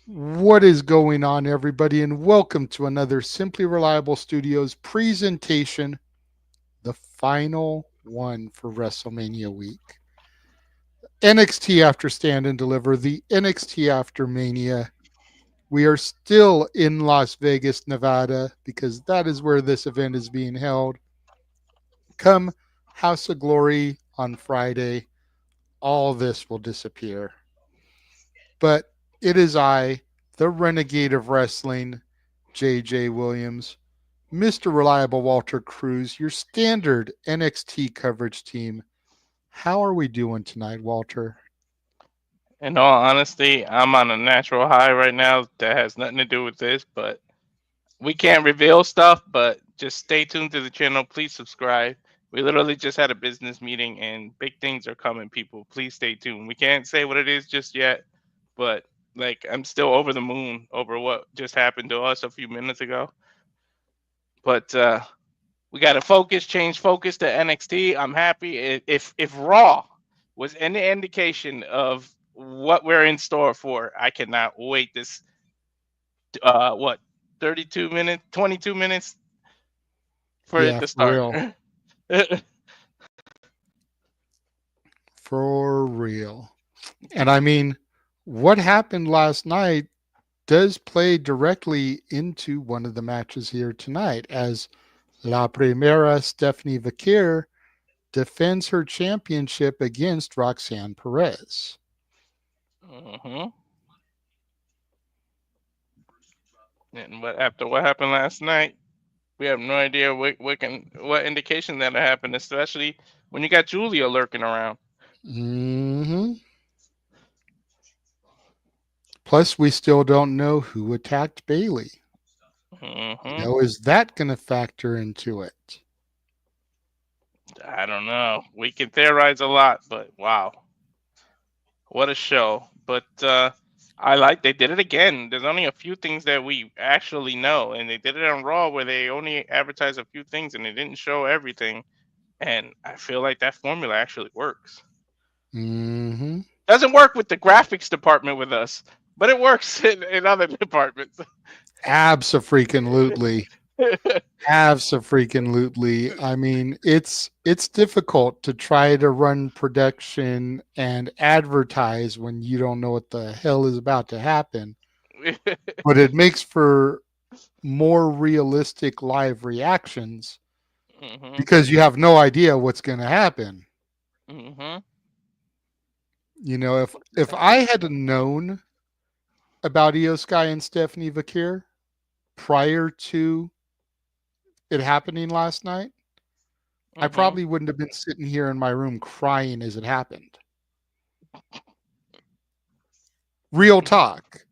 What is going on, everybody, and welcome to another Simply Reliable Studios presentation, the final one for WrestleMania week. NXT After Stand and Deliver, the NXT After Mania. We are still in Las Vegas, Nevada, because that is where this event is being held. Come House of Glory on Friday, all this will disappear. But it is I, the Renegade of Wrestling, JJ Williams, Mr. Reliable Walter Cruz, your standard NXT coverage team. How are we doing tonight, Walter? In all honesty, I'm on a natural high right now that has nothing to do with this, but we can't reveal stuff, but just stay tuned to the channel. Please subscribe. We literally just had a business meeting and big things are coming, people. Please stay tuned. We can't say what it is just yet, but like I'm still over the moon over what just happened to us a few minutes ago. But we got to change focus to NXT. I'm happy. If Raw was any indication of what we're in store for, I cannot wait. This what 32 minutes, 22 minutes for it Yeah, to for start. real. For real. And I mean, what happened last night does play directly into one of the matches here tonight as La Primera Stephanie Vakir defends her championship against Roxanne Perez. hmm And after what happened last night, we have no idea what indication that happened, especially when you got Julia lurking around. hmm Plus, we still don't know who attacked Bailey. hmm Is that going to factor into it? I don't know. We can theorize a lot, but wow, what a show. But I like they did it again. There's only a few things that we actually know, and they did it on Raw where they only advertised a few things and they didn't show everything. And I feel like that formula actually works. hmm Doesn't work with the graphics department with us, but it works in other departments. Abso-freaking-lutely. Abso-freaking-lutely. I mean, it's difficult to try to run production and advertise when you don't know what the hell is about to happen. But it makes for more realistic live reactions hmm because you have no idea what's going to happen. hmm If I had known about Io Sky and Stephanie Vakir prior to it happening last night, I hmm probably wouldn't have been sitting here in my room crying as it happened. Real talk,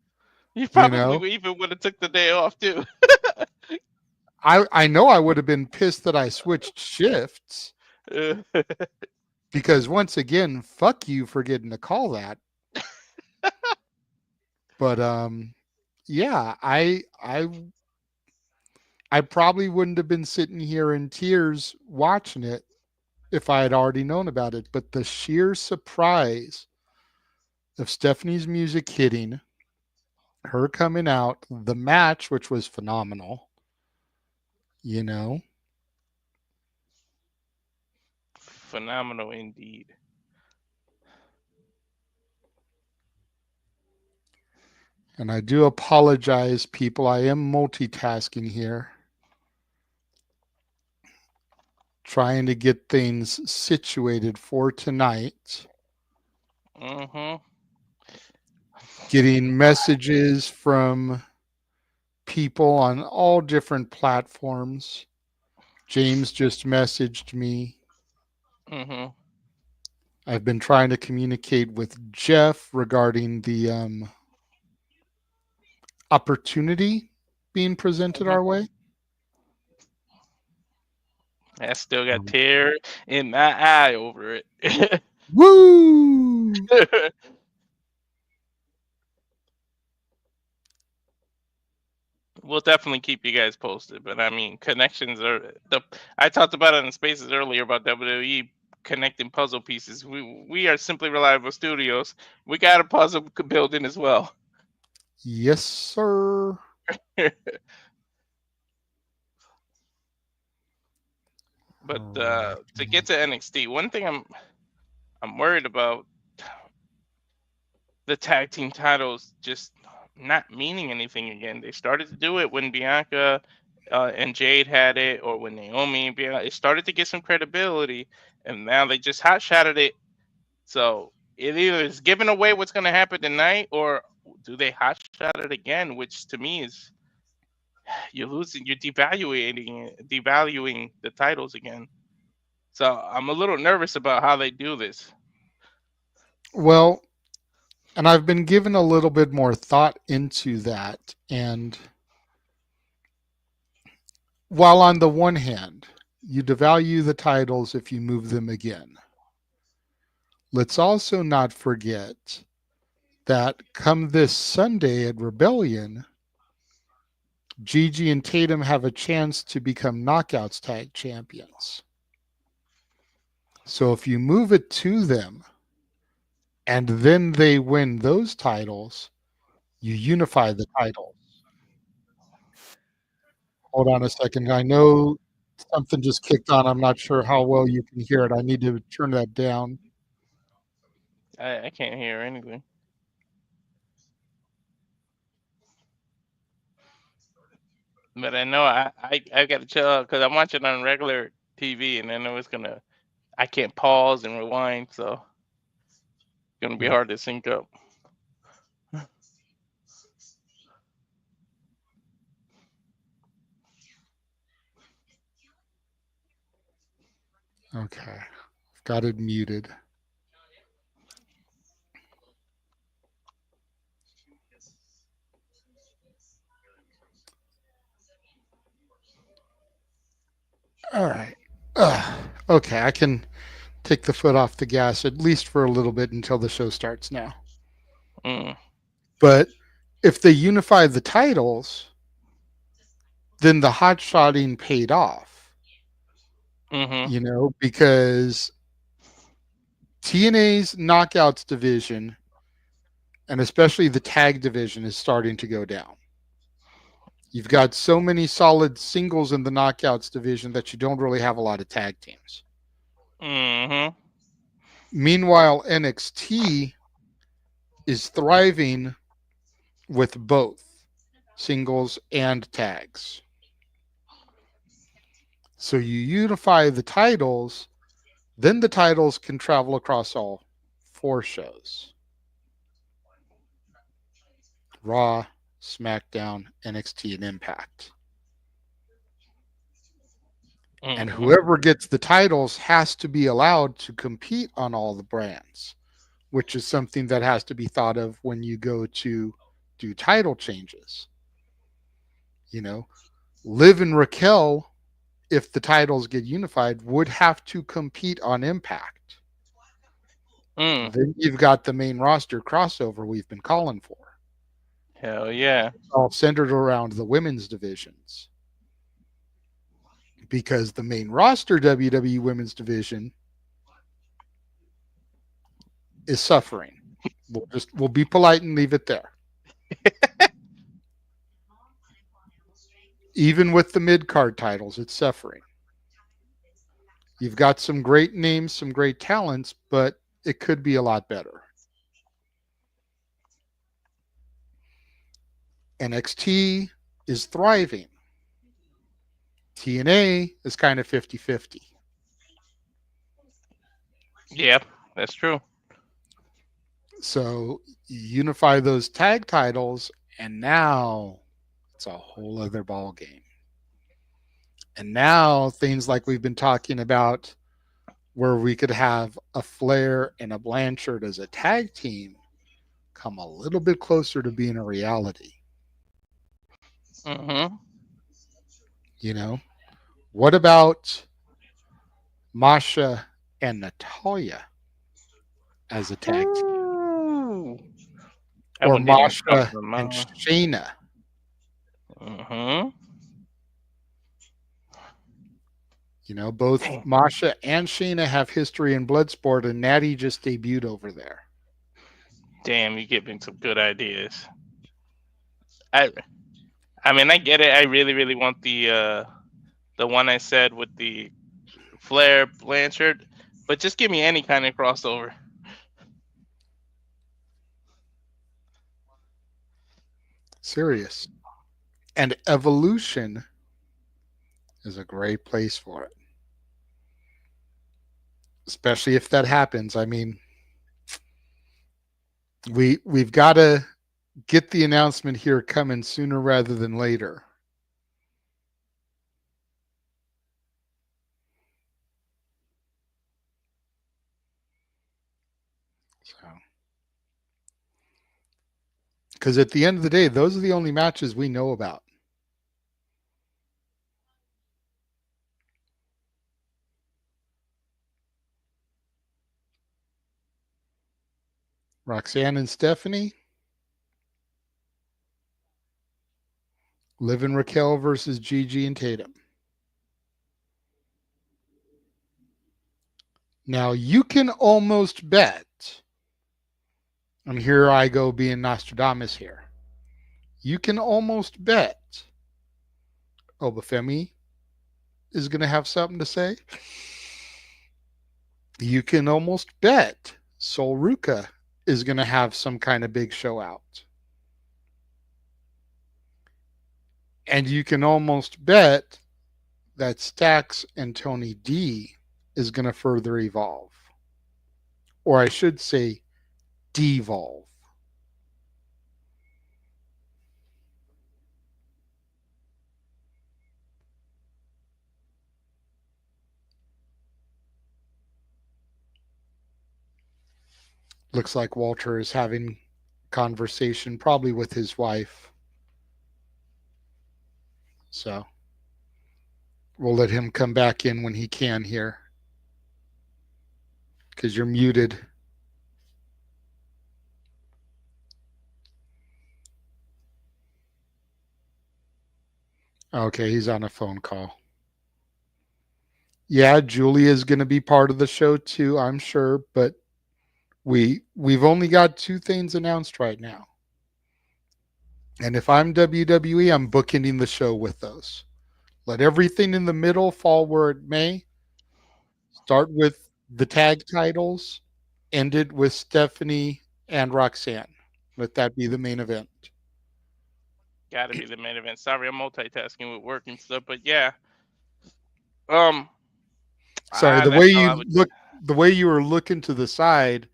You you probably know. even would have took the day off too. I know I would have been pissed that I switched shifts because once again, fuck you for getting to call that. But yeah, I probably wouldn't have been sitting here in tears watching it if I had already known about it. But the sheer surprise of Stephanie's music hitting, her coming out, the match, which was phenomenal, you know. Phenomenal indeed. And I do apologize, people. I am multitasking here, trying to get things situated for tonight, hmm getting messages from people on all different platforms. James just messaged me. hmm I've been trying to communicate with Jeff regarding the opportunity being presented hmm our way. I still got Um, tear in my eye over it. Woo! We'll definitely keep you guys posted. But I mean, connections are the. I talked about it in spaces earlier about WWE connecting puzzle pieces. We are simply reliable studios. We got a puzzle building as well. Yes, sir. But All right. to get to NXT, one thing I'm worried about, the tag team titles just not meaning anything again. They started to do it when Bianca and Jade had it, or when Naomi and Bianca. It started to get some credibility, and now they just hot shotted it. So it either is giving away what's going to happen tonight, or do they hot shot it again? Which to me is, you're devaluing the titles again. So I'm a little nervous about how they do this. Well, and I've been given a little bit more thought into that. And while on the one hand, you devalue the titles if you move them again, let's also not forget that come this Sunday at Rebellion, Gigi and Tatum have a chance to become Knockouts Tag Champions. So if you move it to them and then they win those titles, you unify the titles. Hold on a second. I know something just kicked on. I'm not sure how well you can hear it. I need to turn that down. I can't hear anything. But I know I got to chill out because I'm watching on regular TV, and I know I can't pause and rewind, so it's gonna be hard to sync up. Okay. I've got it muted. All right. Okay. I can take the foot off the gas at least for a little bit until the show starts now. Mm. But if they unify the titles, then the hot shotting paid off, Mhm. because TNA's knockouts division and especially the tag division is starting to go down. You've got so many solid singles in the knockouts division that you don't really have a lot of tag teams. Mhm. Meanwhile, NXT is thriving with both singles and tags. So you unify the titles, then the titles can travel across all four shows: Raw, SmackDown, NXT, and Impact. And Mhm. whoever gets the titles has to be allowed to compete on all the brands, which is something that has to be thought of when you go to do title changes. You know, Liv and Raquel, if the titles get unified, would have to compete on Impact. Mm. Then you've got the main roster crossover we've been calling for, Hell yeah. all centered around the women's divisions. Because the main roster WWE women's division is suffering. We'll be polite and leave it there. Even with the mid card titles, it's suffering. You've got some great names, some great talents, but it could be a lot better. NXT is thriving. TNA is kind of 50-50. Yep, that's true. So you unify those tag titles, and now it's a whole other ball game. And now things like we've been talking about, where we could have a Flair and a Blanchard as a tag team, come a little bit closer to being a reality. Mhm. You know, what about Masha and Natalia as a tag team, Ooh. That or one didn't even come Masha to and mind. Shayna? Mhm. Both Damn. Masha and Shayna have history in Bloodsport, and Natty just debuted over there. Damn, you give me some good ideas. I I mean, I get it. I really, really want the one I said with the Flair Blanchard, but just give me any kind of crossover. Serious. And Evolution is a great place for it, especially if that happens. I mean, we've got to get the announcement here coming sooner rather than later. So, because at the end of the day, those are the only matches we know about. Roxanne and Stephanie, Liv and Raquel versus Gigi and Tatum. Now you can almost bet, and here I go being Nostradamus here. You can almost bet Obafemi is going to have something to say. You can almost bet Sol Ruka is going to have some kind of big show out. And you can almost bet that Stax and Tony D is going to further evolve. Or I should say, devolve. Looks like Walter is having conversation probably with his wife. So we'll let him come back in when he can here. Because you're muted. Okay, he's on a phone call. Yeah, Julia is going to be part of the show too, I'm sure, but we've only got two things announced right now. And if I'm WWE, I'm bookending the show with those. Let everything in the middle fall where it may. Start with the tag titles, end it with Stephanie and Roxanne. Let that be the main event. Got to be the main event. Sorry, I'm multitasking with work and stuff, but yeah. Um, Sorry, that's how I would. the way you were looking to the side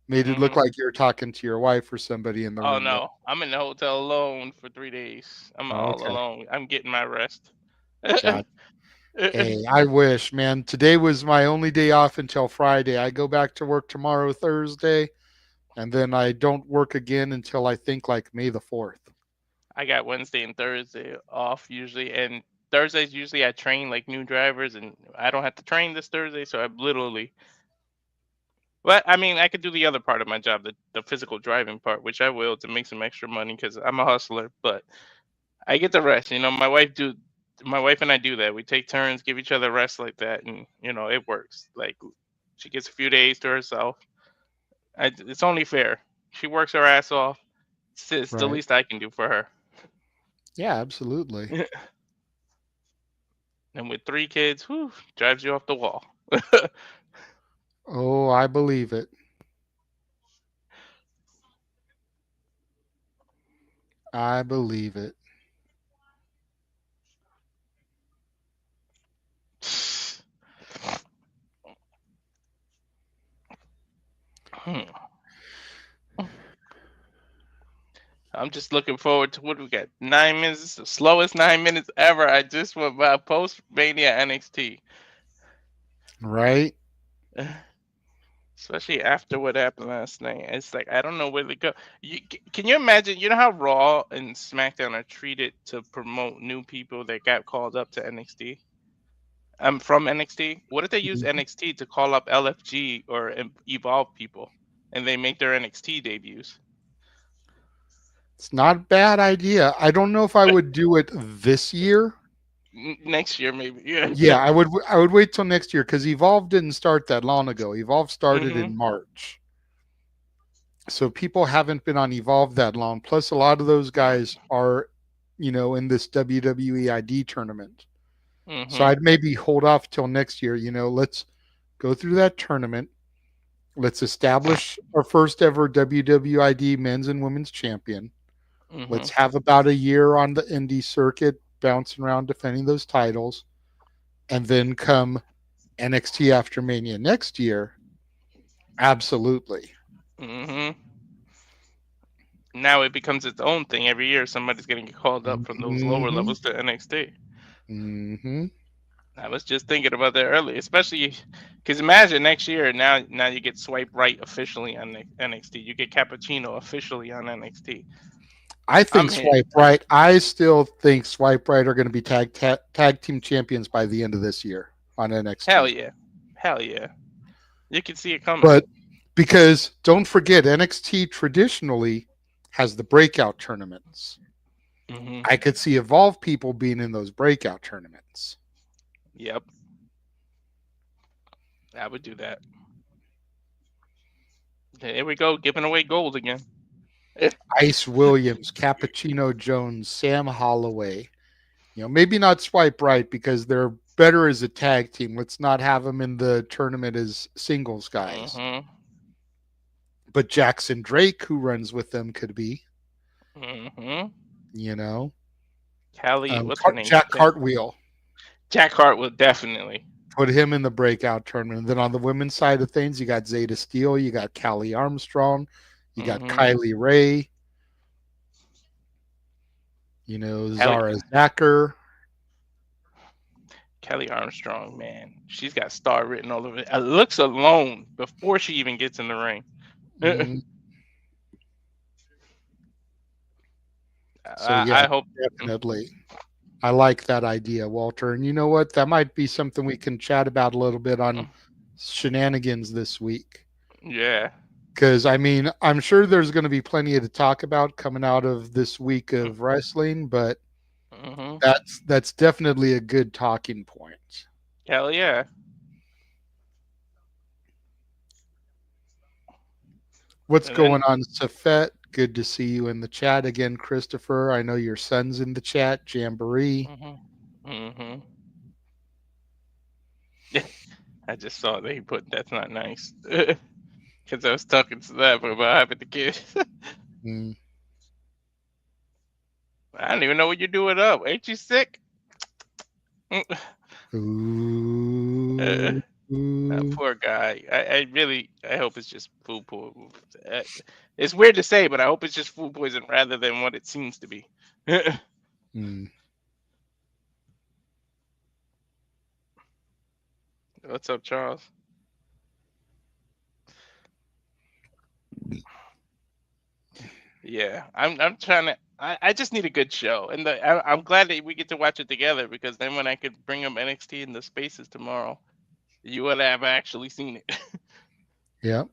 made it look Hmm. like you're talking to your wife or somebody in the Oh room there. no, I'm in the hotel alone for 3 days. I'm all Okay, alone. I'm getting my rest. got. Hey, I wish, man. Today was my only day off until Friday. I go back to work tomorrow, Thursday, and then I don't work again until I think like May the 4th. I got Wednesday and Thursday off usually, and Thursdays usually I train like new drivers, and I don't have to train this Thursday, so I literally. But I mean, I could do the other part of my job, the physical driving part, which I will to make some extra money because I'm a hustler. But I get the rest. My wife and I do that. We take turns, give each other rest like that, and it works. Like she gets a few days to herself. It's only fair. She works her ass off. It's the Right. least I can do for her. Yeah, absolutely. And with 3 kids, whew, drives you off the wall. Oh, I believe it. I believe it. I'm just looking forward to what we got. 9 minutes, it's the slowest 9 minutes ever. I just went by post Mania NXT. Right? Especially after what happened last night. It's like I don't know where to go. Can you imagine? You know how Raw and SmackDown are treated to promote new people that got called up to NXT. I'm from NXT. What if they use Mhm. NXT to call up LFG or Evolve people, and they make their NXT debuts? It's not a bad idea. I don't know if I would do it this year. Next year, maybe. Yeah. Yeah, I would wait till next year because Evolve didn't start that long ago. Evolve started Hmm. in March. So people haven't been on Evolve that long. Plus, a lot of those guys are, in this WWE ID tournament. So Mhm. I'd maybe hold off till next year. Let's go through that tournament. Let's establish our first ever WWID men's and women's champion. Let's Mhm. have about a year on the indie circuit, bouncing around defending those titles. And then come NXT After Mania next year. Absolutely. Mhm. Now it becomes its own thing. Every year, somebody's getting called up from those lower Mm-hmm. levels to NXT. Mm-hmm. I was just thinking about that earlier, especially because imagine next year. Now you get Swipe Right officially on NXT. You get Cappuccino officially on NXT. I I'm think here. Swipe Right. I still think Swipe Right are going to be tag team champions by the end of this year on Hell NXT. yeah. Hell yeah. You can see it coming. But because don't forget, NXT traditionally has the breakout tournaments. Mhm. I could see Evolve people being in those breakout tournaments. Yep. I would do that. Here we go, giving away gold again. Ice Williams, Cappuccino Jones, Sam Holloway. Maybe not Swipe Right because they're better as a tag team. Let's not have them in the tournament as singles guys. Mhm. But Jackson Drake, who runs with them, could be, Mhm. you know, Callie, what's her name? Jack Cartwheel. Jack Hart will definitely. Put him in the breakout tournament. And then on the women's side of things, you got Zeta Steele, you got Callie Armstrong, you got Mhm. Kylie Ray, Callie Zara Zacher. Kelly Armstrong, man, she's got star written all over it. Looks alone before she even gets in the ring. Mm, so yeah, I hope. definitely. I like that idea, Walter. And you know what? That might be something we can chat about a little bit on shenanigans this week. Yeah. Because I mean, I'm sure there's going to be plenty to talk about coming out of this week of wrestling, but Mhm. that's definitely a good talking point. Hell yeah. What's And then. going on, Safet? Good to see you in the chat again, Christopher. I know your son's in the chat, Jamboree. Mhm. Mhm. I just saw that he put that's not nice. Because I was talking to that about having the kid. Mm. I don't even know what you're doing up. Ain't you sick? Uh, Ooh. That Ooh. poor guy. I really, I hope it's just food poison. Uh, It's weird to say, but I hope it's just food poison rather than what it seems to be. Mm. What's up, Charles? Yeah, I'm trying to. I just need a good show, and I'm glad that we get to watch it together because then when I could bring up NXT in the spaces tomorrow, you would have actually seen it. Yeah.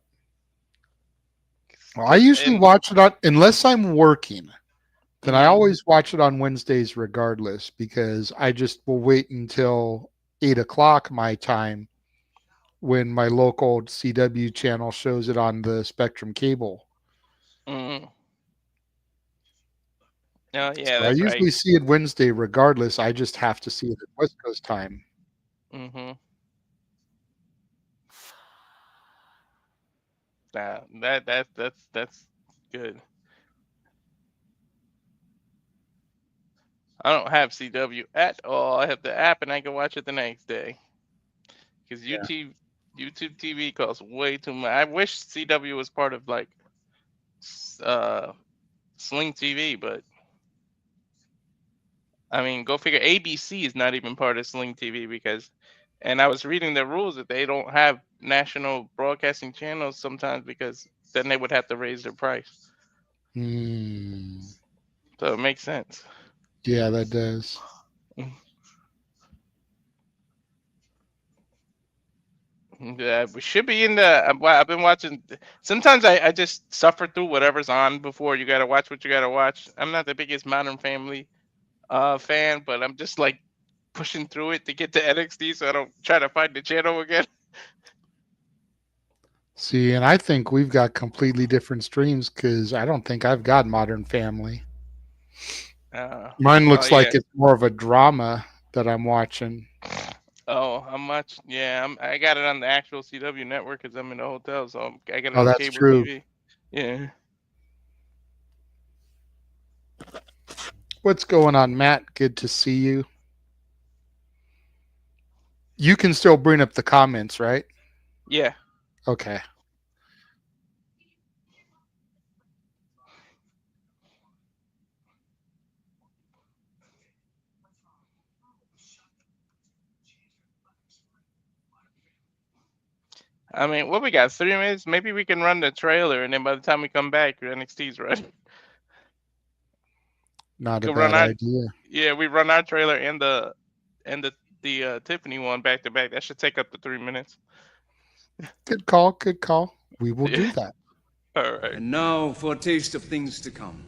Well, I Cause usually and watch it on, unless I'm working, then I mm, always watch it on Wednesdays regardless because I just will wait until 8 o'clock my time when my local CW channel shows it on the Spectrum cable. mm, oh yeah, So I that's right. usually see it Wednesday regardless. I just have to see it at West Coast time. Mm-hmm. That's good. I don't have CW at all. I have the app and I can watch it the next day. Because Yeah. YouTube TV costs way too much. I wish CW was part of like uh Sling TV, but I mean, go figure. ABC is not even part of Sling TV because, and I was reading the rules that they don't have national broadcasting channels sometimes because then they would have to raise their price. Hmm. So it makes sense. Yeah, that does. Yeah, we should be in the. I've been watching. Sometimes I just suffer through whatever's on before. You gotta watch what you gotta watch. I'm not the biggest Modern Family fan, but I'm just like pushing through it to get to NXT so I don't try to find the channel again. See, and I think we've got completely different streams because I don't think I've got Modern Family. Uh, Mine oh looks yeah. like it's more of a drama that I'm watching. Oh, how much? Yeah, I got it on the actual CW network because I'm in the hotel, so I got it Oh, on that's cable true. TV. Yeah. What's going on, Matt? Good to see you. You can still bring up the comments, right? Yeah. Okay. I mean, what we got? 3 minutes? Maybe we can run the trailer, and then by the time we come back, NXT's ready. Not a Could run bad our idea. Yeah, we run our trailer and the Tiffany one back to back. That should take up to 3 minutes. Good call. Good call. We will Yeah. do that. All right. And now for a taste of things to come.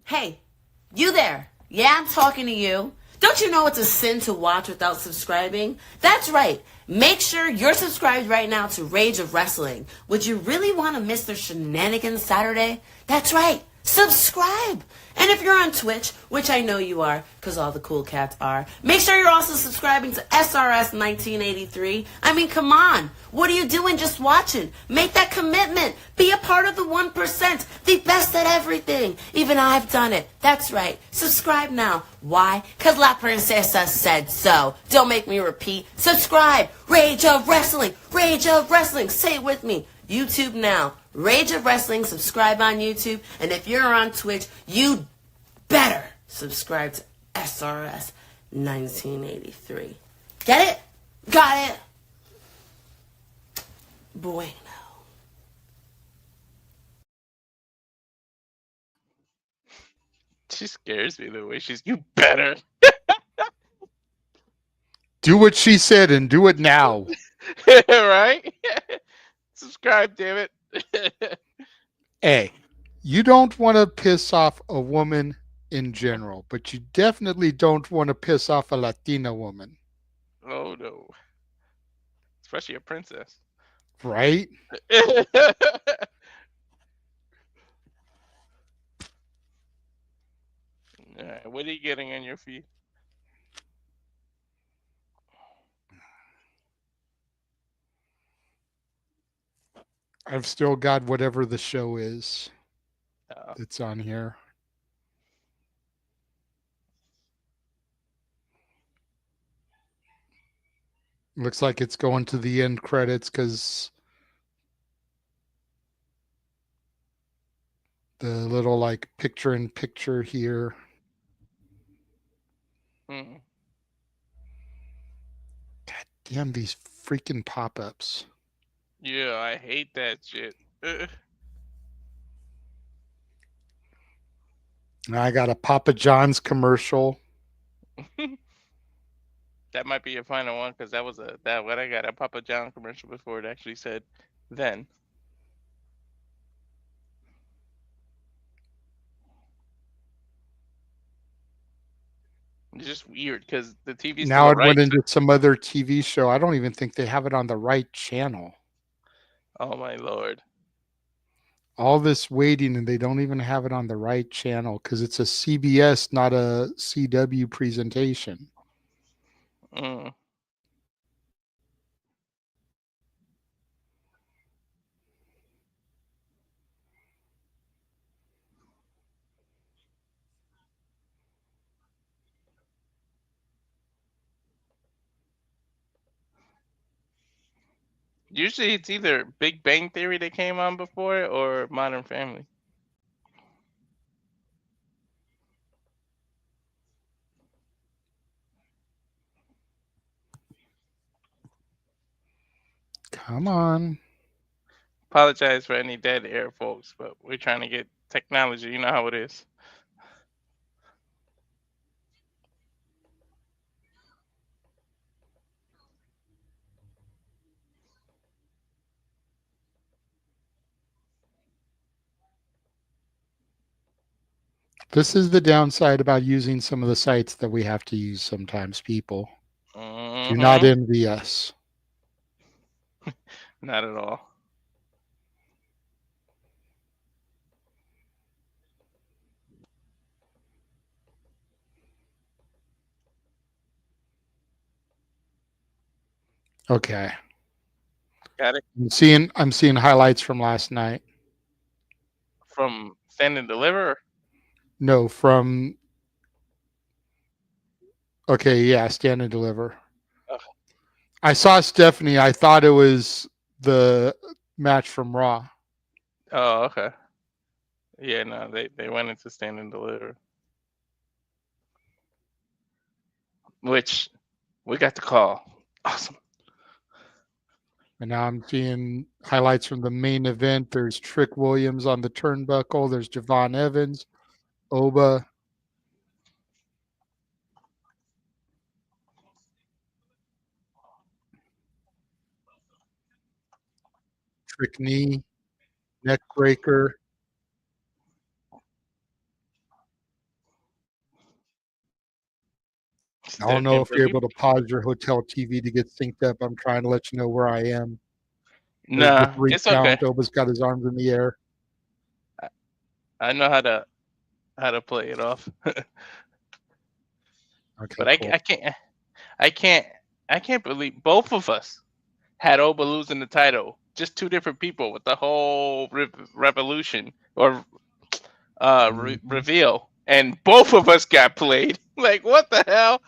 Hey, you there. Yeah, I'm talking to you. Don't you know it's a sin to watch without subscribing? That's right. Make sure you're subscribed right now to Rage of Wrestling. Would you really want to miss their shenanigans Saturday? That's right. Subscribe. And if you're on Twitch, which I know you are, because all the cool cats are, make sure you're also subscribing to SRS 1983. I mean, come on. What are you doing just watching? Make that commitment. Be a part of the 1%, the best at everything. Even I've done it. That's right. Subscribe now. Why? Because La Princesa said so. Don't make me repeat. Subscribe. Rage of Wrestling. Rage of Wrestling. Say it with me. YouTube now. Rage of Wrestling. Subscribe on YouTube. And if you're on Twitch, you better subscribe to SRS 1983. Get it? Got it? Bueno. She scares me the way she's. You better. Do what she said and do it now. Right? Subscribe, damn it. Hey, you don't want to piss off a woman in general, but you definitely don't want to piss off a Latina woman, Oh no. Especially a princess. right? Alright, what are you getting on your feed? I've still got whatever the show is Uh, that's on here. Looks like it's going to the end credits because the little like picture in picture here. hmm. God damn these freaking pop ups. Yeah, I hate that shit. I got a Papa John's commercial. That might be your final one because that was what I got a Papa John commercial before it actually said then. It's just weird because the TV's to Now the it went right. into some other TV show. I don't even think they have it on the right channel. Oh my lord. All this waiting and they don't even have it on the right channel because it's a CBS, not a CW presentation. Mm. Usually it's either Big Bang Theory that came on before it or Modern Family. Come on. Apologize for any dead air, folks, but we're trying to get technology. You know how it is. This is the downside about using some of the sites that we have to use sometimes, people. Do not Mm-hmm. envy us. Not at all. Okay. Got it I'm seeing highlights from last night. from Stand and Deliver. No, from okay, yeah, Stand and Deliver. Ugh. I saw Stephanie. I thought it was the match from Raw. Oh, okay. Yeah, no, they went into Stand and Deliver, which we got the call. Awesome. And now I'm seeing highlights from the main event. There's Trick Williams on the turnbuckle. There's Javon Evans, Oba. Trick knee, neck breaker. I don't know if you're able to pause your hotel TV to get synced up. I'm trying to let you know where I am. There's the Nah, 3 it's okay. count. Oba's got his arms in the air. I know how to play it off. Okay, But cool. I can't believe both of us had Oba losing the title. Just two different people with the whole revolution or reveal, and both of us got played. Like what the hell?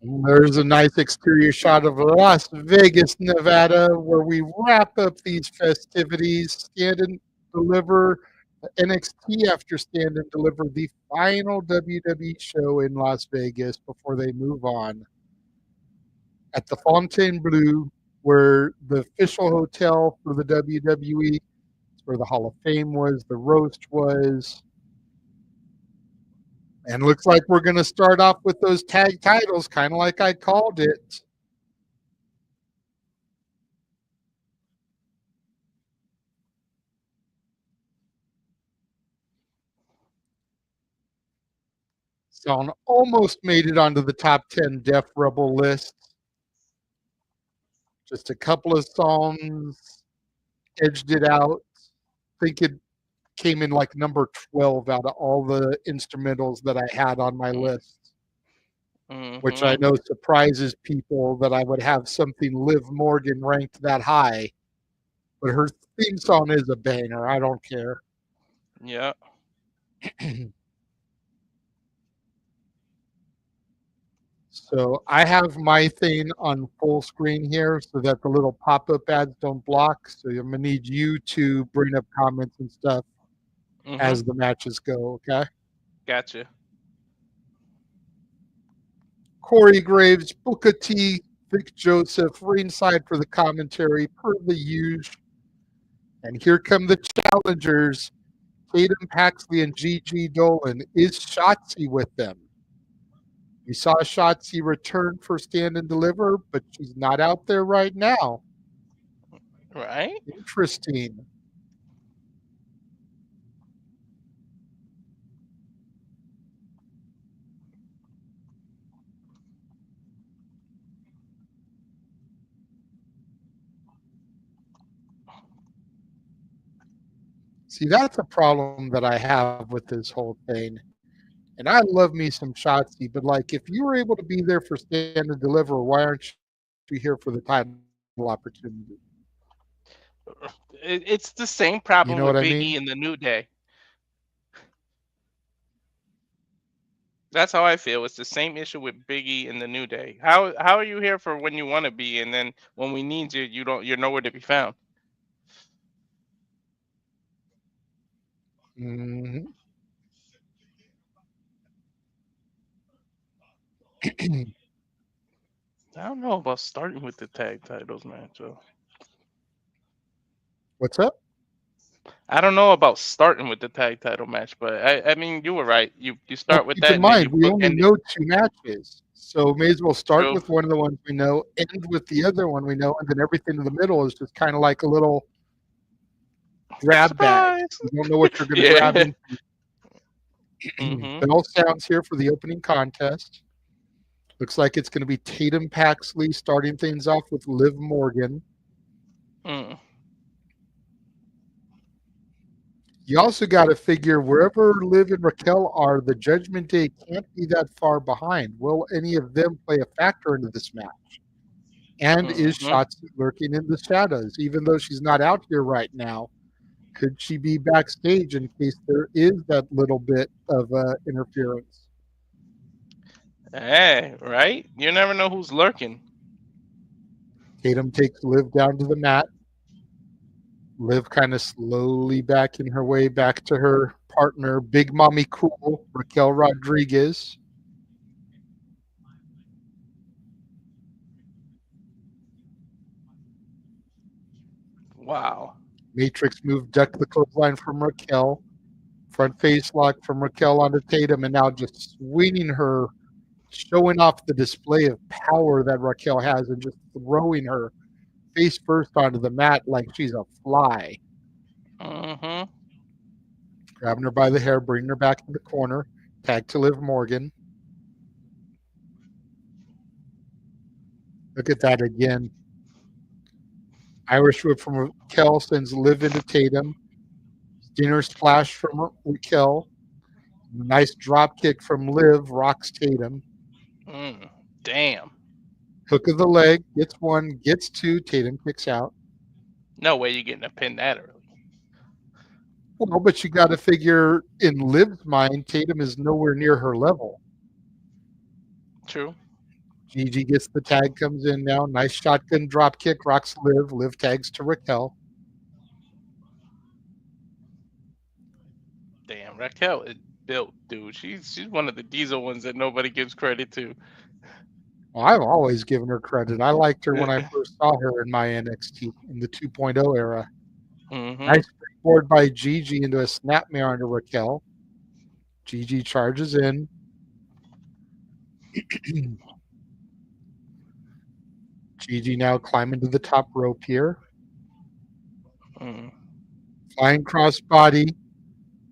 There's a nice exterior shot of Las Vegas, Nevada, where we wrap up these festivities. Stand and Deliver NXT After Stand and Deliver, the final WWE show in Las Vegas before they move on. At the Fontainebleau, where the official hotel for the WWE, where the Hall of Fame was, the roast was. And looks like we're going to start off with those tag titles, kind of like I called it. Shawn almost made it onto the top 10 Def Rebel list. Just a couple of songs edged it out. I think it came in like number 12 out of all the instrumentals that I had on my list. Which I know surprises people that I would have something Liv Morgan ranked that high. But her theme song is a banger. I don't care. Yeah. So I have my thing on full screen here so that the little pop-up ads don't block. So I'm going to need you to bring up comments and stuff as the matches go, okay? Gotcha. Corey Graves, Booker T, Vic Joseph, ringside for the commentary, per the usual. And here come the challengers, Tatum Paxley and Gigi Dolan. Is Shotzi with them? We saw Shotzi return for Stand and Deliver, but she's not out there right now. Right? Interesting. See, that's a problem that I have with this whole thing. And I love me some Shotzi, but like if you were able to be there for Stand and Deliver, why aren't you here for the title opportunity? It's the same You know what I problem with mean? Big E in the New Day. That's how I feel. It's the same issue with Big E in the New Day. How are you here for when you want to be, and then when we need you, you're nowhere to be found. Mhm. I don't know about starting with the tag titles, man. So What's up? I don't know about starting with the tag title match, but I mean you were right. You Well, start with keep that in and then mind, you we only bookend it. know two matches. So may as well start True. with one of the ones we know, end with the other one we know, and then everything in the middle is just kind of like a little grab bag. Surprise. You don't know what you're going to grab Yeah. into. Mhm. Bell sounds here for the opening contest. Looks like it's going to be Tatum Paxley starting things off with Liv Morgan. Mm. You also got to figure wherever Liv and Raquel are, the Judgment Day can't be that far behind. Will any of them play a factor into this match? And is Mhm. Shotzi lurking in the shadows? Even though she's not out here right now, could she be backstage in case there is that little bit of interference? Hey, right? You never know who's lurking. Tatum takes Liv down to the mat. Liv kind of slowly backing her way back to her partner, Big Mommy Cool, Raquel Rodriguez. Wow. Matrix move, duck the clothesline from Raquel. Front face lock from Raquel onto Tatum, and now just swinging her, showing off the display of power that Raquel has, and just throwing her face first onto the mat like she's a fly. Mhm. Grabbing her by the hair, bringing her back in the corner. Tag to Liv Morgan. Look at that again. Irish whip from Raquel sends Liv into Tatum. Dinner splash from Raquel. Nice drop kick from Liv, rocks Tatum. Mm. Damn. Hook of the leg, gets one, gets two. Tatum kicks out. No way you getting a pin that early. Well, but you got to figure in Liv's mind, Tatum is nowhere near her level. True. Gigi gets the tag, comes in now. Nice shotgun drop kick, rocks Liv. Liv tags to Raquel. Damn, Raquel is built, dude. She's one of the diesel ones that nobody gives credit to. Well, I've always given her credit. I liked her when I first saw her in my NXT in the 2.0 era. Mhm. Nice springboard by Gigi into a snapmare onto Raquel. Gigi charges in. Gigi now climbing to the top rope here. Mm. Flying crossbody.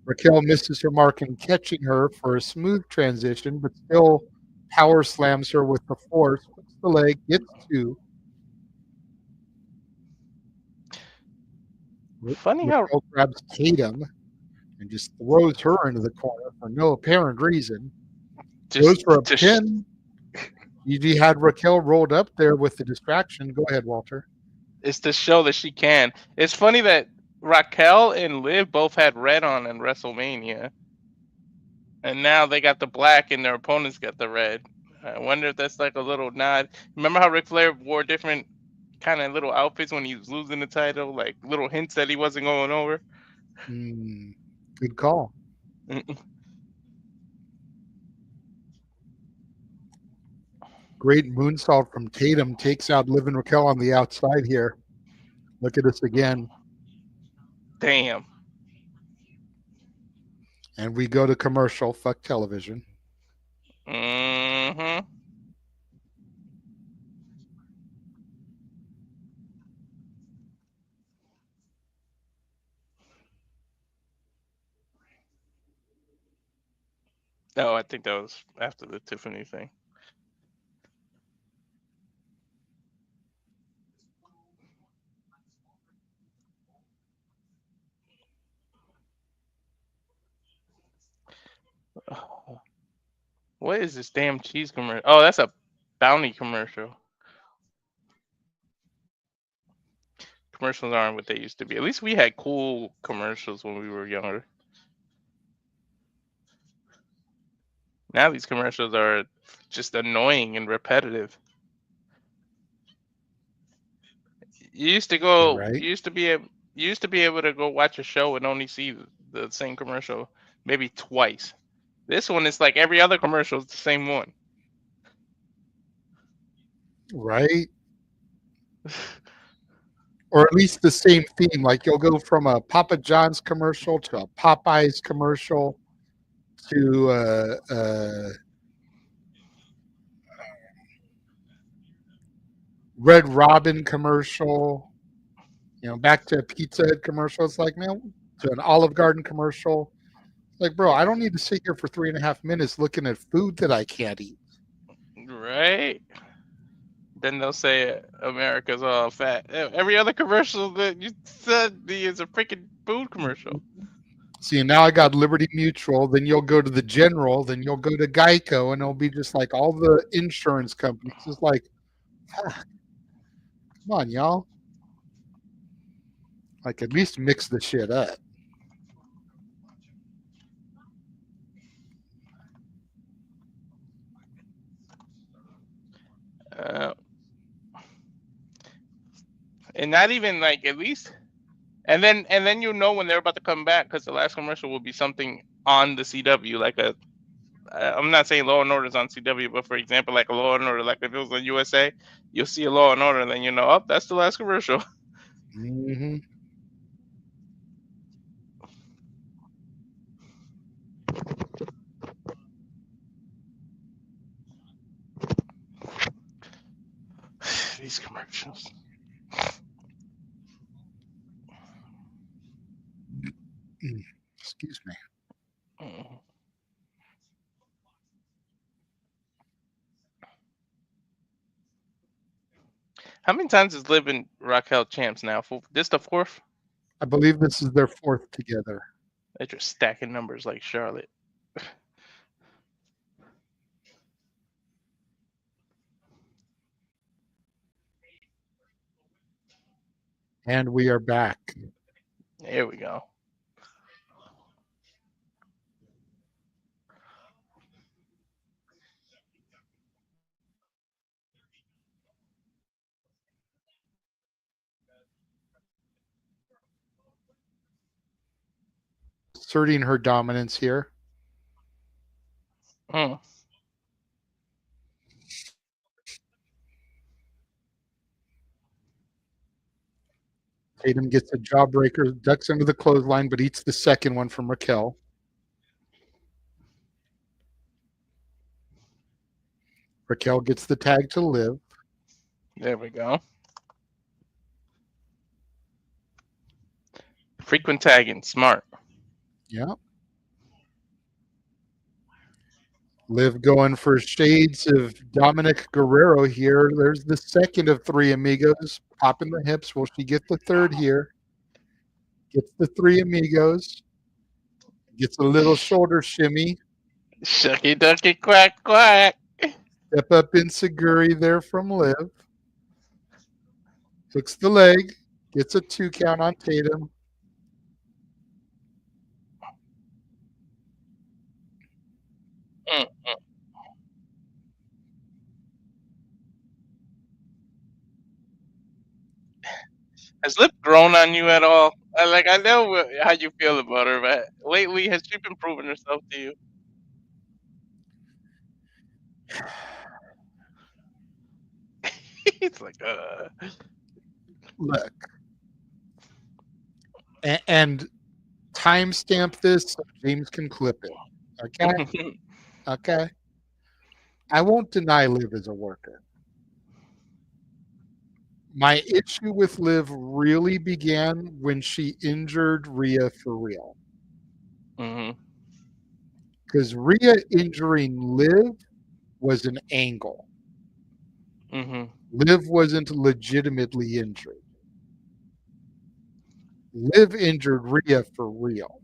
Raquel misses her mark in catching her for a smooth transition, but still power slams her with the force. Puts the leg, gets two. Funny how Raquel grabs Tatum and just throws her into the corner for no apparent reason. Goes just for a to pin. Gigi had Raquel rolled up there with the distraction. Go ahead, Walter. it's to show that she can. It's funny that Raquel and Liv both had red on in WrestleMania, and now they got the black and their opponents got the red. I wonder if that's like a little nod. Remember how Ric Flair wore different kind of little outfits when he was losing the title, like little hints that he wasn't going over. Good call. Great moonsault from Tatum takes out Liv and Raquel on the outside here. Look at us again. Damn. And we go to commercial. Fuck television. Mm-hmm. Oh, I think that was after the Tiffany thing. What is this damn cheese commercial? Oh, that's a Bounty commercial. Commercials aren't what they used to be. At least we had cool commercials when we were younger. Now these commercials are just annoying and repetitive. You used to You're go. right. You used to be able to go watch a show and only see the same commercial maybe twice. This one is like every other commercial is the same one. Right. Or at least the same theme. Like you'll go from a Papa John's commercial to a Popeyes commercial to Red Robin commercial, back to a Pizza Hut commercial. It's like, man, to an Olive Garden commercial. Like, bro, I don't need to sit here for 3.5 minutes looking at food that I can't eat. Right? Then they'll say America's all fat. Every other commercial that you said is a freaking food commercial. See, now I got Liberty Mutual. Then you'll go to the General. Then you'll go to Geico, and it'll be just like all the insurance companies. It's like, come on, y'all. Like, at least mix the shit up. Uh, and not even like at least, and then you know when they're about to come back because the last commercial will be something on the CW, like a. I'm not saying Law and Order's on CW, but for example, like a Law and Order, like if it was on USA, you'll see a Law and Order, and then you know, oh, that's the last commercial. Mm-hmm. These commercials. Excuse me. Mm. How many times has Liv and Raquel champs now? This the fourth? I believe this is their fourth together. They're just stacking numbers like Charlotte. And we are back. There we go. Asserting her dominance here. Mm. Tatum gets a jawbreaker, ducks under the clothesline, but eats the second one from Raquel. Raquel gets the tag to Liv. There we go. Frequent tagging, smart. Yeah. Liv going for shades of Dominic Guerrero here. There's the second of three amigos. Popping the hips. Will she get the third here? Gets the three amigos. Gets a little shoulder shimmy. Shucky ducky quack quack. Step up in Seguri there from Liv. Hooks the leg. Gets a 2 count on Tatum. Mm. Has Liv grown on you at all? I know how you feel about her, but lately has she been proving herself to you? It's like, Look. And timestamp this so James can clip it. Okay? Okay. I won't deny Liv is a worker. My issue with Liv really began when she injured Rhea for real. Mhm. Because Rhea injuring Liv was an angle. Mhm. Liv wasn't legitimately injured. Liv injured Rhea for real.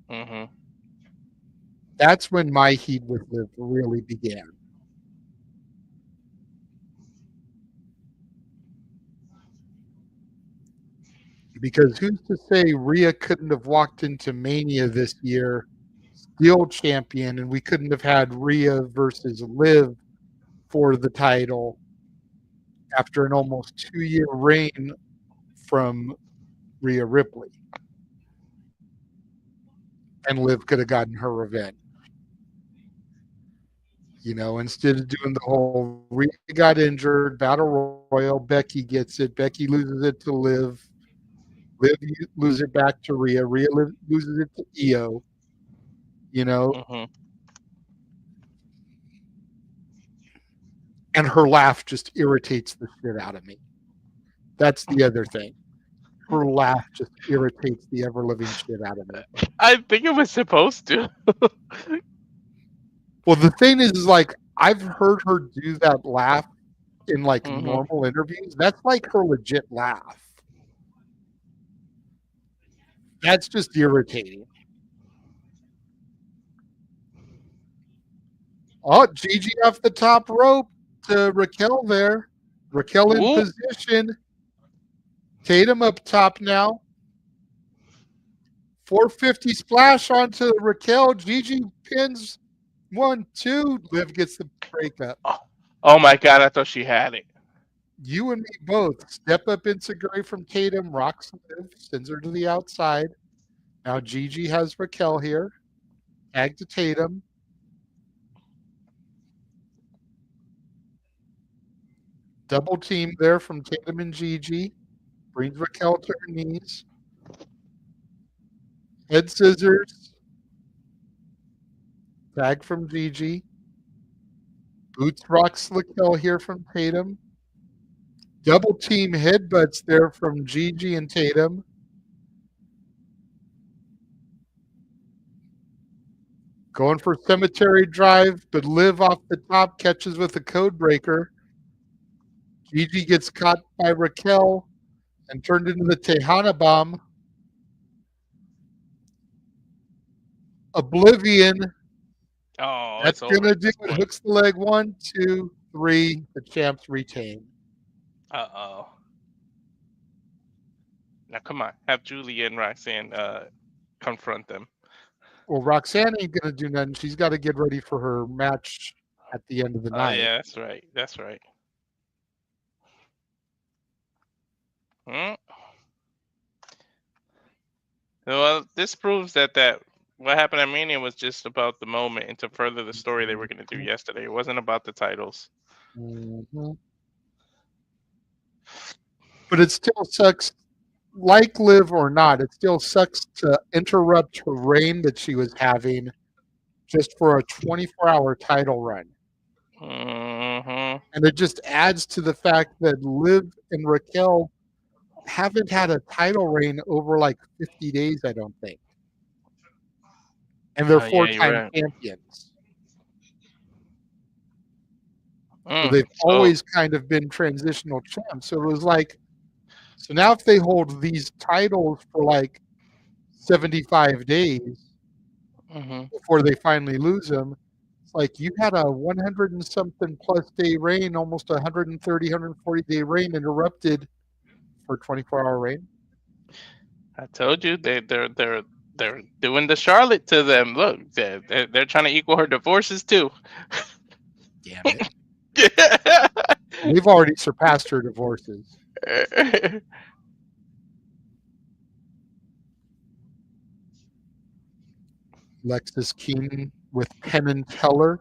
Mhm. That's when my heat with Liv really began. Because who's to say Rhea couldn't have walked into Mania this year, still champion, and we couldn't have had Rhea versus Liv for the title after an almost 2-year reign from Rhea Ripley. And Liv could have gotten her revenge. Instead of doing the whole Rhea got injured, Battle Royal, Becky gets it, Becky loses it to Liv, Liv loses it back to Rhea, Rhea loses it to Io, you know, Mhm. and her laugh just irritates the shit out of me. That's the other thing. Her laugh just irritates the ever living shit out of me. I think it was supposed to. Well, the thing is like I've heard her do that laugh in like Mhm. normal interviews. That's like her legit laugh. That's just irritating. Oh, Gigi off the top rope to Raquel there. Raquel in Ooh. position. Tatum up top now. 450 splash onto Raquel. Gigi pins 1, 2. Liv gets the breakup. Oh. Oh my god! I thought she had it. You and me both. Step up Inseguri from Tatum. Rocks Liv. Sends her to the outside. Now Gigi has Raquel here. Tag to Tatum. Double team there from Tatum and Gigi. Brings Raquel to her knees. Head scissors. Tag from Gigi. Boots rocks Raquel here from Tatum. Double team headbutts there from Gigi and Tatum. Going for cemetery drive, but Liv off the top catches with a code breaker. Gigi gets caught by Raquel and turned into the Tejana bomb. Oblivion. Oh, That's it's over gonna at do this it. point. Hooks the leg. 1, 2, 3. The champs retain. Oh. Now come on, have Julia and Roxanne confront them. Well, Roxanne ain't gonna do nothing. She's got to get ready for her match at the end of the Oh night. yeah, that's right. That's right. Hmm? Well, this proves that what happened at Mania was just about the moment and to further the story they were going to do yesterday. It wasn't about the titles. Mm-hmm. But it still sucks, like Liv or not, it still sucks to interrupt her reign that she was having just for a 24-hour title run. Mm-hmm. And it just adds to the fact that Liv and Raquel haven't had a title reign over like 50 days, I don't think. And they're Oh yeah, you're 4-time right. champions. So Mm. they've So, always kind of been transitional champs. So it was like, so now if they hold these titles for like 75 days hmm before they finally lose them, it's like you had a 100 and something plus day reign, almost 130, 140-day reign interrupted for a 24-hour reign. I told you they're doing the Charlotte to them. Look, they're trying to equal her divorces too. Damn it. They've already surpassed her divorces. Lexis King with Penn and Teller.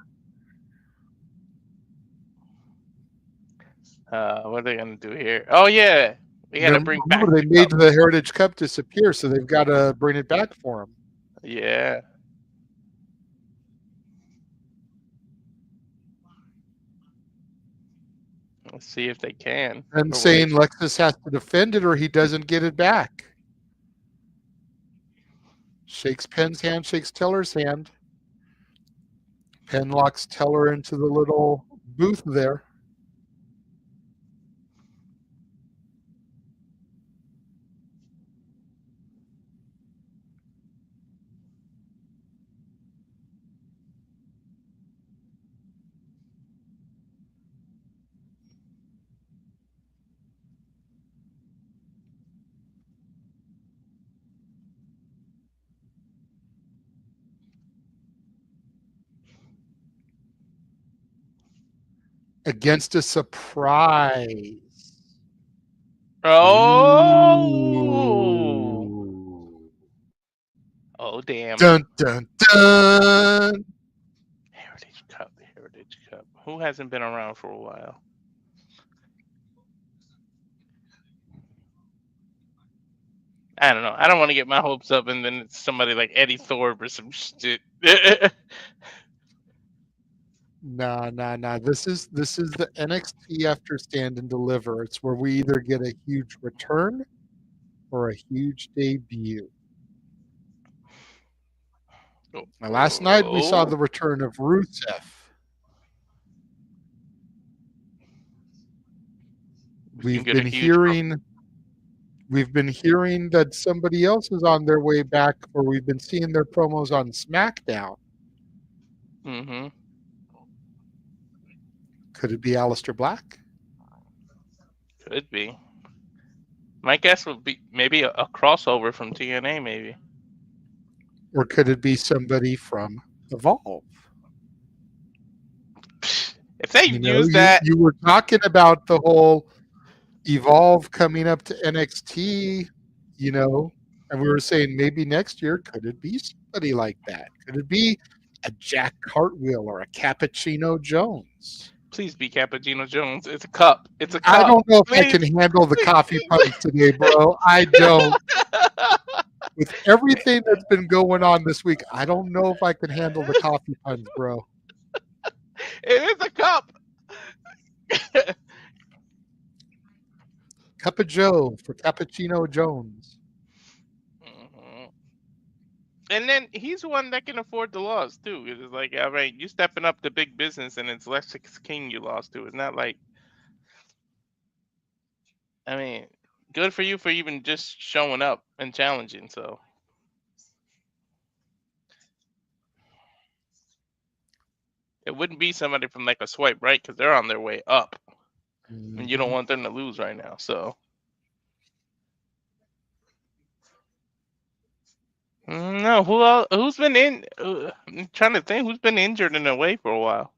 What are they gonna do here? Oh yeah, we got to bring back Remember, they the made cup. the Heritage Cup disappear, so they've got to bring it back for them. Yeah. Let's see if they can. And Or will they? saying Lexus has to defend it or he doesn't get it back. Shakes Penn's hand, shakes Teller's hand. Penn locks Teller into the little booth there. Against a surprise. Oh! Ooh. Oh, damn. Dun, dun, dun. Heritage Cup, Heritage Cup. Who hasn't been around for a while? I don't know. I don't want to get my hopes up, and then it's somebody like Eddie Thorpe or some shit. Nah. This is the NXT After Stand and Deliver. It's where we either get a huge return or a huge debut. Now, last night we saw the return of Rusev. We've been hearing that somebody else is on their way back, or we've been seeing their promos on SmackDown. Mm-hmm. Could it be Aleister Black? Could be. My guess would be maybe a crossover from TNA, maybe. Or could it be somebody from Evolve? If they use that, you were talking about the whole Evolve coming up to NXT, and we were saying maybe next year, could it be somebody like that? Could it be a Jack Cartwheel or a Cappuccino Jones? please be Cappuccino Jones. It's a cup. It's a cup. I don't know if Please. I can handle the coffee puns today, bro. I don't. With everything that's been going on this week, I don't know if I can handle the coffee puns, bro. It is a cup. Cup of Joe for Cappuccino Jones. Mm-hmm. And then he's one that can afford the loss too. It's like, all right, you stepping up to big business, and it's Lexus King you lost to. It's not like, I mean, good for you for even just showing up and challenging. So it wouldn't be somebody from like a swipe right, because they're on their way up, and you don't want them to lose right now. So no, who else, who's been in? I'm trying to think who's been injured and away for a while.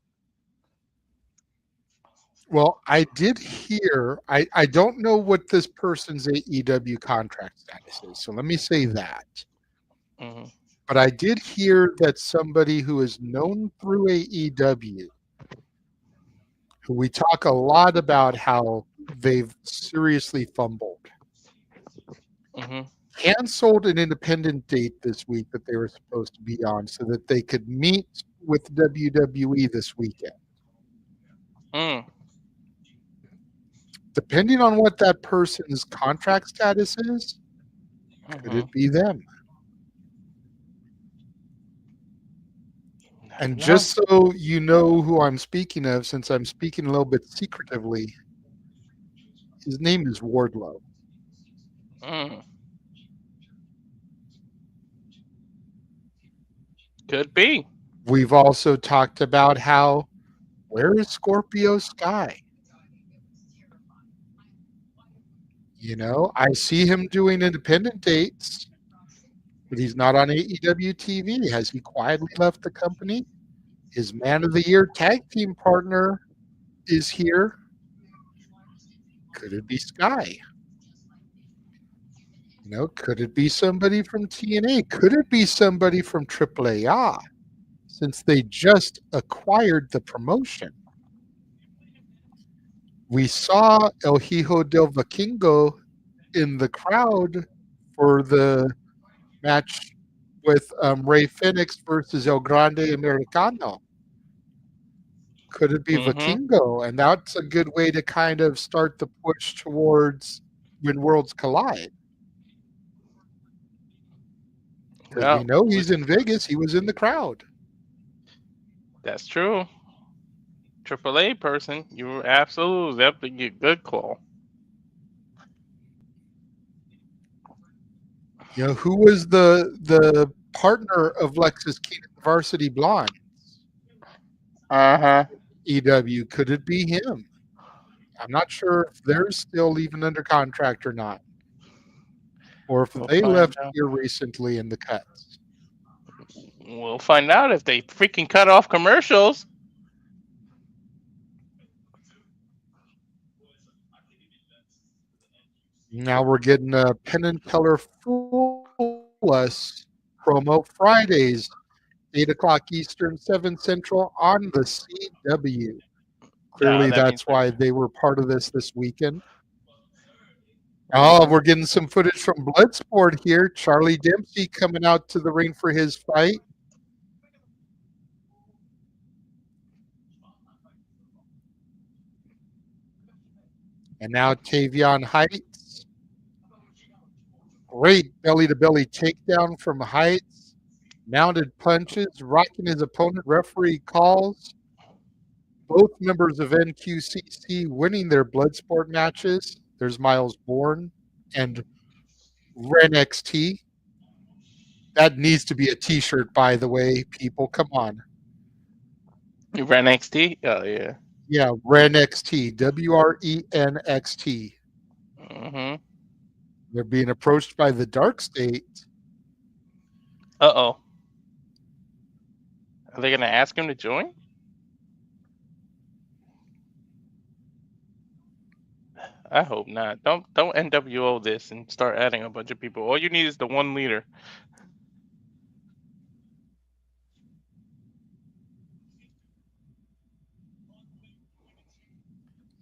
Well, I did hear, I don't know what this person's AEW contract status is, so let me say that. Mm-hmm. But I did hear that somebody who is known through AEW, who we talk a lot about how they've seriously fumbled, Mm-hmm. canceled an independent date this week that they were supposed to be on so that they could meet with WWE this weekend. Mm. Depending on what that person's contract status is, could it be them? And just so you know who I'm speaking of, since I'm speaking a little bit secretively, his name is Wardlow. Mm. Could be. We've also talked about how, where is Scorpio Sky? I see him doing independent dates, but he's not on AEW TV. Has he quietly left the company? His Man of the Year tag team partner is here. Could it be Sky? Could it be somebody from TNA? Could it be somebody from AAA? Since they just acquired the promotion. We saw El Hijo del Vikingo in the crowd for the match with Rey Fenix versus El Grande Americano. Could it be Mm-hmm. Vikingo? And that's a good way to kind of start the push towards when worlds collide. Because we Well, know he's in Vegas. He was in the crowd. that's true. AAA person, you were absolutely that's a good call. You know, who was the partner of Lexus Keenan, the Varsity Blonde? Uh-huh. EW. Could it be him? I'm not sure if they're still even under contract or not, or if We'll they find left out. here recently in the cuts. We'll find out if they freaking cut off commercials. Now we're getting a Penn and Teller Fool Us promo Fridays, 8 o'clock Eastern, 7 Central on the CW. Ah, Clearly, that that's means why they were part of this weekend. Oh, we're getting some footage from Bloodsport here. Charlie Dempsey coming out to the ring for his fight. And now Tavion Heights. Great belly to belly takedown from Heights. Mounted punches, rocking his opponent. Referee calls. Both members of NQCC winning their Bloodsport matches. There's Miles Bourne and RenXT. That needs to be a T-shirt, by the way. People, come on. you ran NXT. Oh yeah. Yeah, RenXT, WRENXT. Mm-hmm. They're being approached by the Dark State. Uh-oh. Are they gonna ask him to join? I hope not. Don't NWO this and start adding a bunch of people. All you need is the one leader.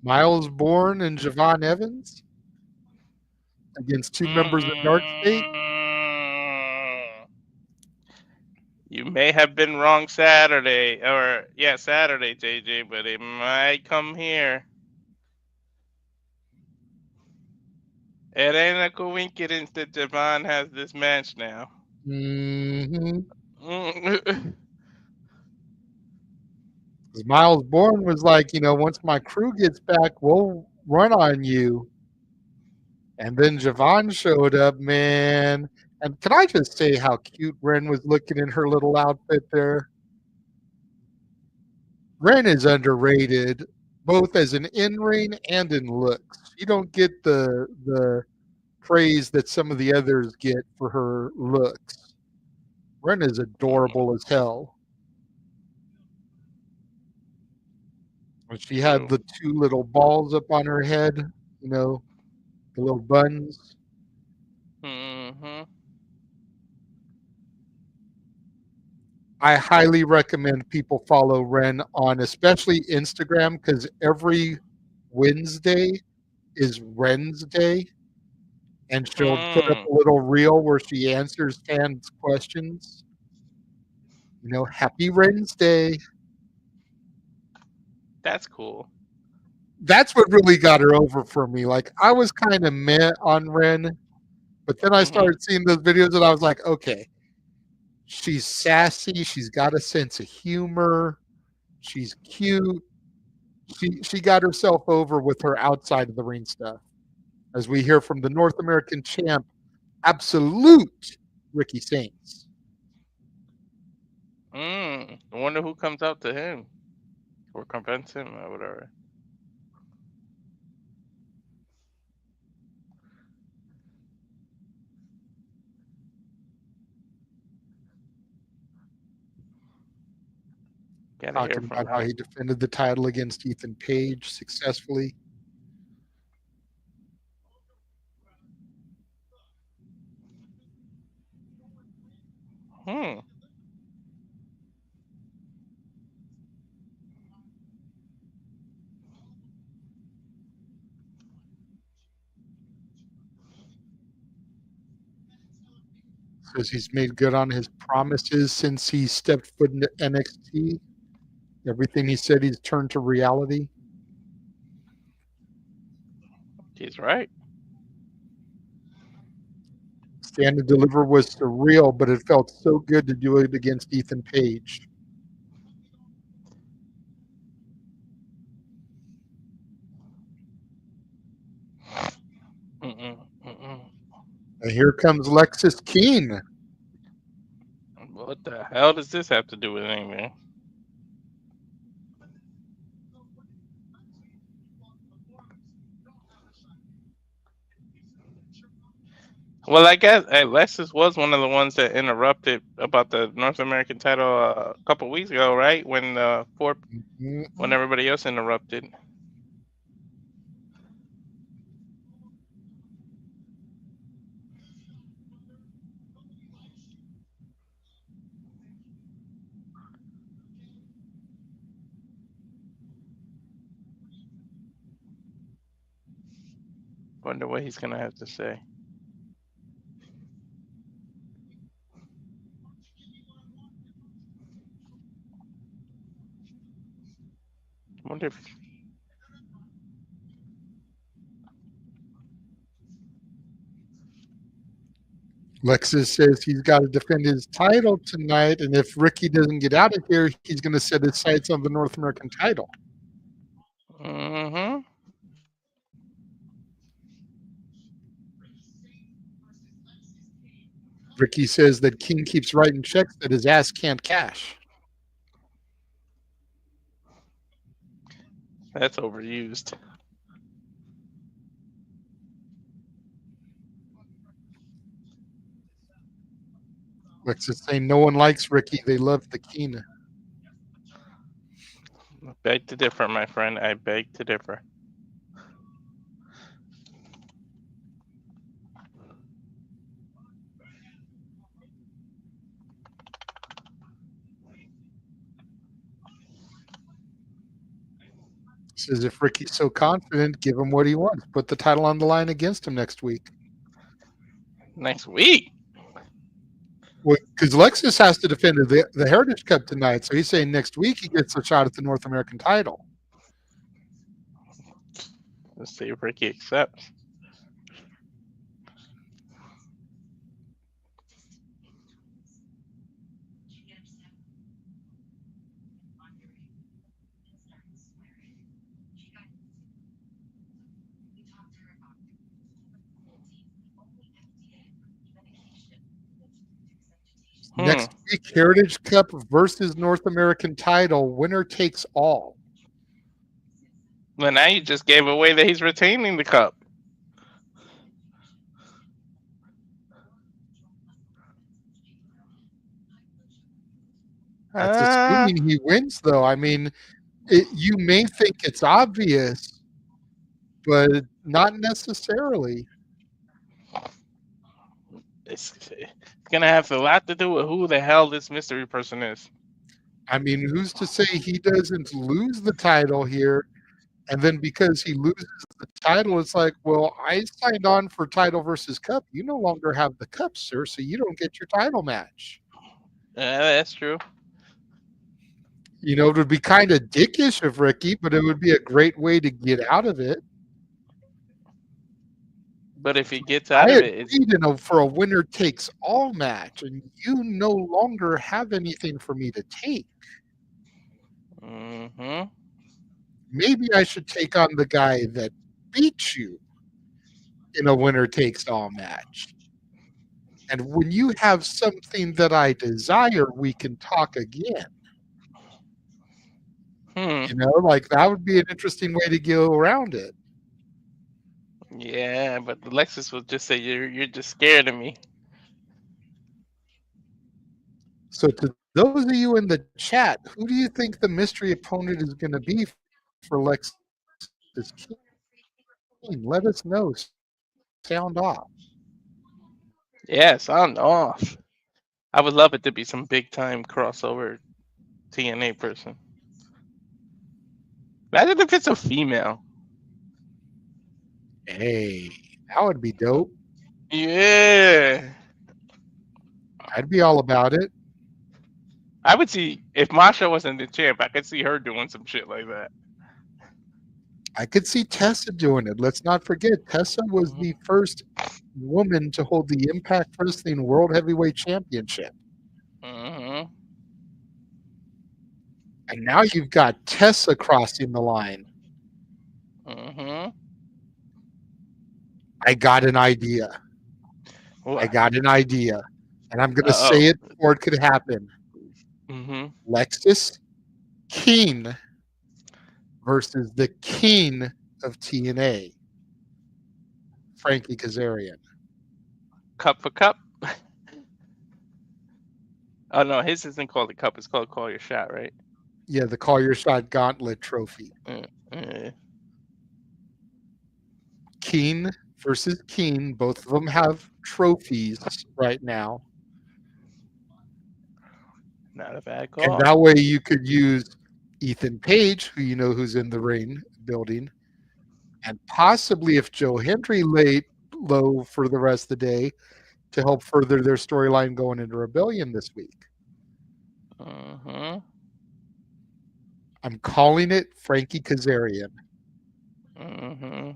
Miles Bourne and Javon Evans against two members of Dark State. You may have been wrong Saturday, or yeah, Saturday, JJ, but it might come here. It ain't a coincidence that Javon has this match now. Mm-hmm. Mm. Miles Bourne was like, once my crew gets back, we'll run on you. And then Javon showed up, man. And can I just say how cute Ren was looking in her little outfit there? Ren is underrated, both as an in-ring and in looks. She don't get the praise that some of the others get for her looks. Ren is adorable as hell. When she had True. the two little balls up on her head, the little buns. Mm-hmm. I highly recommend people follow Ren on especially Instagram because every Wednesday is Ren's Day. And she'll put up Mm. a little reel where she answers fans' questions. Happy Ren's Day. That's cool. That's what really got her over for me. Like, I was kind of meh on Ren, but then I Mm-hmm. started seeing those videos and I was like, okay, she's sassy. She's got a sense of humor. She's cute. She got herself over with her outside of the ring stuff. As we hear from the North American champ, absolute Ricky Saints. I wonder who comes out to him or confronts him or whatever. Gotta hear Talking from about how him. he defended the title against Ethan Page successfully. Hmm. Says he's made good on his promises since he stepped foot into NXT. Everything he said he's turned to reality. He's right. Stand and Deliver was surreal, but it felt so good to do it against Ethan Page. Mm-mm. And here comes Lexis Keen. What the hell does this have to do with anything? Well, I guess Alexis was one of the ones that interrupted about the North American title a couple weeks ago, right? When when everybody else interrupted. Wonder what he's gonna have to say. Wonder if Lexis says he's got to defend his title tonight, and if Ricky doesn't get out of here, he's going to set his sights on the North American title. Mm-hmm. Ricky says that King keeps writing checks that his ass can't cash. That's overused. Lexis saying no one likes Ricky. They love the Keen. I beg to differ, my friend. I beg to differ. Says if Ricky's so confident, give him what he wants. Put the title on the line against him next week. Next week? Because Lexis has to defend the Heritage Cup tonight, so he's saying next week he gets a shot at the North American title. Let's see if Ricky accepts. Next week, Heritage Cup versus North American title. Winner takes all. Well, now you just gave away that he's retaining the cup. That's assuming he wins, though. I mean, you may think it's obvious, but not necessarily. It's gonna have a lot to do with who the hell this mystery person is. I mean, who's to say he doesn't lose the title here? And then because he loses the title, it's like, well, I signed on for title versus cup. You no longer have the cup, sir, so you don't get your title match. That's true. You know, it would be kind of dickish of Ricky, but it would be a great way to get out of it. But if he gets out of it, it's for a winner takes all match, and you no longer have anything for me to take. Mm-hmm. Maybe I should take on the guy that beats you in a winner takes all match. And when you have something that I desire, we can talk again. You know, like that would be an interesting way to go around it. Yeah, but Alexis will just say you're just scared of me. So to those of you in the chat, who do you think the mystery opponent is going to be for Lexis King? Let us know. Sound off. Yeah, sound off. I would love it to be some big time crossover TNA person. Imagine if it's a female. Hey, that would be dope. Yeah. I'd be all about it. I would see if Masha wasn't the champ. I could see her doing some shit like that. I could see Tessa doing it. Let's not forget, Tessa was the first woman to hold the Impact Wrestling World Heavyweight Championship. Mm-hmm. And now you've got Tessa crossing the line. Mm-hmm. I got an idea. What? I got an idea. And I'm going to Uh-oh. say it before it could happen. Mm-hmm. Lexis Keen versus the King of TNA, Frankie Kazarian. Cup for cup. Oh no, his isn't called the cup. It's called Call Your Shot, right? Yeah, the Call Your Shot Gauntlet Trophy. Mm-hmm. Keen versus Keen. Both of them have trophies right now. Not a bad And call. that way you could use Ethan Page, who you know who's in the ring building, and possibly if Joe Hendry laid low for the rest of the day to help further their storyline going into Rebellion this week. Mm-hmm. I'm calling it Frankie Kazarian. Mm-hmm.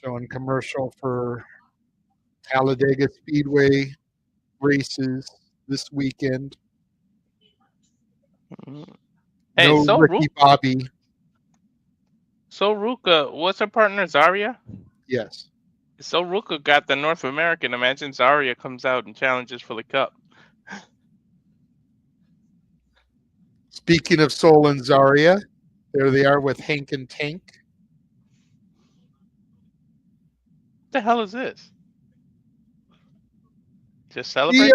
Showing commercial for Talladega Speedway races this weekend. Mm-hmm. Hey, No so Ricky Bobby. So Ruka, what's her partner, Zarya? Yes. So Ruka got the North American. Imagine Zarya comes out and challenges for the cup. Speaking of Soul and Zarya, there they are with Hank and Tank. What the hell is this? Just celebrate?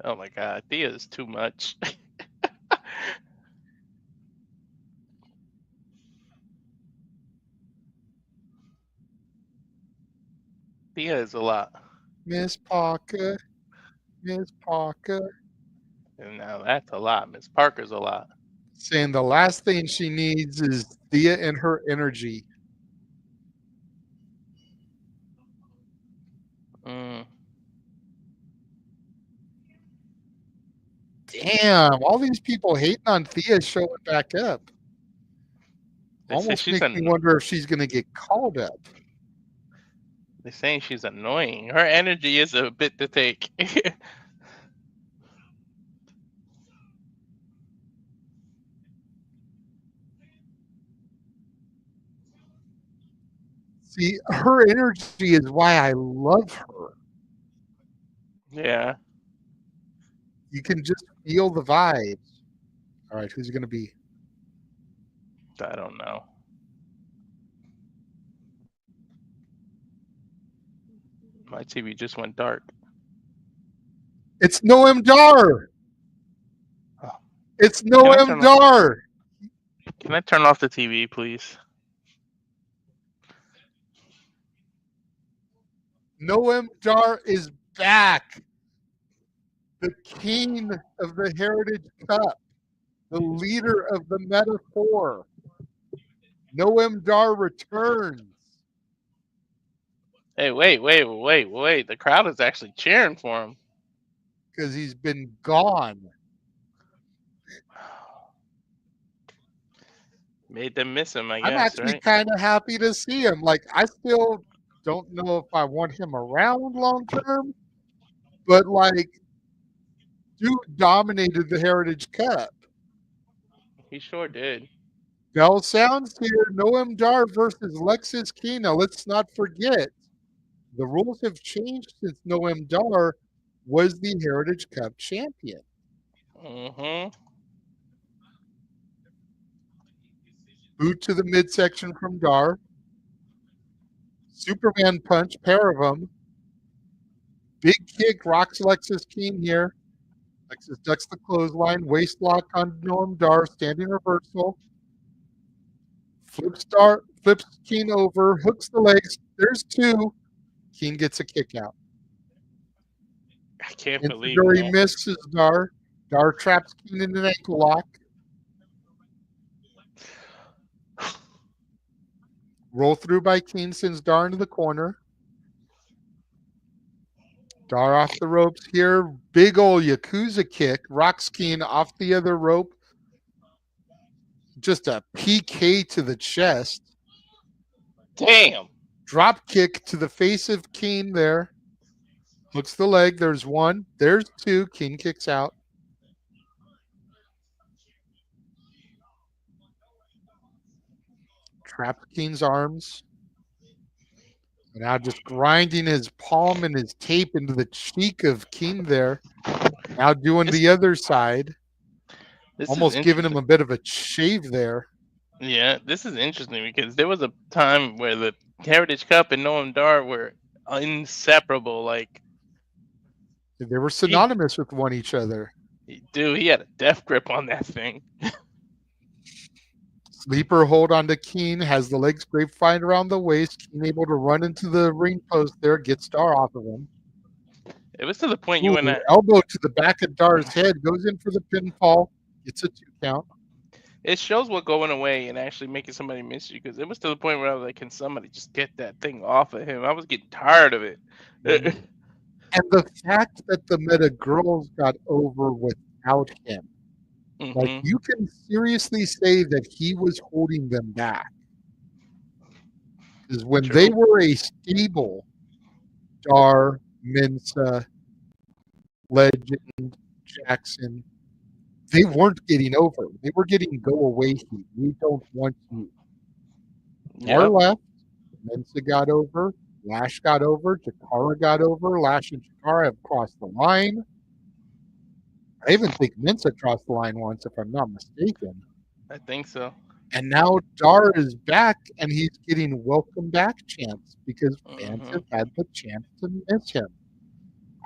Oh my god, Thea is too much. Thea is a lot. Miss Parker. Miss Parker. And now that's a lot. Miss Parker's a lot. Saying the last thing she needs is Thea and her energy. Mm. Damn, all these people hating on Thea showing back up. They say Almost she's makes me wonder if she's going to get called up. They're saying she's annoying. Her energy is a bit to take. See, her energy is why I love her. Yeah. You can just feel the vibes. All right, who's it going to be? I don't know. My TV just went dark. It's Noam Dar. Oh. It's Noam Dar. Can I turn off the TV, please? Noam Dar is back. The king of the Heritage Cup. The leader of the Metaphor. Noam Dar returns. Hey, wait. The crowd is actually cheering for him. Because he's been gone. Made them miss him, I guess, I'm actually right? kind of happy to see him. Like, I still don't know if I want him around long term, but like, dude dominated the Heritage Cup. He sure did. Bell sounds here. Noam Dar versus Lexis Keen. Now, let's not forget, the rules have changed since Noam Dar was the Heritage Cup champion. Mm-hmm. Boot to the midsection from Dar. Superman punch, pair of them. Big kick rocks Lexis Keen here. Lexis ducks the clothesline. Waist lock on Noam Dar. Standing reversal. Flips Keen over, hooks the legs. There's two. Keen gets a kick out. I can't believe Enzuigiri that. misses Dar. Dar traps Keen in an ankle lock. Roll through by Keen sends Dar into the corner. Dar off the ropes here. Big ol' Yakuza kick. Rocks Keen off the other rope. Just a PK to the chest. Damn. Drop kick to the face of Keen there. Hooks the leg. There's one. There's two. Keen kicks out. Traps Keen's arms. Now just grinding his palm and his tape into the cheek of Keen there. Now doing the other side. This is Almost giving him interesting. a bit of a shave there. Yeah, this is interesting because there was a time where the Heritage Cup and Noam Dar were inseparable. Like, They were synonymous with one each other. dude, he had a death grip on that thing. Sleeper hold onto Keen, has the legs grapevine around the waist. Keen able to run into the ring post there, gets Dar off of him. It was to the point you and I. Elbow to the back of Dar's head, goes in for the pinfall, gets a 2 count. It shows what going away and actually making somebody miss you, because it was to the point where I was like, can somebody just get that thing off of him? I was getting tired of it. And the fact that the Meta Girls got over without him, like, you can seriously say that he was holding them back. Because when they were a stable, Dar, Mensa, Legend, Jackson, they weren't getting over. They were getting go away heat. We don't want you. Dar left. Mensa got over. Lash got over. Jakara got over. Lash and Jakara have crossed the line. I even think Mensa crossed the line once, if I'm not mistaken. I think so. And now Dar is back, and he's getting welcome back chants because fans have had the chance to miss him.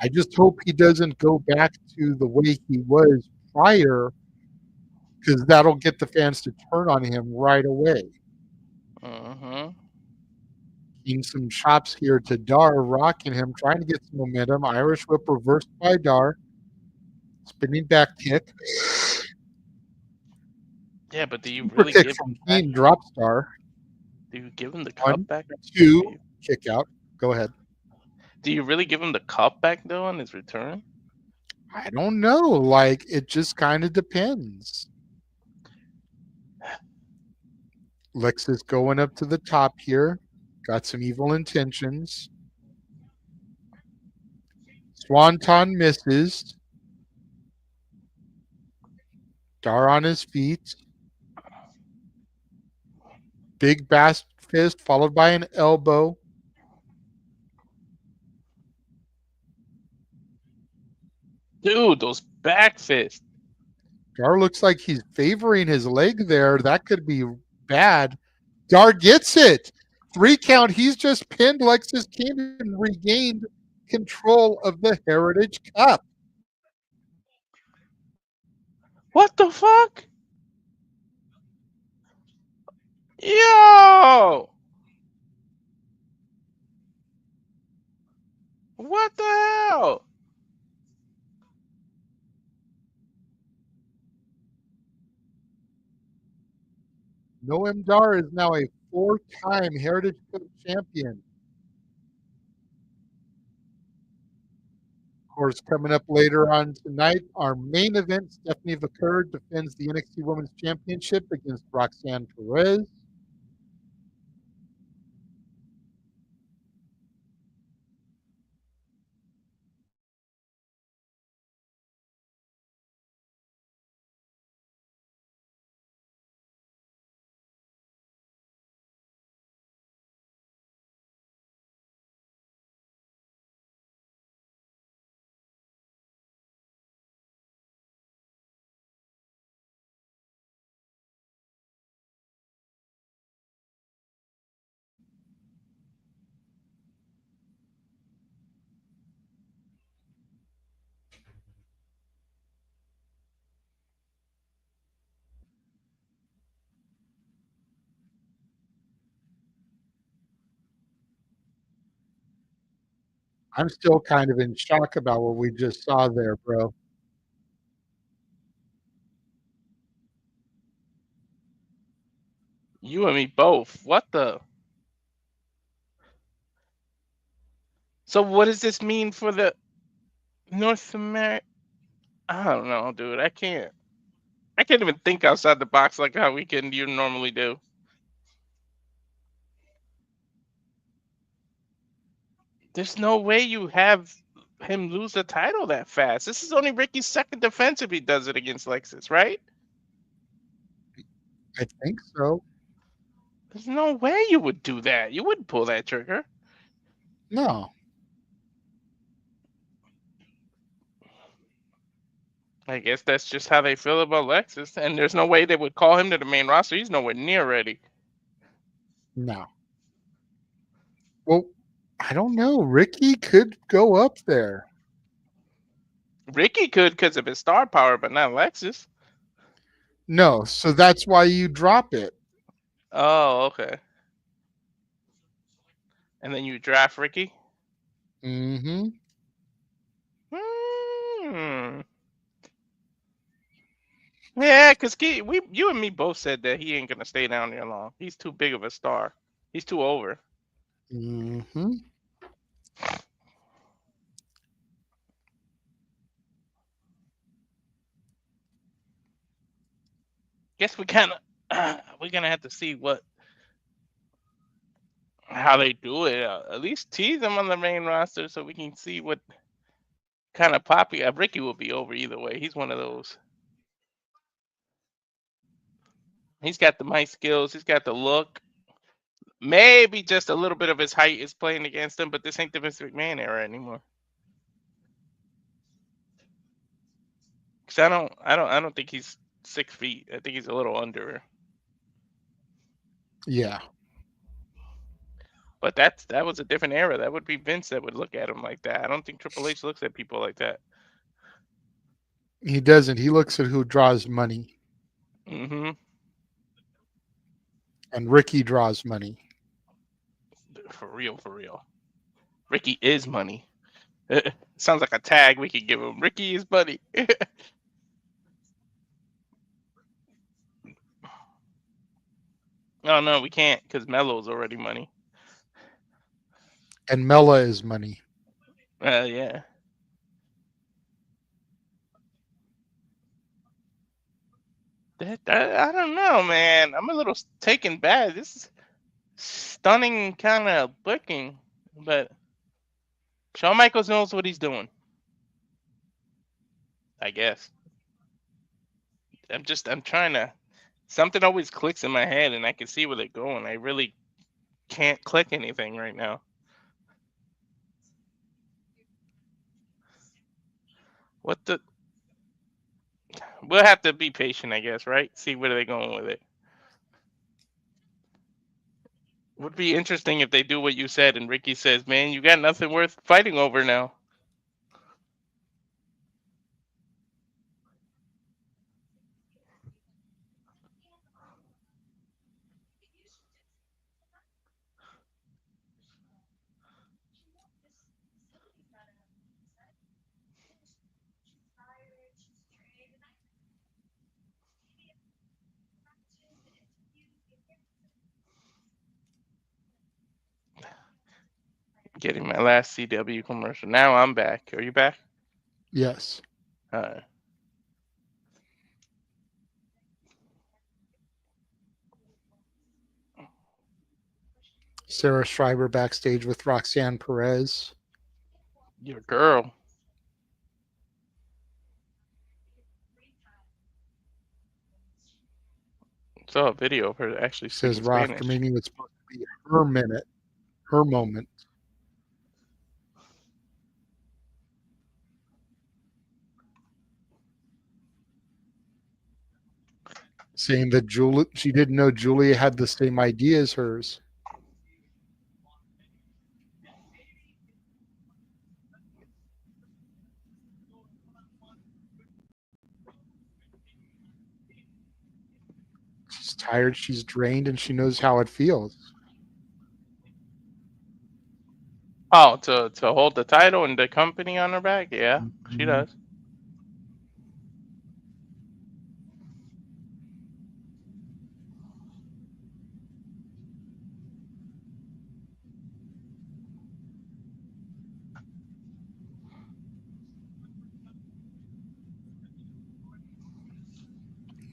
I just hope he doesn't go back to the way he was prior, because that'll get the fans to turn on him right away. Getting some chops here to Dar, rocking him, trying to get some momentum. Irish whip reversed by Dar. Spinning back kick. Yeah, but do you Super really kick give from him back? Keen, drop Star. Do you give him the 1, cup back? 2, kick out. Go ahead. Do you really give him the cup back though on his return? I don't know. Like, it just kind of depends. Lexus going up to the top here. Got some evil intentions. Swanton misses. Dar on his feet. Big bass fist followed by an elbow. Dude, those back fists. Dar looks like he's favoring his leg there. That could be bad. Dar gets it. 3 count. He's just pinned Lexus King and regained control of the Heritage Cup. What the fuck? Yo! What the hell? Noam Dar is now a 4-time Heritage Cup champion. Of course, coming up later on tonight, our main event, Stephanie Vaquer defends the NXT Women's Championship against Roxanne Perez. I'm still kind of in shock about what we just saw there, bro. You and me both. What the? So what does this mean for the North America? I don't know, dude. I can't. I can't even think outside the box like how we can you normally do. There's no way you have him lose the title that fast. This is only Ricky's second defense if he does it against Lexus, right? I think so. There's no way you would do that. You wouldn't pull that trigger. No. I guess that's just how they feel about Lexus, and there's no way they would call him to the main roster. He's nowhere near ready. No. Well, I don't know. Ricky could go up there. Ricky could because of his star power, but not Lexus. No, so that's why you drop it. Oh, okay. And then you draft Ricky. Mm-hmm. Hmm. Yeah, because you and me both said that he ain't gonna stay down there long. He's too big of a star. He's too over. Mm-hmm. Guess we kind of we're gonna have to see how they do it. At least tease him on the main roster so we can see what kind of poppy. Ricky will be over either way. He's one of those. He's got the mic skills. He's got the look. Maybe just a little bit of his height is playing against him, but this ain't the Vince McMahon era anymore. Cause I don't think he's 6 feet. I think he's a little under. Yeah. But that was a different era. That would be Vince that would look at him like that. I don't think Triple H looks at people like that. He doesn't. He looks at who draws money. Mm-hmm. And Ricky draws money. For real, for real. Ricky is money. Sounds like a tag we could give him. Ricky is money. Oh no, we can't because Melo's already money. And Mela is money. Yeah. I don't know, man. I'm a little taken back. This is stunning kind of booking, but Shawn Michaels knows what he's doing. I guess. I'm trying to. Something always clicks in my head, and I can see where they're going. I really can't click anything right now. What the? We'll have to be patient, I guess, right? See where they're going with it. Would be interesting if they do what you said, and Ricky says, "Man, you got nothing worth fighting over now." Getting my last CW commercial. Now I'm back. Are you back? Yes. Sarah Schreiber backstage with Roxanne Perez. Your girl. Saw a video of her actually Says speaking Raw Spanish. after meeting was supposed to be her minute, her moment. Saying that she didn't know Julia had the same idea as hers. She's tired, she's drained, and she knows how it feels. Oh, to hold the title and the company on her back. Yeah, she Mhm. does.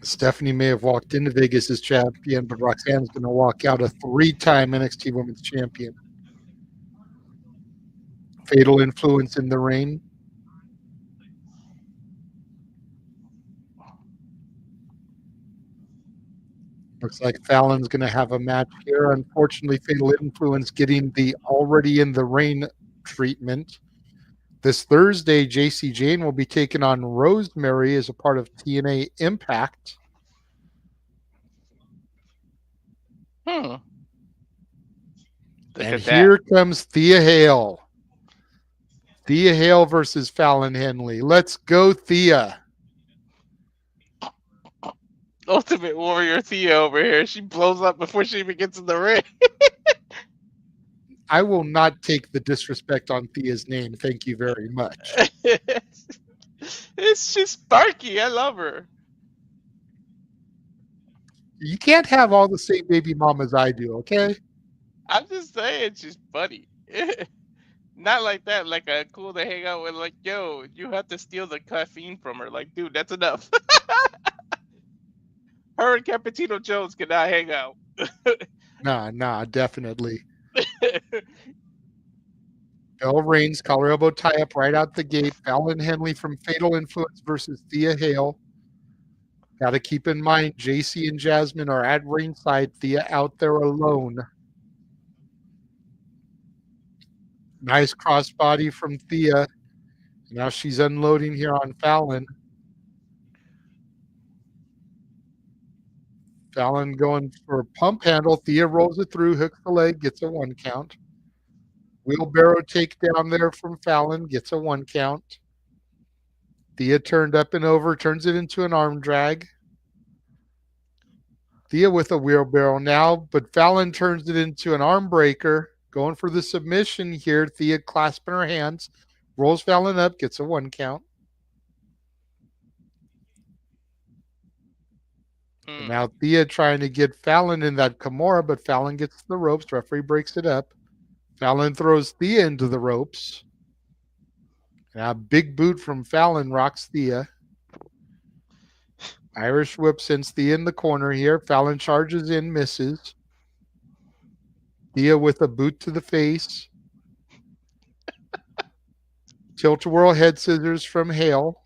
Stephanie may have walked into Vegas as champion, but Roxanne's going to walk out a three-time NXT Women's Champion. Fatal influence in the reign. Looks like Fallon's going to have a match here. Unfortunately, Fatal Influence getting the already in the reign treatment. This Thursday, JC Jane will be taking on Rosemary as a part of TNA Impact. Hmm. Look And at that. here comes Thea Hale. Thea Hale versus Fallon Henley. Let's go, Thea. Ultimate Warrior Thea over here. She blows up before she even gets in the ring. I will not take the disrespect on Thea's name. Thank you very much. It's just Sparky. I love her. You can't have all the same baby mamas I do, okay? I'm just saying, she's funny. Not like that. Like a cool to hang out with. Like, yo, you have to steal the caffeine from her. Like, dude, that's enough. Her and Cappuccino Jones cannot hang out. Nah, definitely. Bell Reigns, collar elbow tie up right out the gate. Fallon Henley from Fatal Influence versus Thea Hale. Got to keep in mind, JC and Jasmine are at ringside. Thea out there alone. Nice crossbody from Thea. Now she's unloading here on Fallon. Fallon going for a pump handle. Thea rolls it through, hooks the leg, gets a 1 count. Wheelbarrow takedown there from Fallon, gets a 1 count. Thea turned up and over, turns it into an arm drag. Thea with a wheelbarrow now, but Fallon turns it into an arm breaker. Going for the submission here. Thea clasping her hands, rolls Fallon up, gets a 1 count. And Hmm. now Thea trying to get Fallon in that Kimura, but Fallon gets the ropes. Referee breaks it up. Fallon throws Thea into the ropes. Now big boot from Fallon rocks Thea. Irish whip sends Thea in the corner here. Fallon charges in, misses. Thea with a boot to the face. Tilt-a-whirl head scissors from Hale.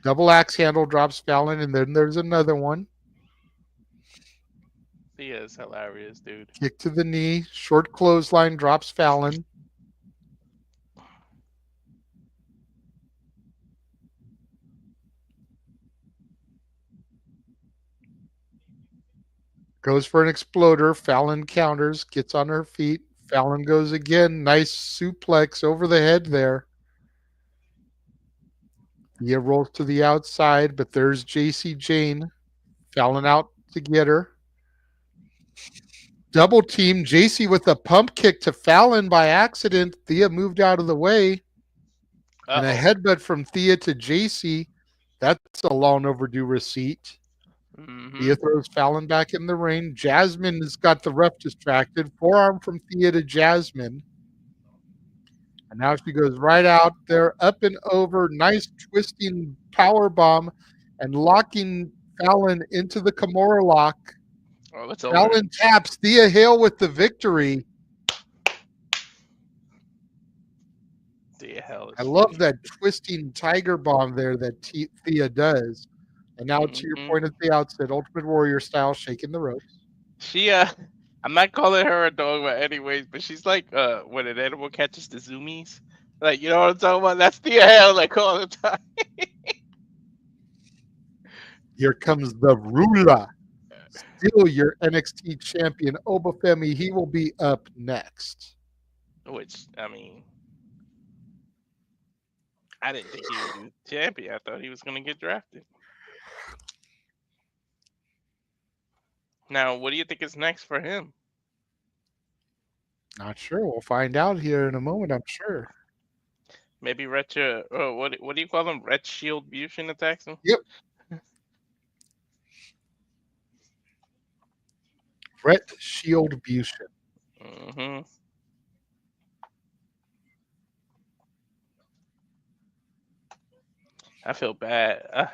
Double axe handle drops Fallon, and then there's another one. Thea is hilarious, dude. Kick to the knee. Short clothesline drops Fallon. Goes for an exploder. Fallon counters. Gets on her feet. Fallon goes again. Nice suplex over the head there. Thea rolls to the outside, but there's JC Jane. Fallon out to get her. Double team. JC with a pump kick to Fallon by accident. Thea moved out of the way. And a Uh-oh. headbutt from Thea to JC. That's a long overdue receipt. Mm-hmm. Thea throws Fallon back in the ring. Jasmine has got the ref distracted. Forearm from Thea to Jasmine. And now she goes right out there, up and over. Nice twisting power bomb and locking Fallon into the Kimura lock. Oh, it's over. Fallon taps Thea Hale with the victory. The hell is I love funny. that twisting tiger bomb there that Thea does. And now to your Mm-hmm. point at the outset, Ultimate Warrior style, shaking the ropes. She I'm not calling her a dog, but anyways, but she's like when an animal catches the zoomies. Like, you know what I'm talking about? That's the hell like all the time. Here comes the ruler. Still your NXT champion, Obafemi. He will be up next. Which, I mean, I didn't think he would be champion. I thought he was gonna get drafted. Now, what do you think is next for him? Not sure. We'll find out here in a moment, I'm sure. Maybe retro. Oh, what do you call them? Red Shield Fusion attacks them. Yep. Brett Shield Bution. Hmm. I feel bad. I-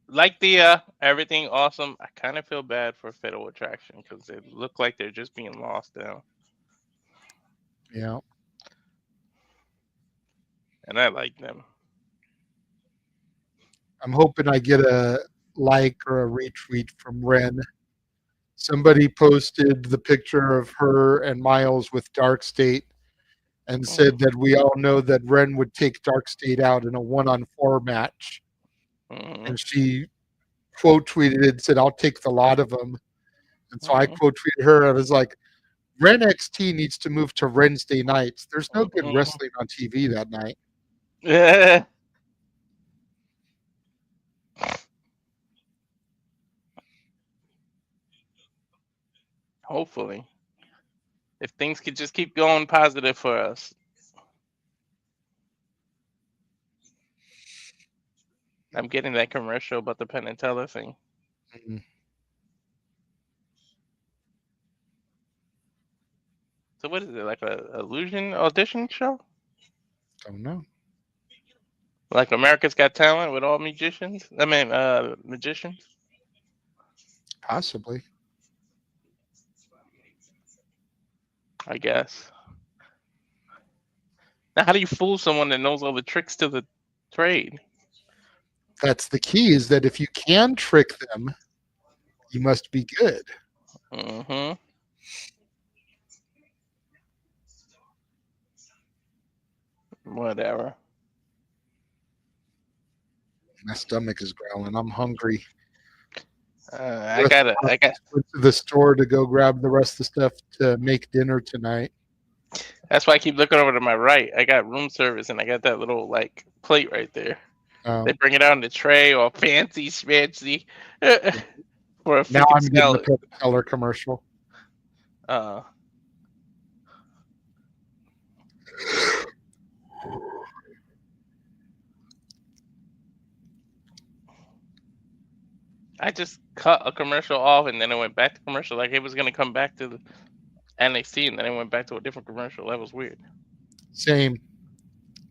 like the everything awesome. I kind of feel bad for Fatal Attraction because they look like they're just being lost now, Yeah. and I like them. I'm hoping I get a like or a retweet from Ren. Somebody posted the picture of her and Miles with Dark State and said that we all know that Ren would take Dark State out in a 1-on-4 match. Mm-hmm. And she quote tweeted it and said, I'll take the lot of them. And so I quote tweeted her. I was like, Ren XT needs to move to Wednesday nights. There's no good wrestling on TV that night. Yeah. Hopefully, if things could just keep going positive for us. I'm getting that commercial about the Penn and Teller thing. Mm, So what is it, like a illusion audition show? don't know. Like America's Got Talent with all magicians? I mean, magicians. Possibly. I guess. Now, how do you fool someone that knows all the tricks to the trade? That's the key, is that if you can trick them, you must be good. Mm-hmm. Whatever. My stomach is growling. I'm hungry. I got. Went to the store to go grab the rest of the stuff to make dinner tonight. That's why I keep looking over to my right. I got room service, and I got that little like plate right there. They bring it out in the tray, all fancy schmancy, for a Now freaking I'm getting the salad. color commercial. I just cut a commercial off, and then it went back to commercial. Like it was gonna come back to the NXT, and then it went back to a different commercial. That was weird. Same.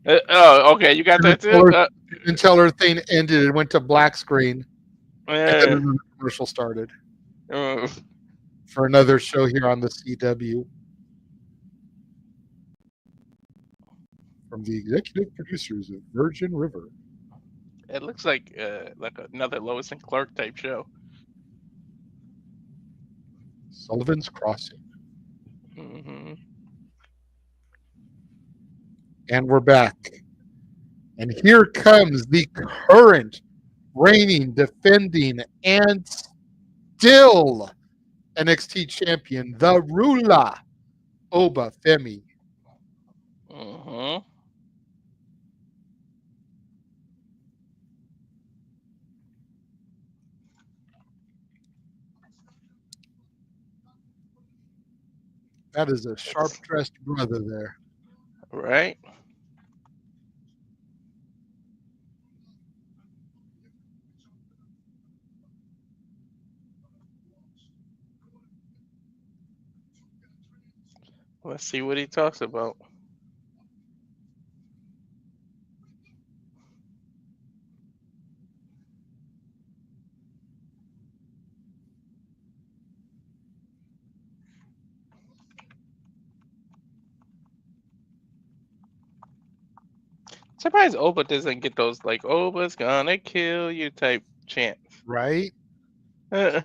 Oh, okay, you got that too. Until her thing ended, it went to black screen, and then Yeah. another commercial started Uh, for another show here on the CW. From the executive producers of Virgin River. it looks like another Lois and Clark type show. Sullivan's Crossing. Hmm. And we're back. And here comes the current reigning, defending, and still NXT champion, the Rula Oba Femi. Hmm. That is a sharp-dressed brother there. Right. Let's see what he talks about. Surprised Oba doesn't get those like Oba's gonna kill you type chants. Right? Let's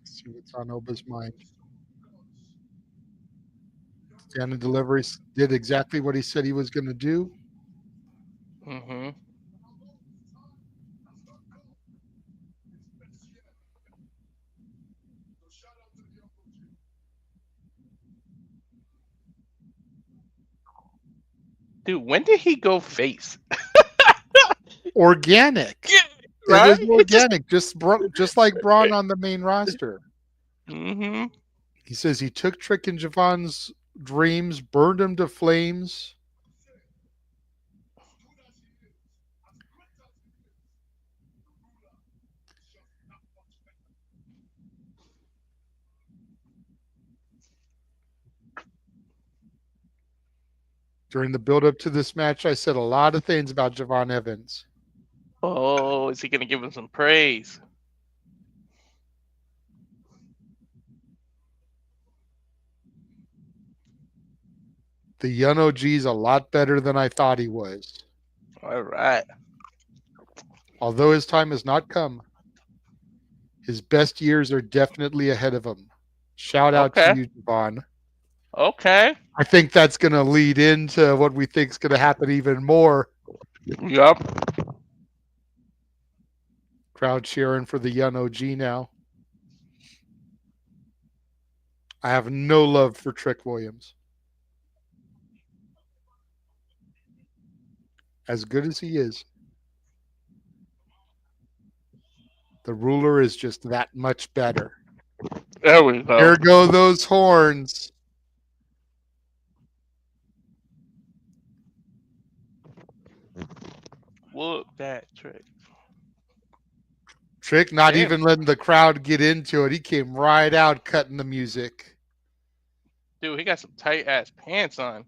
see what's on Oba's mind. Stand and Delivery did exactly what he said he was going to do. Hmm. Dude, when did he go face? Organic. It Right? is organic, just like Braun on the main roster. Mm-hmm. He says he took Trick and Javon's dreams, burned them to flames. During the build-up to this match, I said a lot of things about Javon Evans. Oh, is he gonna give him some praise? The young OG's a lot better than I thought he was. All right. Although his time has not come, his best years are definitely ahead of him. Shout out to Okay. you, Javon. Okay. I think that's going to lead into what we think is going to happen even more. Yup. Crowd cheering for the young OG now. I have no love for Trick Williams. As good as he is, the ruler is just that much better. There we go. There go those horns. Whoop that trick. Trick not Damn. even letting the crowd get into it. He came right out cutting the music. Dude, he got some tight ass pants on.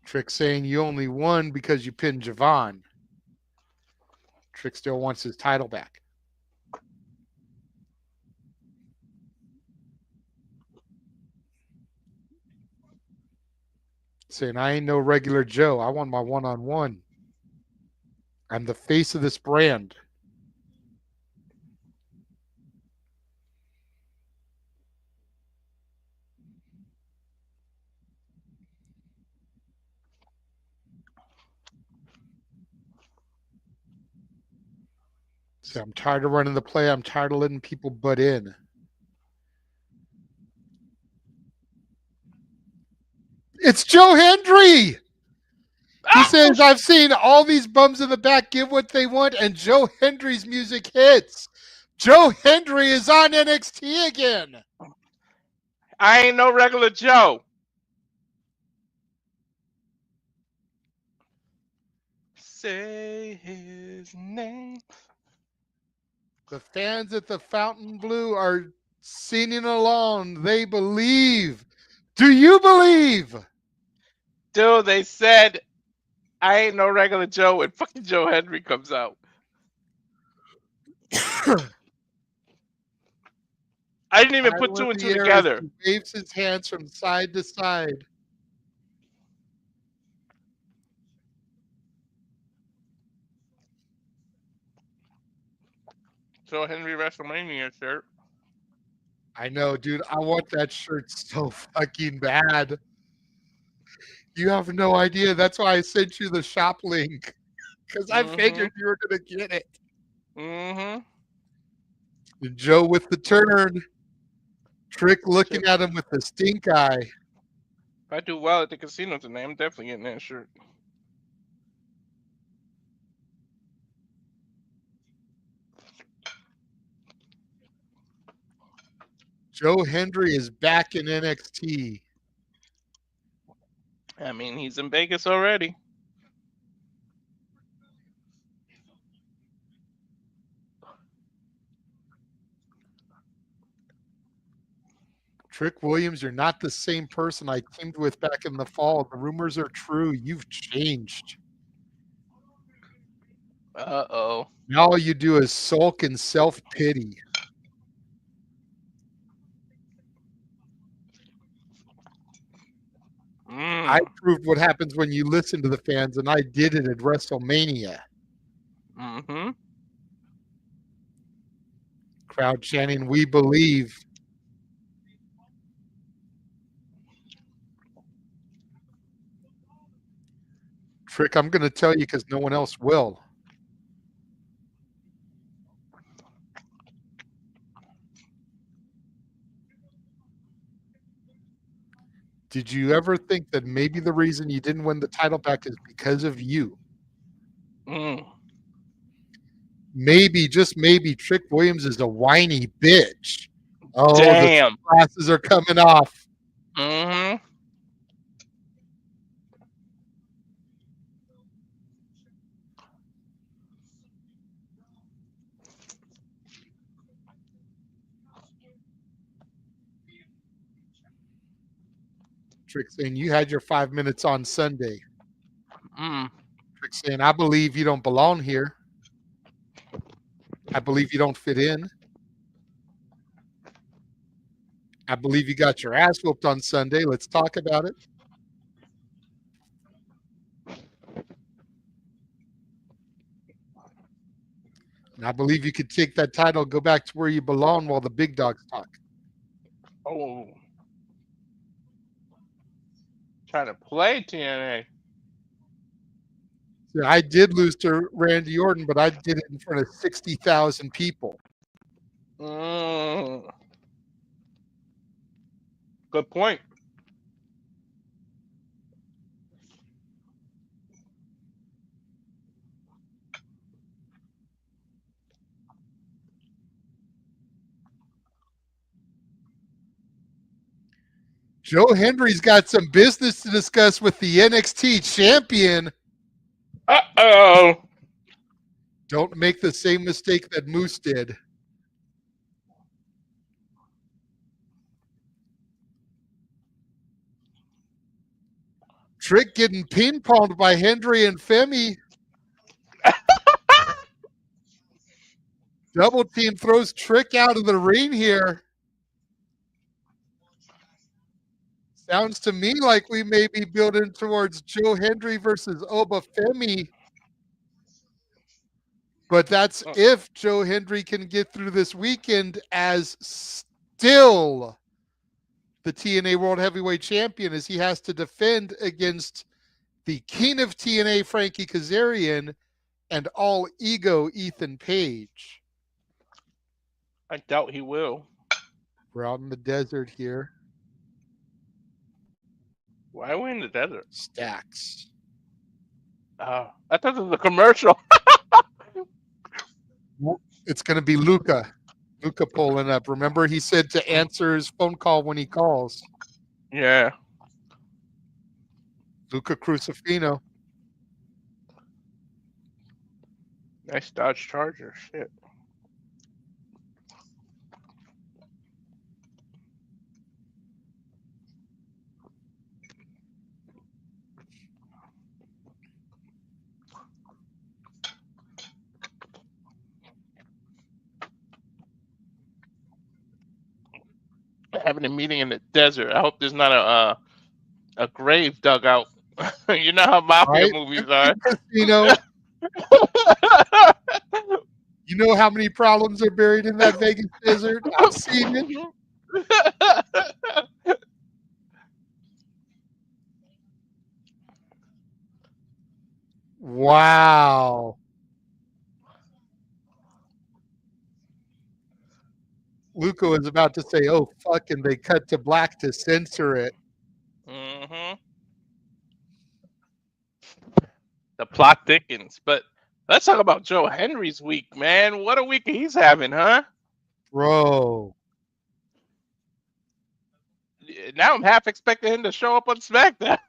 Trick saying you only won because you pinned Javon. Trick still wants his title back. Saying I ain't no regular Joe. I want my one-on-one. I'm the face of this brand. So I'm tired of running the play. I'm tired of letting people butt in. It's Joe Hendry. He says, I've seen all these bums in the back give what they want, and Joe Hendry's music hits. Joe Hendry is on NXT again. I ain't no regular Joe. Say his name. The fans at the Fountain Blue are singing along. They believe. Do you believe? Dude, they said I ain't no regular Joe when fucking Joe Hendry comes out. I didn't even put two and two together. He waves his hands from side to side. Joe Hendry WrestleMania shirt. I know, dude. I want that shirt so fucking bad. You have no idea. That's why I sent you the shop link. Because I figured you were going to get it. Mm-hmm. And Joe with the turn. Trick looking at him with the stink eye. If I do well at the casino tonight, I'm definitely getting that shirt. Joe Hendry is back in NXT. I mean, he's in Vegas already. Trick Williams, you're not the same person I teamed with back in the fall. The rumors are true. You've changed. Uh-oh. Now all you do is sulk and self-pity. I proved what happens when you listen to the fans, and I did it at WrestleMania. Mm-hmm. Crowd chanting, we believe. Trick, I'm going to tell you because no one else will. Did you ever think that maybe the reason you didn't win the title back is because of you? Mm. Maybe, just maybe, Trick Williams is a whiny bitch. Oh, the Damn. glasses are coming off. Mm-hmm. Trick saying, you had your 5 minutes on Sunday. Mm. Trick saying, I believe you don't belong here. I believe you don't fit in. I believe you got your ass whooped on Sunday. Let's talk about it. And I believe you could take that title, go back to where you belong while the big dogs talk. Oh. Trying to play TNA. So I did lose to Randy Orton, but I did it in front of 60,000 people. Mm. Good point. Joe Hendry's got some business to discuss with the NXT champion. Uh-oh. Don't make the same mistake that Moose did. Trick getting ping-ponged by Hendry and Femi. Double team throws Trick out of the ring here. Sounds to me like we may be building towards Joe Hendry versus Oba Femi. But that's if Joe Hendry can get through this weekend as still the TNA World Heavyweight Champion, as he has to defend against the King of TNA, Frankie Kazarian, and all ego Ethan Page. I doubt he will. We're out in the desert here. Why are we in the desert? Stacks. Oh, I thought it was a commercial. It's going to be Luca. Luca pulling up. Remember, he said to answer his phone call when he calls. Yeah. Luca Crucifino. Nice Dodge Charger. Shit. Having a meeting in the desert. I hope there's not a grave dug out. You know how mafia movies are. Casino. You know how many problems are buried in that Vegas desert? I've seen it. Wow. Luca was about to say, oh, fuck, and they cut to black to censor it. Mm-hmm. The plot thickens. But let's talk about Joe Hendry's week, man. What a week he's having, huh? Bro. Now I'm half expecting him to show up on SmackDown.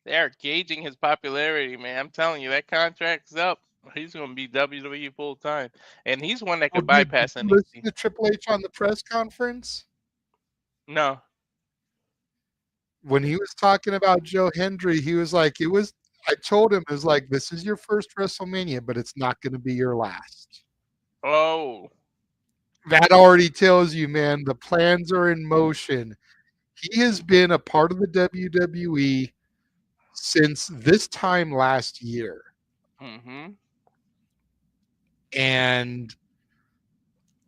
They're gauging his popularity, man. I'm telling you, that contract's up. He's going to be WWE full time, and he's one that could bypass Did you NXT. listen to Triple H on the press conference? No. When he was talking about Joe Hendry, he was like, I told him, it was like, this is your first WrestleMania, but it's not going to be your last. Oh. That already tells you, man, the plans are in motion. He has been a part of the WWE since this time last year. Mm-hmm. And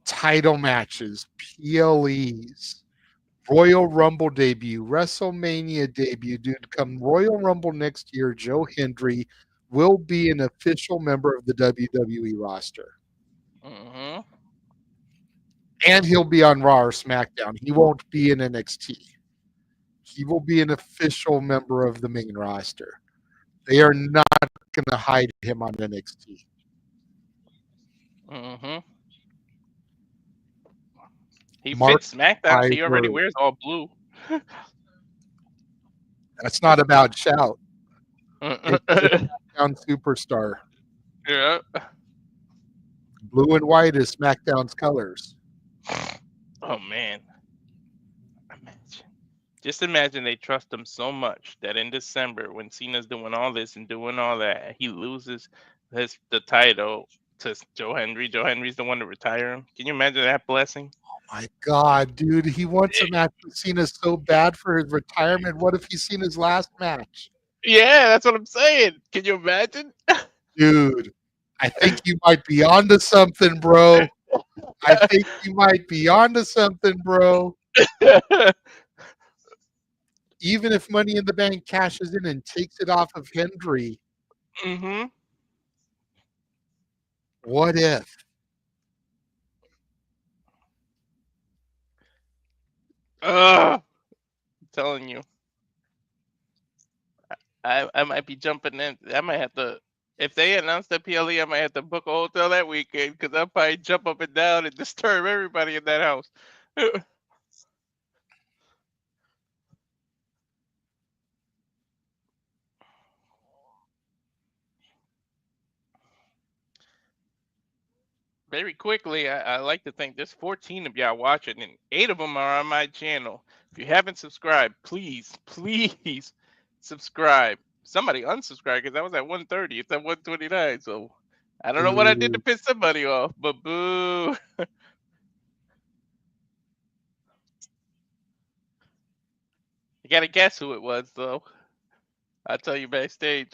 title matches, PLEs, Royal Rumble debut, WrestleMania debut. Dude, come Royal Rumble next year, Joe Hendry will be an official member of the WWE roster. Mm-hmm. And he'll be on Raw or SmackDown. He won't be in NXT. He will be an official member of the main roster. They are not going to hide him on NXT. Mm-hmm. He Mark fits SmackDown. my He already word. wears all blue. That's not about shout. Make him a SmackDown superstar. Yeah. Blue and white is SmackDown's colors. Oh man. Imagine. Just imagine they trust him so much that in December, when Cena's doing all this and doing all that, he loses the title to Joe Henry. Joe Henry's the one to retire him. Can you imagine that blessing? My God, dude, he wants a match with Cena so bad for his retirement. What if he's seen his last match? Yeah, that's what I'm saying. Can you imagine? Dude, I think you might be onto something, bro. I think you might be onto something, bro. Even if Money in the Bank cashes in and takes it off of Hendry, Mm-hmm. what if? I'm telling you. I might be jumping in. I might have to, if they announce the PLE, I might have to book a hotel that weekend because I'll probably jump up and down and disturb everybody in that house. Very quickly, I like to think there's 14 of y'all watching, and 8 of them are on my channel. If you haven't subscribed, please, please subscribe. Somebody unsubscribed because I was at 130. It's at 129. So I don't know what I did to Boo. piss somebody off, but boo. You gotta guess who it was, though. I'll tell you backstage.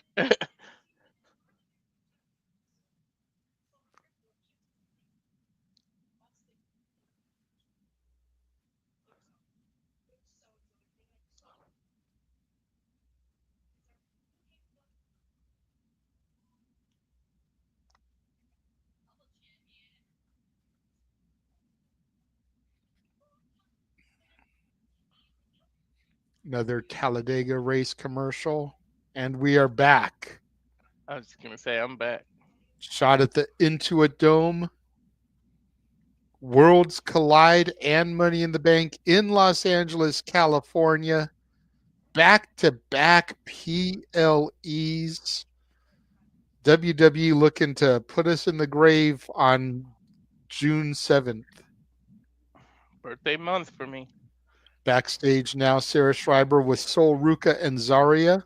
Another Talladega race commercial. And we are back. I was just gonna say I'm back. Shot at the Intuit Dome. Worlds Collide and Money in the Bank in Los Angeles, California. Back-to-back PLEs. WWE looking to put us in the grave on June 7th. Birthday month for me. Backstage now, Sarah Schreiber with Sol Ruka and Zarya.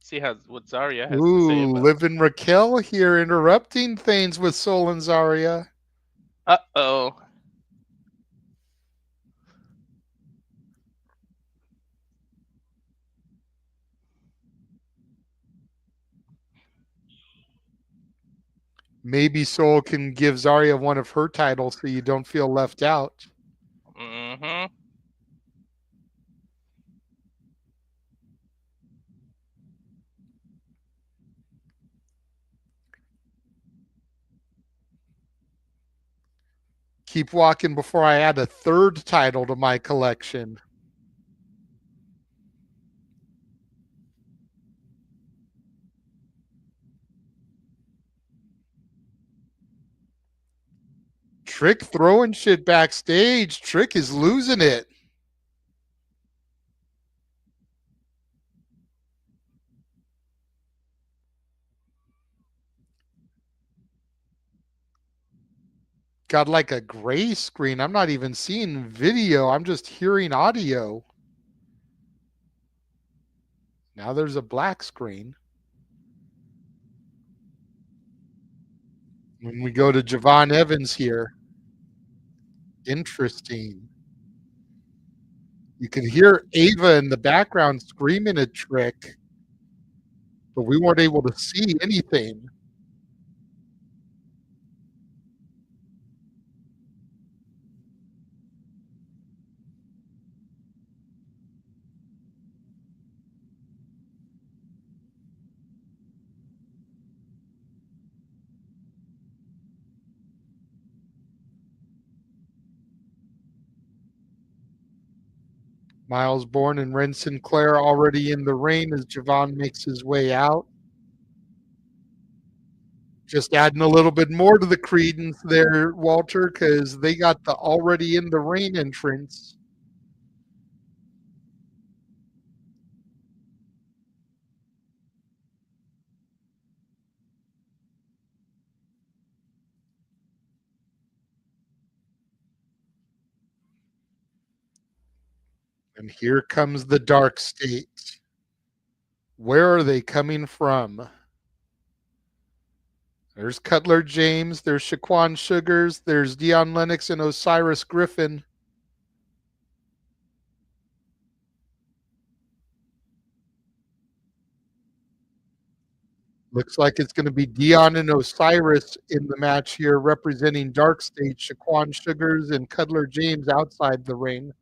See what Zarya has to say Ooh, about. Liv and Raquel here interrupting things with Sol and Zarya. Uh-oh. Maybe Sol can give Zarya one of her titles so you don't feel left out. Mm-hmm. Keep walking before I add a third title to my collection. Trick throwing shit backstage. Trick is losing it. Got like a gray screen. I'm not even seeing video. I'm just hearing audio. Now there's a black screen. When we go to Javon Evans here, interesting. You can hear Ava in the background screaming at Trick, but we weren't able to see anything. Miles Bourne and Ren Sinclair already in the ring as Javon makes his way out. Just adding a little bit more to the credence there, Walter, because they got the already in the ring entrance. And here comes the dark state. Where are they coming from? There's Cutler James, there's Shaquan Sugars, there's Dion Lennox and Osiris Griffin. Looks like it's going to be Dion and Osiris in the match here, representing Dark State, Shaquan Sugars and Cutler James outside the ring.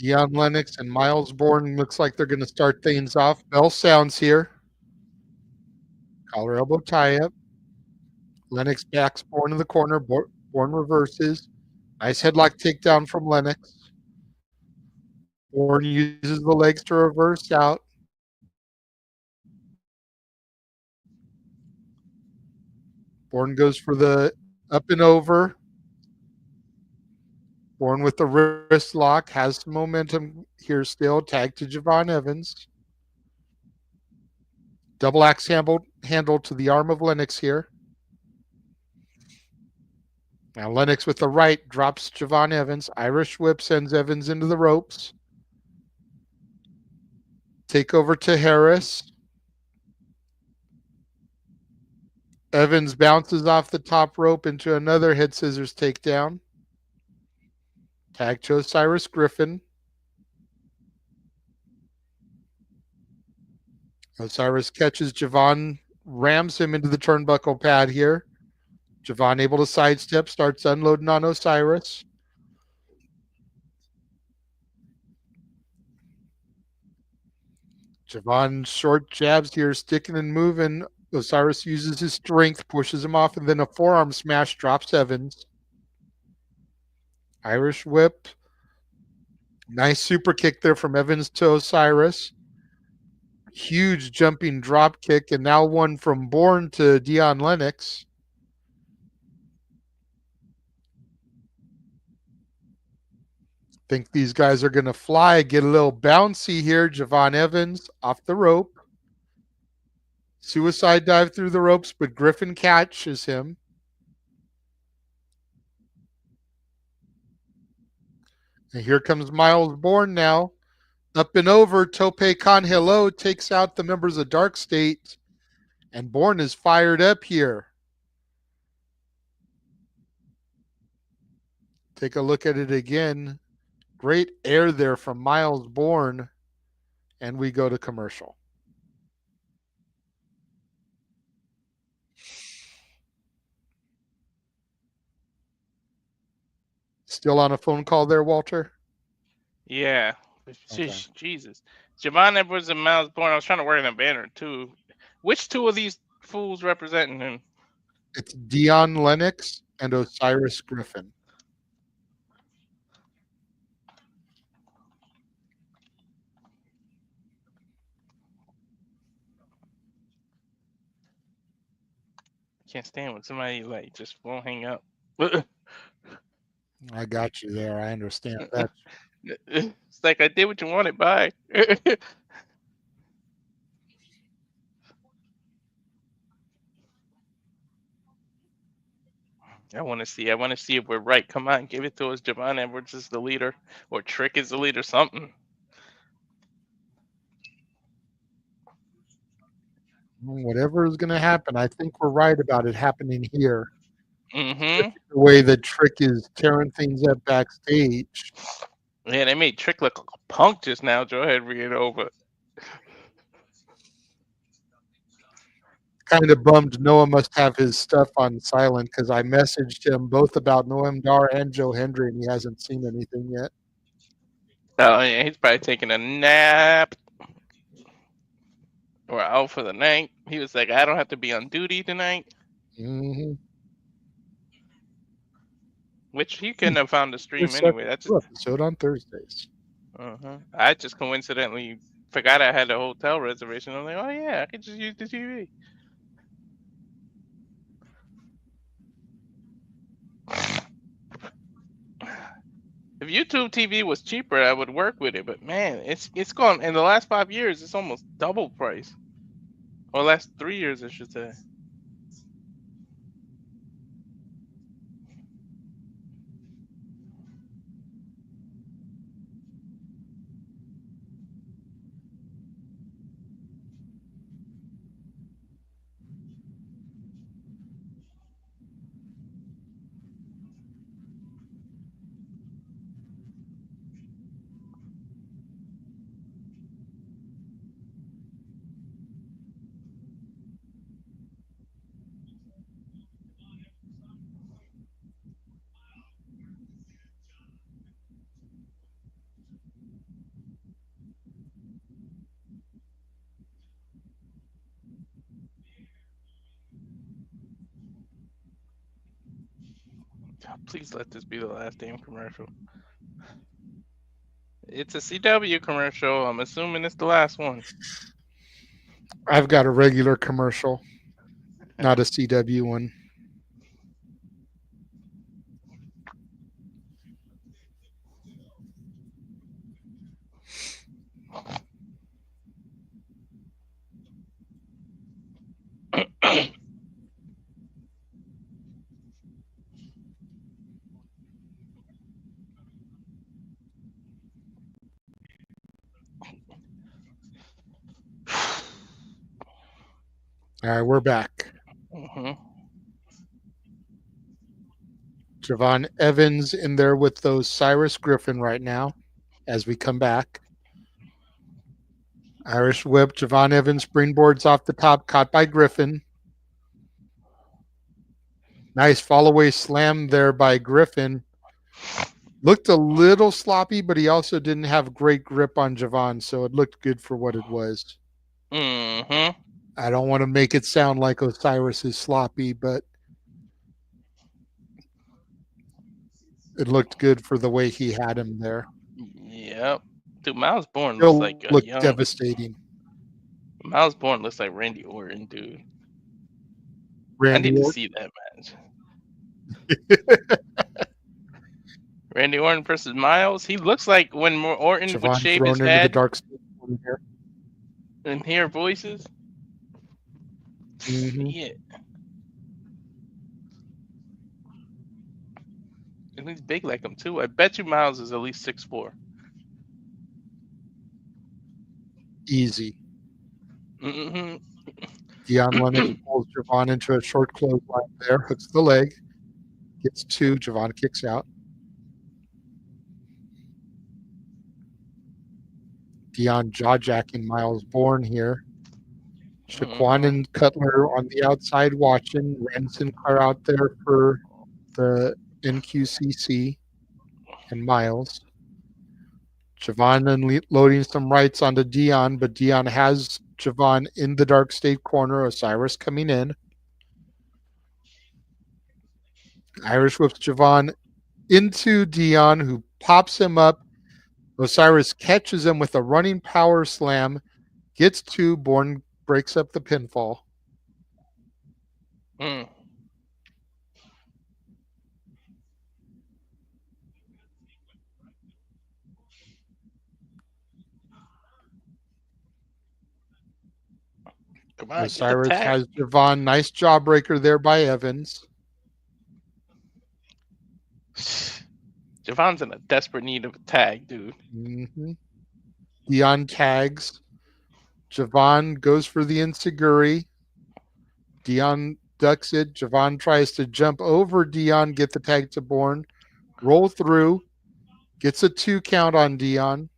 Dion Lennox and Miles Bourne looks like they're going to start things off. Bell sounds here. Collar elbow tie up. Lennox backs Bourne in the corner. Bourne reverses. Nice headlock takedown from Lennox. Bourne uses the legs to reverse out. Bourne goes for the up and over. Bourne with the wrist lock. Has some momentum here still. Tag to Javon Evans. Double axe handle to the arm of Lennox here. Now Lennox with the right drops Javon Evans. Irish whip sends Evans into the ropes. Take over to Harris. Evans bounces off the top rope into another head scissors takedown. Tag to Osiris Griffin. Osiris catches Javon, rams him into the turnbuckle pad here. Javon able to sidestep, starts unloading on Osiris. Javon short jabs here, sticking and moving. Osiris uses his strength, pushes him off, and then a forearm smash drops Evans. Irish whip. Nice super kick there from Evans to Osiris. Huge jumping drop kick, and now one from Bourne to Dion Lennox. Think these guys are going to fly, get a little bouncy here. Javon Evans off the rope. Suicide dive through the ropes, but Griffin catches him. And here comes Miles Bourne now. Up and over, Tope Con Hello takes out the members of Dark State. And Bourne is fired up here. Take a look at it again. Great air there from Miles Bourne. And we go to commercial. Still on a phone call there, Walter? Yeah. Okay. Jesus. Javon Edwards and Miles Bourne. I was trying to wear the banner too. Which two of these fools representing him? It's Dion Lennox and Osiris Griffin. Can't stand when somebody like just won't hang up. I got you there. I understand that. It's like I did what you wanted. Bye. I want to see if we're right. Come on, give it to us. Javon Edwards is the leader, or Trick is the leader. Something. Whatever is going to happen, I think we're right about it happening here. Mm-hmm. The way that Trick is tearing things up backstage. Yeah, they made Trick look like a punk just now. Go ahead, read it over. kind of bummed Noah must have his stuff on silent because I messaged him both about Noam Dar and Joe Hendry, and he hasn't seen anything yet. Oh yeah, he's probably taking a nap or out for the night. He was like, I don't have to be on duty tonight, Mm-hmm. which he couldn't have found the stream There's a anyway. That's new just, episode on Thursdays. I just coincidentally forgot I had a hotel reservation. I'm like, oh yeah, I could just use the TV. If YouTube TV was cheaper, I would work with it. But man, it's gone in the last 5 years. It's almost double price, or last 3 years, I should say. Please let this be the last damn commercial. It's a CW commercial. I'm assuming it's the last one. I've got a regular commercial, not a CW one. All right, we're back. Javon Evans in there with those Cyrus Griffin right now as we come back. Irish whip. Javon Evans springboards off the top, caught by Griffin. Nice fall away slam there by Griffin. Looked a little sloppy, but he also didn't have great grip on Javon, so it looked good for what it was. I don't want to make it sound like Osiris is sloppy, but it looked good for the way he had him there. Yep. Dude, Miles Bourne He'll looks like a look young. devastating. Miles Bourne looks like Randy Orton, dude. Randy I need to Orton. see that match. Randy Orton versus Miles. He looks like when Orton would Javon shave thrown his into the head dark here. and hear voices. Mhm. Yeah. And he's big like him too. I bet you Miles is at least 6'4". Easy. Mm-hmm. Deion Lennox pulls Javon into a short clothesline there, hooks the leg, gets two. Javon kicks out. Deion jaw-jacking Miles Bourne here. Shaquan and Cutler on the outside watching. Ranson are out there for the NQCC and Miles. Javon unloading some rights onto Deion, but Deion has Javon in the dark state corner. Osiris coming in. Irish whips Javon into Deion, who pops him up. Osiris catches him with a running power slam, gets two. Bourne breaks up the pinfall. Come on, Osiris get the has Javon. Nice jawbreaker there by Evans. Javon's in a desperate need of a tag, dude. Mm-hmm. Deion tags. Javon goes for the enziguri. Deion ducks it. Javon tries to jump over Deion, get the tag to Bourne. Roll through. Gets a 2 count on Deion.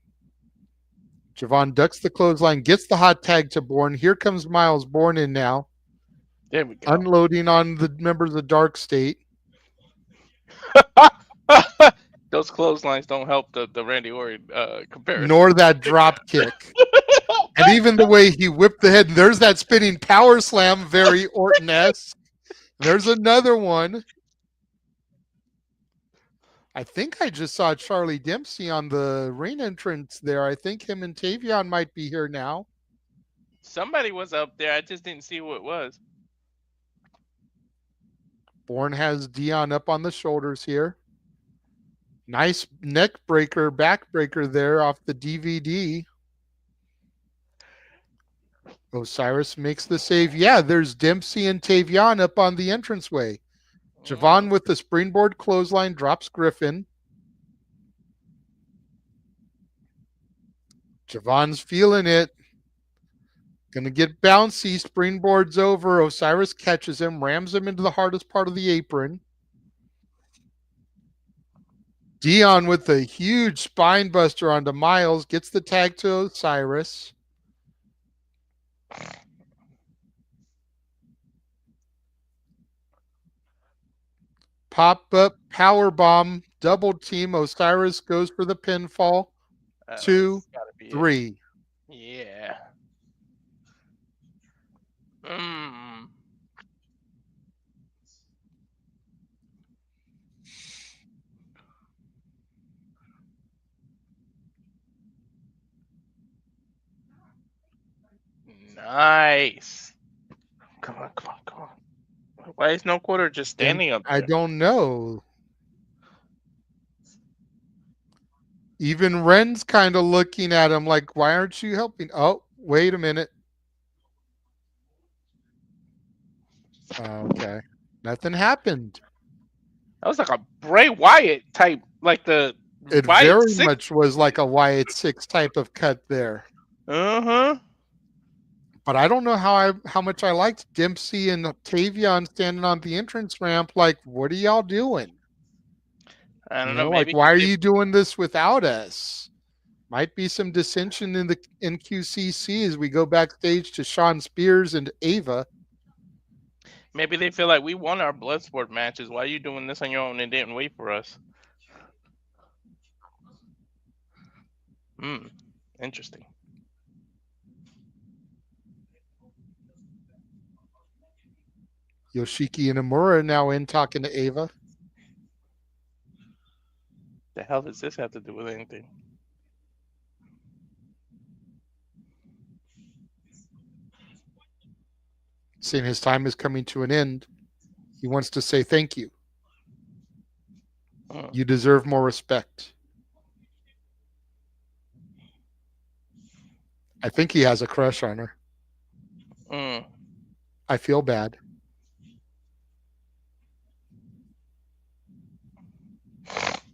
Javon ducks the clothesline, gets the hot tag to Bourne. Here comes Miles Bourne in now. There we go. unloading on the members of Dark State. Those clotheslines don't help the Randy Orton comparison. Nor that drop kick. And even the way he whipped the head. There's that spinning power slam, very Orton-esque. There's another one. I think I just saw Charlie Dempsey on the ring entrance there. I think him and Tavion might be here now. Somebody was up there. I just didn't see who it was. Bourne has Dion up on the shoulders here. Nice neck breaker, back breaker there off the DVD. Osiris makes the save. Yeah, there's Dempsey and Tavion up on the entranceway. Javon with the springboard clothesline drops Griffin. Javon's feeling it. Gonna get bouncy. Springboard's over. Osiris catches him, rams him into the hardest part of the apron. Dion with a huge spine buster onto Miles. Gets the tag to Osiris. Pop-up power bomb. Double team. Osiris goes for the pinfall. 2, 3. Yeah. Mm. Nice. Come on, come on, come on. Why is no quarter just standing up there? I don't know. Even Ren's kind of looking at him like, why aren't you helping? Oh, wait a minute. Okay. Nothing happened. That was like a Bray Wyatt type, like the It Wyatt very 6. much was like a Wyatt 6 type of cut there. Uh-huh. But I don't know how much I liked Dempsey and Tavion standing on the entrance ramp. Like, what are y'all doing? I don't know. Like, Maybe why are you doing this without us? Might be some dissension in the NQCC as we go backstage to Shawn Spears and Ava. Maybe they feel like we won our Bloodsport matches. Why are you doing this on your own and didn't wait for us? Interesting. Yoshiki and Amura now in talking to Ava. The hell does this have to do with anything? Saying his time is coming to an end. He wants to say thank you. You deserve more respect. I think he has a crush on her. I feel bad.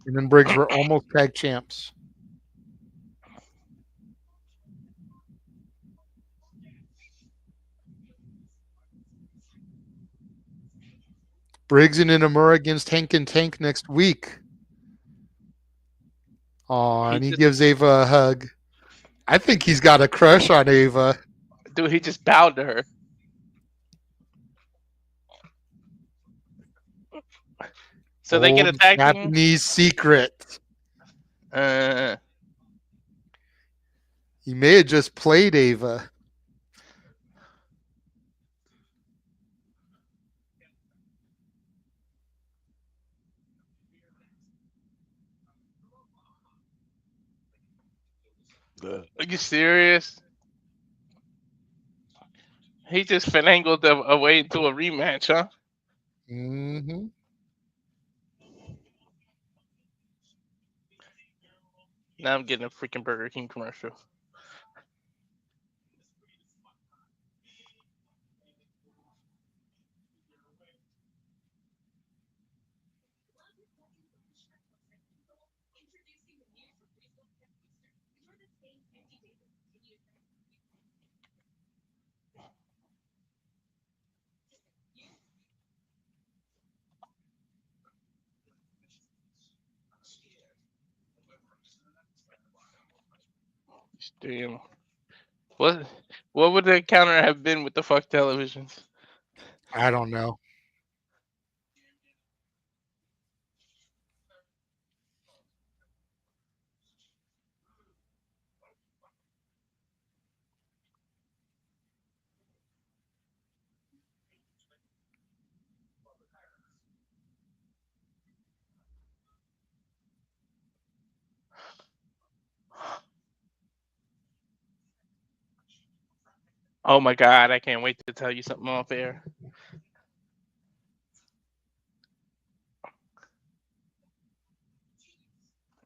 And then Briggs were almost tag champs. Briggs and Inamura against Hank and Tank next week. Oh, and he gives Ava a hug. I think he's got a crush on Ava. Dude, he just bowed to her. So they get a tag team? Japanese secret. He may have just played Ava. Are you serious? He just finagled a way into a rematch, huh? Mm-hmm. Now I'm getting a freaking Burger King commercial. Damn. What would the counter have been with the fuck televisions? I don't know. Oh my god, I can't wait to tell you something off air.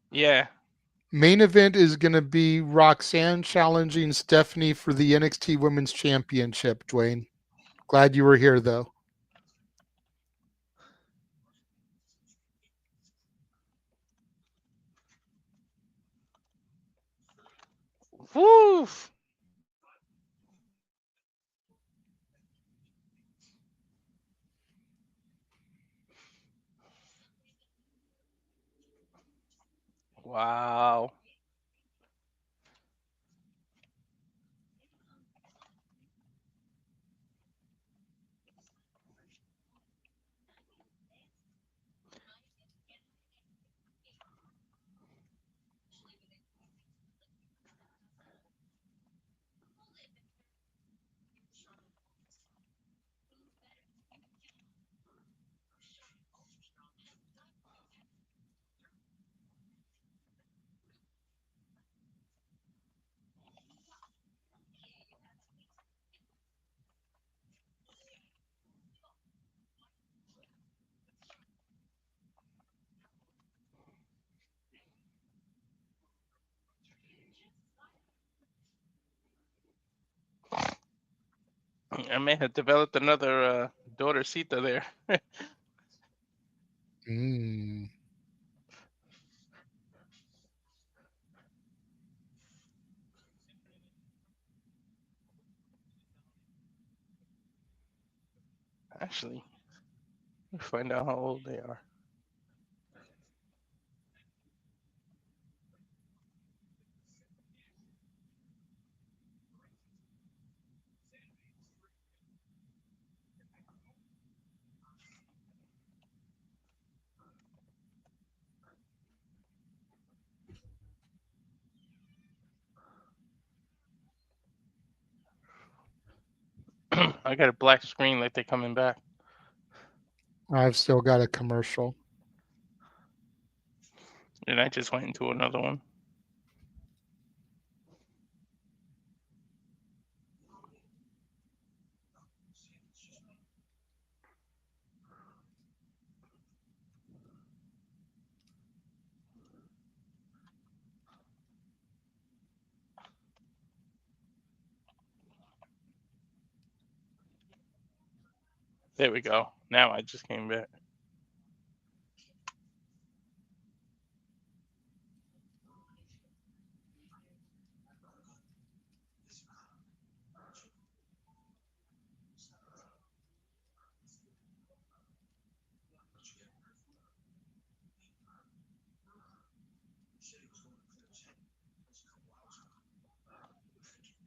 Yeah. Main event is going to be Roxanne challenging Stephanie for the NXT Women's Championship, Dwayne. Glad you were here, though. Woo! Wow. I may have developed another daughter Sita there. Mm. Actually, let me find out how old they are. I got a black screen like they're coming back. I've still got a commercial. And I just went into another one. There we go. Now I just came back.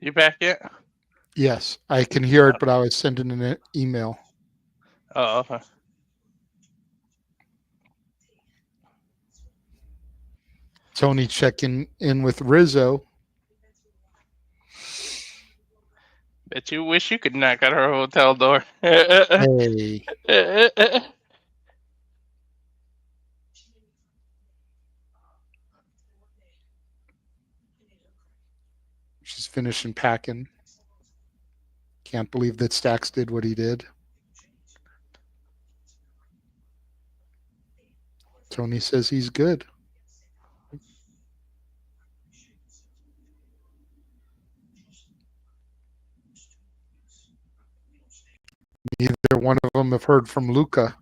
You back yet? Yes, I can hear it, but I was sending an email. Oh, okay. Tony checking in with Rizzo. Bet you wish you could knock at her hotel door. Hey, she's finishing packing. Can't believe that Stax did what he did. Tony says he's good. Neither one of them have heard from Luca.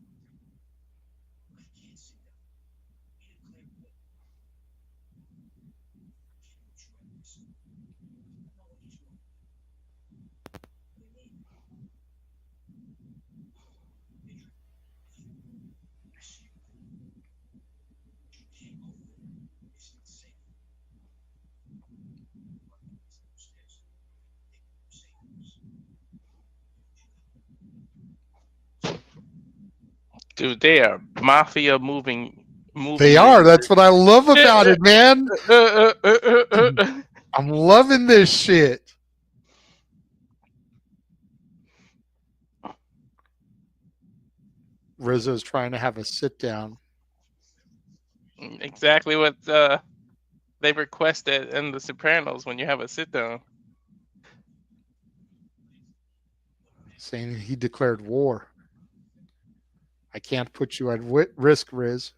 Dude, they are mafia moving They movie are. makers. That's what I love about it, man. I'm loving this shit. Rizzo's trying to have a sit down, Exactly what they requested in The Sopranos when you have a sit down. saying he declared war. I can't put you at risk, Riz.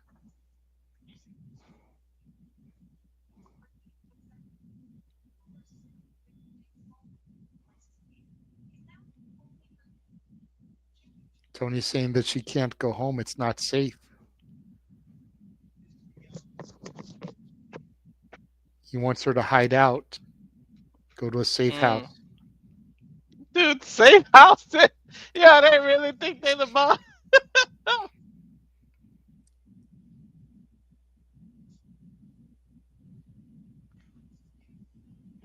Tony's saying that she can't go home. It's not safe. He wants her to hide out, go to a safe Mm. house. Dude, safe house. Yeah, they really think they're the boss.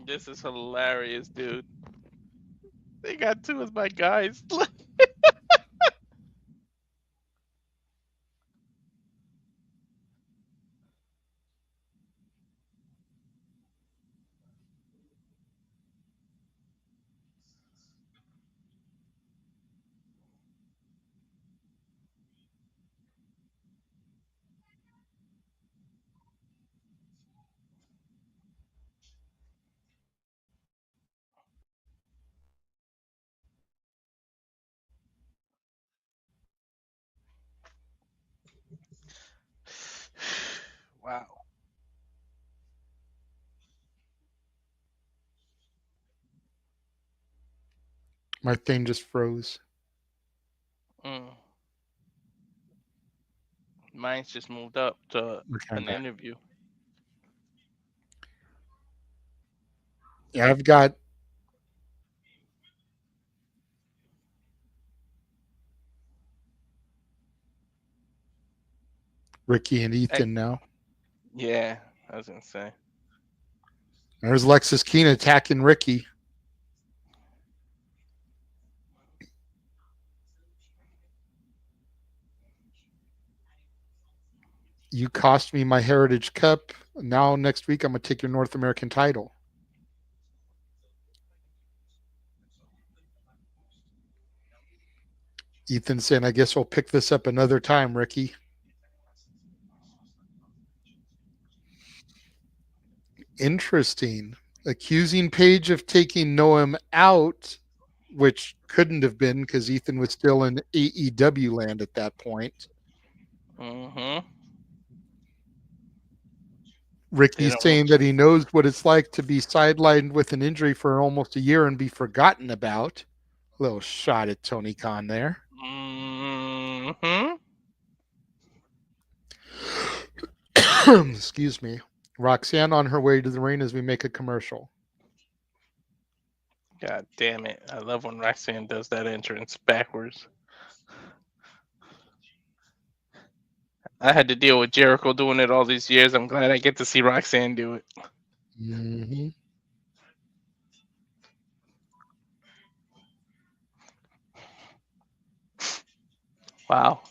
This is hilarious, dude. They got two of my guys. Wow. My thing just froze. Mm. Mine's just moved up to Okay, I'm an back. interview. Yeah, I've got Ricky and Hey, Ethan now. yeah, I was gonna say. There's Lexus Keen attacking Ricky. You cost me my Heritage Cup. Now next week I'm gonna take your North American title. Ethan saying, I guess we'll pick this up another time, Ricky. Interesting. Accusing Paige of taking Noam out, which couldn't have been because Ethan was still in AEW land at that point. Mm-hmm. They Ricky's don't want saying that he knows what it's like to be sidelined with an injury for almost a year and be forgotten about. A little shot at Tony Khan there. Mm-hmm. Excuse me. Roxanne on her way to the ring as we make a commercial. God damn it. I love when Roxanne does that entrance backwards. I had to deal with Jericho doing it all these years. I'm glad I get to see Roxanne do it. Mm-hmm. Wow.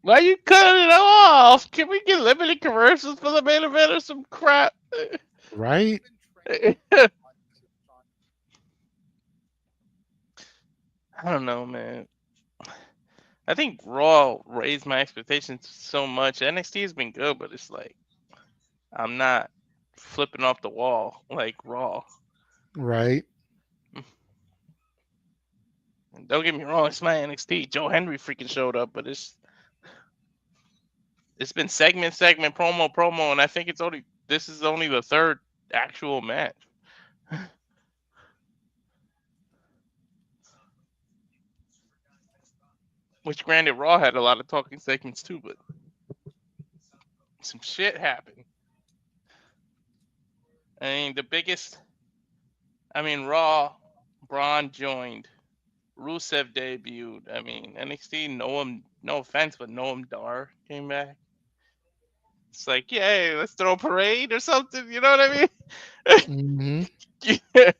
Why you cutting it off? Can we get limited commercials for the main event or some crap? Right? I don't know, man. I think Raw raised my expectations so much. NXT has been good, but it's like I'm not flipping off the wall like Raw. Right. And don't get me wrong, it's my NXT. Joe Henry freaking showed up, but it's been segment, promo, and I think this is only the third actual match. Which granted Raw had a lot of talking segments too, but some shit happened. I mean Raw, Braun joined. Rusev debuted. I mean, NXT, no offense, but Noam Dar came back. It's like, yay, let's throw a parade or something. You know what I Mm-hmm. mean?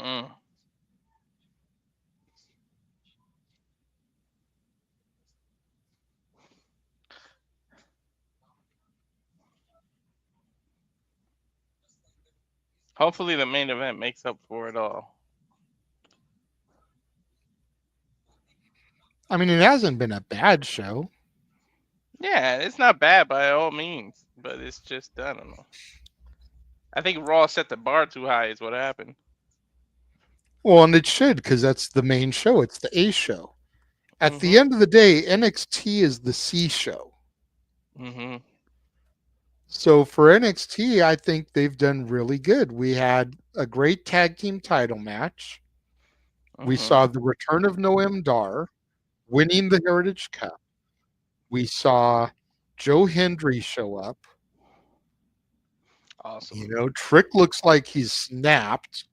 Mm. Hopefully, the main event makes up for it all. I mean, it hasn't been a bad show. Yeah, it's not bad by all means, but it's just I don't know. I think Raw set the bar too high. Is what happened. Well, and it should because that's the main show. It's the A show. At the Mhm. end of the day, NXT is the C show. Mhm. So for NXT, I think they've done really good. We had a great tag team title match. We Mhm. saw the return of Noam Dar winning the Heritage Cup. We saw Joe Hendry show up. Awesome. Trick looks like he's snapped.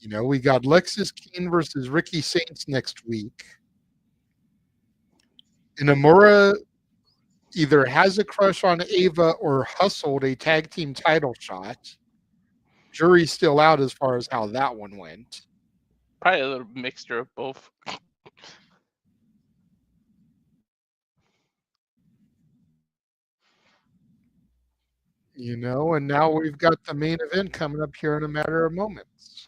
We got Lexis Keane versus Ricky Saints next week. And Amura either has a crush on Ava or hustled a tag team title shot. Jury's still out as far as how that one went. Probably a little mixture of both. And now we've got the main event coming up here in a matter of moments.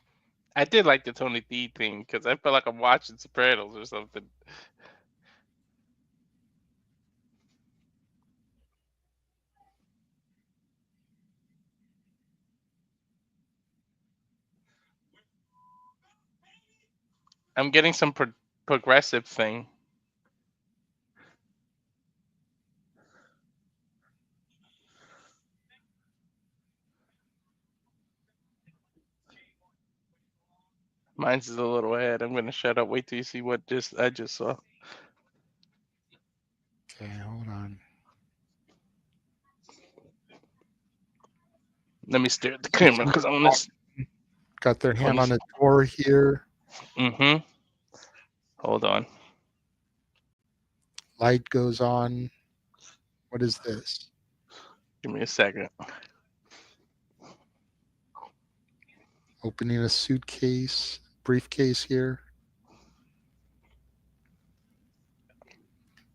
I did like the Tony D thing because I felt like I'm watching Sopranos or something. I'm getting some progressive thing. Mine's is a little ahead. I'm gonna shut up. Wait till you see what I just saw. Okay, hold on. Let me stare at the camera because I want to. Got their hand on the door here. Mm-hmm. Hold on. Light goes on. What is this? Give me a second. Opening a suitcase, briefcase here.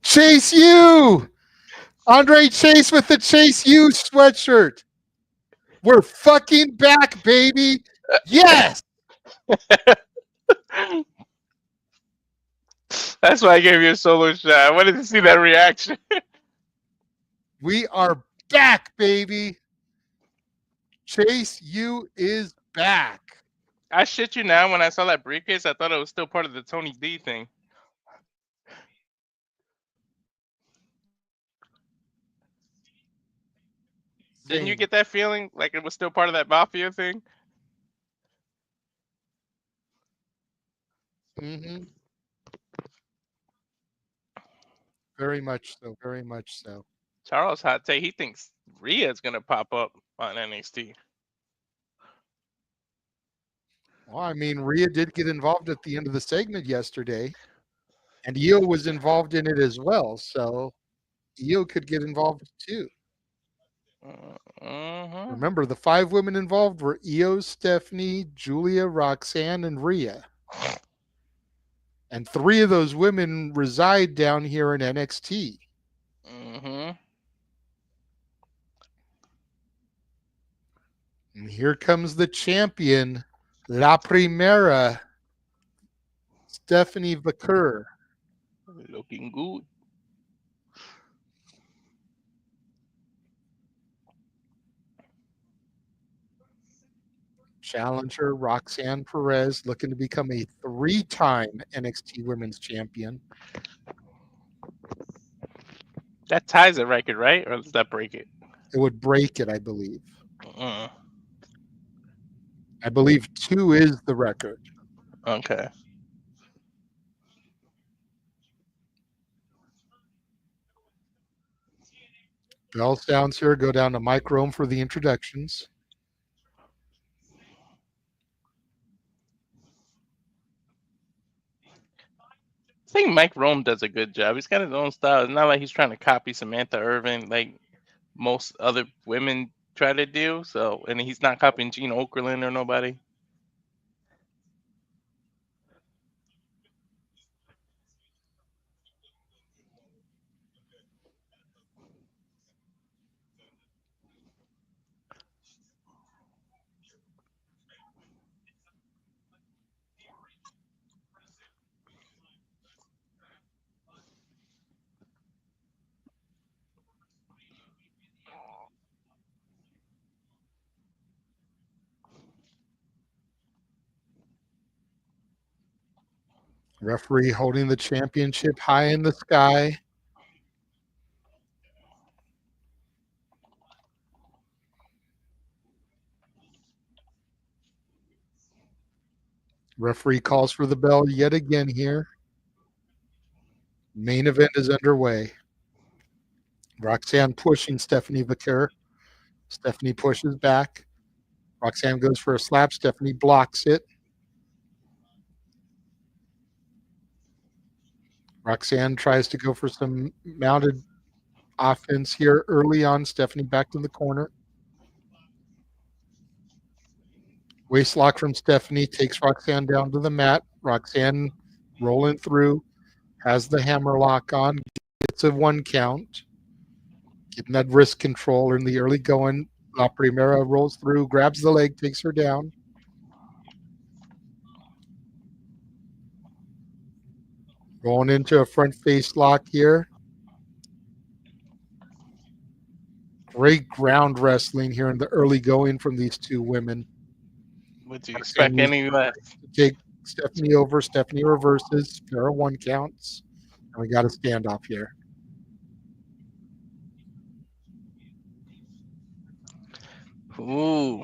Chase U! Andre Chase with the Chase U sweatshirt. We're fucking back, baby. Yes! That's why I gave you a solo shot. I wanted to see that reaction. We are back, baby. Chase U is back. I shit you now. When I saw that briefcase, I thought it was still part of the Tony D thing. Didn't you Same. get that feeling like it was still part of that mafia thing? Mm-hmm. Very much so. Very much so. Charles hot take. He thinks Rhea's gonna pop up on NXT. Well, I mean, Rhea did get involved at the end of the segment yesterday, and Io was involved in it as well. So Io could get involved too. Mm-hmm. Remember, the 5 women involved were Io, Stephanie, Julia, Roxanne, and Rhea. And 3 of those women reside down here in NXT. Mm-hmm. And here comes the champion, La Primera, Stephanie Vaquer. Looking good. Challenger, Roxanne Perez, looking to become a 3-time NXT Women's Champion. That ties a record, right? Or does that break it? It would break it, I believe. Mm. I believe 2 is the record. Okay. Bell sounds here. Go down to Mike Rome for the introductions. I think Mike Rome does a good job. He's got his own style. It's not like he's trying to copy Samantha Irvin like most other women try to do. So, and he's not copying Gene Okerlund or nobody. Referee holding the championship high in the sky. Referee calls for the bell yet again here. Main event is underway. Roxanne pushing Stephanie Vaquer. Stephanie pushes back. Roxanne goes for a slap. Stephanie blocks it. Roxanne tries to go for some mounted offense here early on. Stephanie back to the corner. Waist lock from Stephanie takes Roxanne down to the mat. Roxanne rolling through, has the hammer lock on, gets a 1 count. Getting that wrist control in the early going. La Primera rolls through, grabs the leg, takes her down. Going into a front face lock here. Great ground wrestling here in the early going from these two women. Would you expect any less? Take Stephanie over. Stephanie reverses. There are 1 counts. And we got a standoff here. Ooh.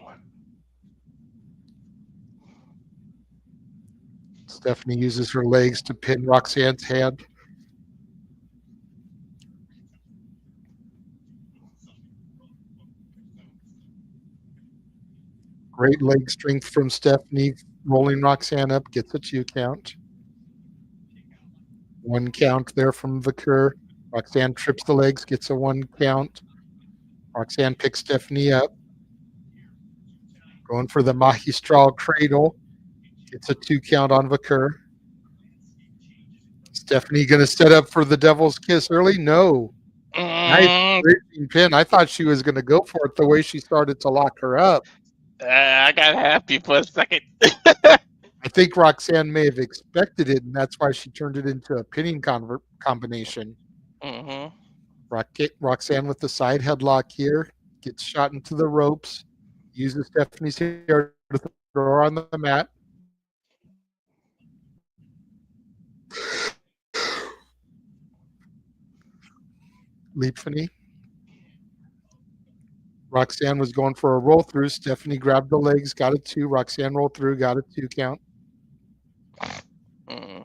Stephanie uses her legs to pin Roxanne's hand. Great leg strength from Stephanie, rolling Roxanne up, gets a 2 count. 1 count there from Vaquer. Roxanne trips the legs, gets a 1 count. Roxanne picks Stephanie up. Going for the Magistral Cradle. Gets a 2 count on Vaquer. Stephanie going to set up for the Devil's Kiss early? No. Nice raging pin. I thought she was going to go for it the way she started to lock her up. I got happy for a second. I think Roxanne may have expected it, and that's why she turned it into a pinning combination. Mm-hmm. Roxanne with the side headlock here. Gets shot into the ropes. Uses Stephanie's hair to throw her on the mat. Leapfany. Roxanne was going for a roll through. Stephanie grabbed the legs, got a 2. Roxanne rolled through, got a 2 count. Mm.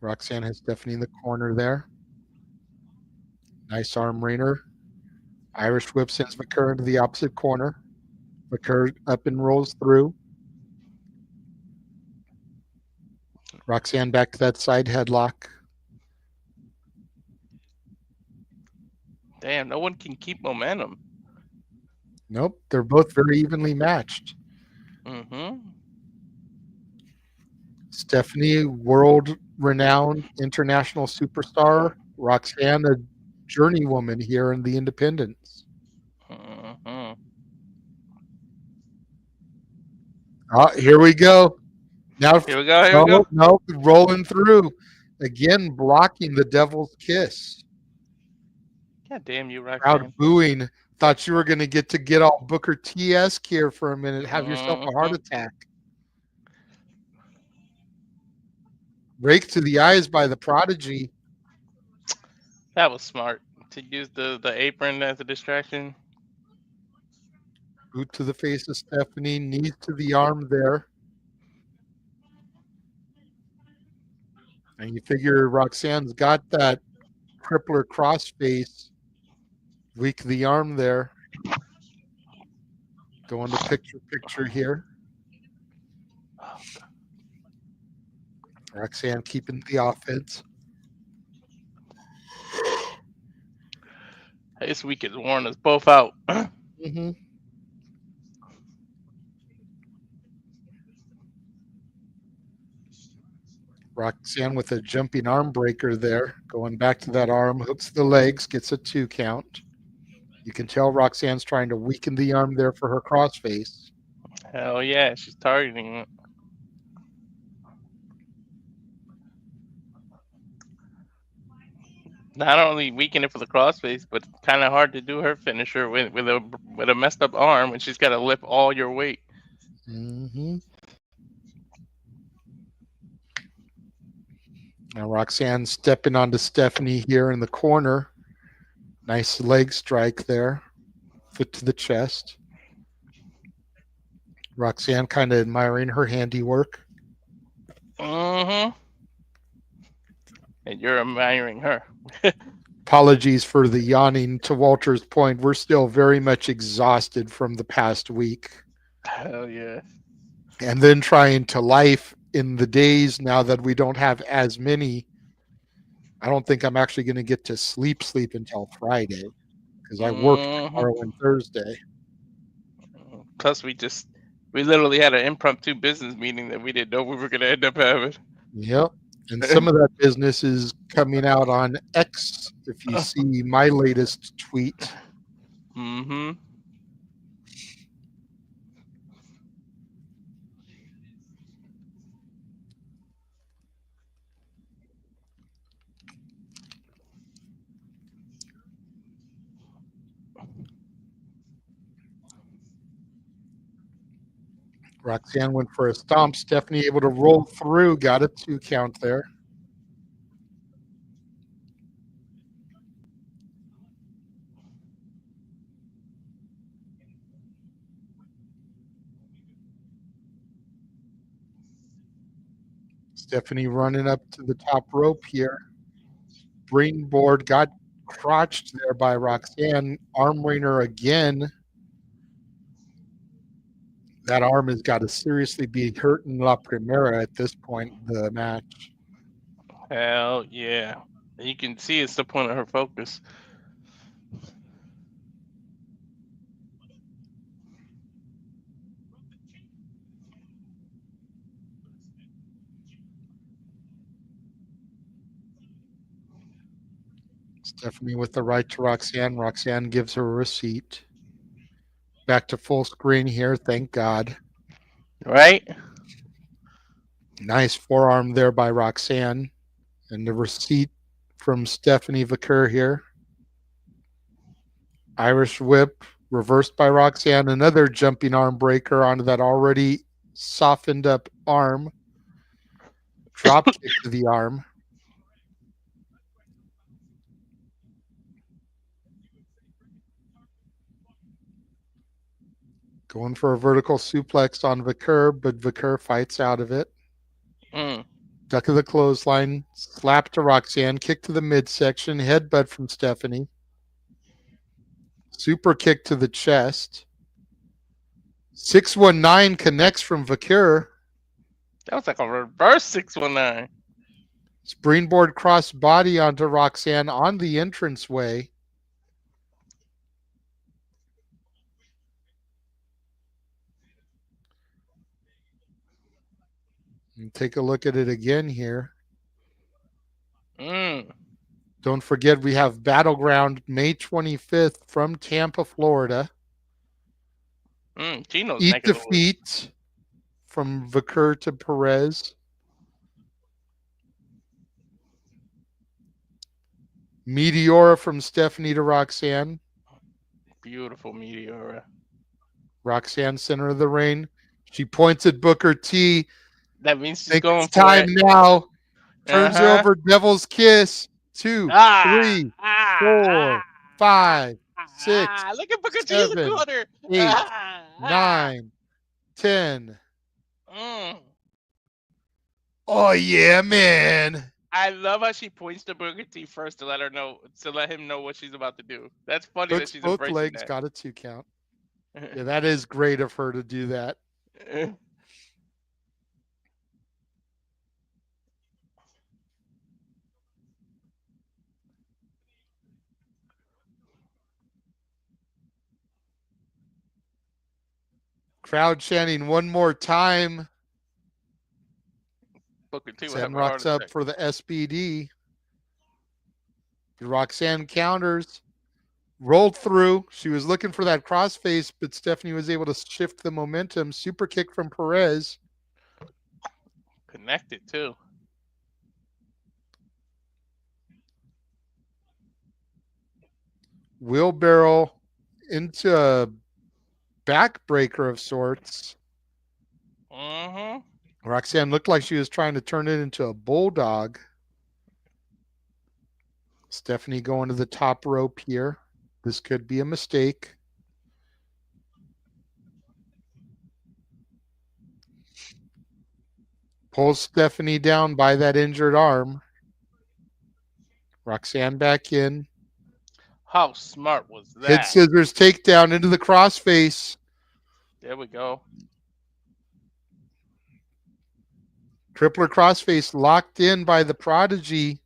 Roxanne has Stephanie in the corner there. Nice arm wringer. Irish whip sends Vaquer into the opposite corner. Vaquer up and rolls through. Roxanne back to that side headlock. Damn, no one can keep momentum. Nope, they're both very evenly matched. Mm-hmm. Stephanie, world-renowned international superstar. Roxanne, a journeywoman here in the independents. Mm-hmm. Here we go. Now, Here we go. No, rolling through. Again, blocking the Devil's Kiss. God damn you, Crowd Roxanne. booing. Thought you were going to get all Booker T-esque here for a minute. Have yourself a heart attack. Rake to the eyes by the Prodigy. That was smart to use the apron as a distraction. Boot to the face of Stephanie. Knees to the arm there. And you figure Roxanne's got that crippler crossface. Weak the arm there. Going to picture here. Roxanne keeping the offense. This week has worn us both out. Mm-hmm. Roxanne with a jumping arm breaker there. Going back to that arm, hooks the legs, gets a 2 count. You can tell Roxanne's trying to weaken the arm there for her crossface. Hell yeah, she's targeting it. Not only weaken it for the crossface, but kind of hard to do her finisher with a messed up arm, and she's got to lift all your weight. Mm-hmm. Now Roxanne stepping onto Stephanie here in the corner. Nice leg strike there. Foot to the chest. Roxanne kind of admiring her handiwork. Mm-hmm. And you're admiring her. Apologies for the yawning. To Walter's point, we're still very much exhausted from the past week. Hell yeah. And then trying to life in the days now that we don't have as many. I don't think I'm actually going to get to sleep until Friday because I work Mm-hmm. tomorrow and Thursday. Plus, we literally had an impromptu business meeting that we didn't know we were going to end up having. Yep. And some of that business is coming out on X. If you see my latest tweet, Mm-hmm. Roxanne went for a stomp. Stephanie able to roll through, got a 2 count there. Stephanie running up to the top rope here. Springboard got crotched there by Roxanne. Arm wringer again. That arm has got to seriously be hurting La Primera at this point in the match. Hell yeah. You can see it's the point of her focus. Stephanie with the right to Roxanne. Roxanne gives her a receipt. Back to full screen here, thank God. Right? Nice forearm there by Roxanne. And the receipt from Stephanie Vaquer here. Irish whip reversed by Roxanne. Another jumping arm breaker onto that already softened up arm. Drop kick to the arm. Going for a vertical suplex on Vaquer, but Vaquer fights out of it. Mm. Duck of the clothesline, slap to Roxanne, kick to the midsection, headbutt from Stephanie. Super kick to the chest. 619 connects from Vaquer. That was like a reverse 619. Springboard cross body onto Roxanne on the entranceway. And take a look at it again here. Mm. Don't forget we have Battleground May 25th from Tampa, Florida. Gino's Eat neck of the woods. defeat from Vaquer to Perez. Meteora from Stephanie to Roxanne. Beautiful Meteora. Roxanne, center of the ring. She points at Booker T. That means she's Think going it's for time it. now. Turns Uh-huh. over Devil's Kiss. 2, 3, 4, 5, 6, Look at Booker T in the 7, corner. 8, 9, 10. Mm. Oh yeah, man. I love how she points to Booker T first to let him know what she's about to do. That's funny that Hooks she's both embracing legs, that. got a 2 count. Yeah, that is great of her to do that. Crowd chanting one more time. Booker T will have Roxanne a heart rocks up attack. for the SBD. Roxanne counters. Rolled through. She was looking for that crossface, but Stephanie was able to shift the momentum. Super kick from Perez. Connected too. Wheelbarrow into a backbreaker of sorts. Mm-hmm. Roxanne looked like she was trying to turn it into a bulldog. Stephanie going to the top rope here. This could be a mistake. Pulls Stephanie down by that injured arm. Roxanne back in. How smart was Head that? scissors takedown into the crossface. There we go. Crippler crossface locked in by the Prodigy.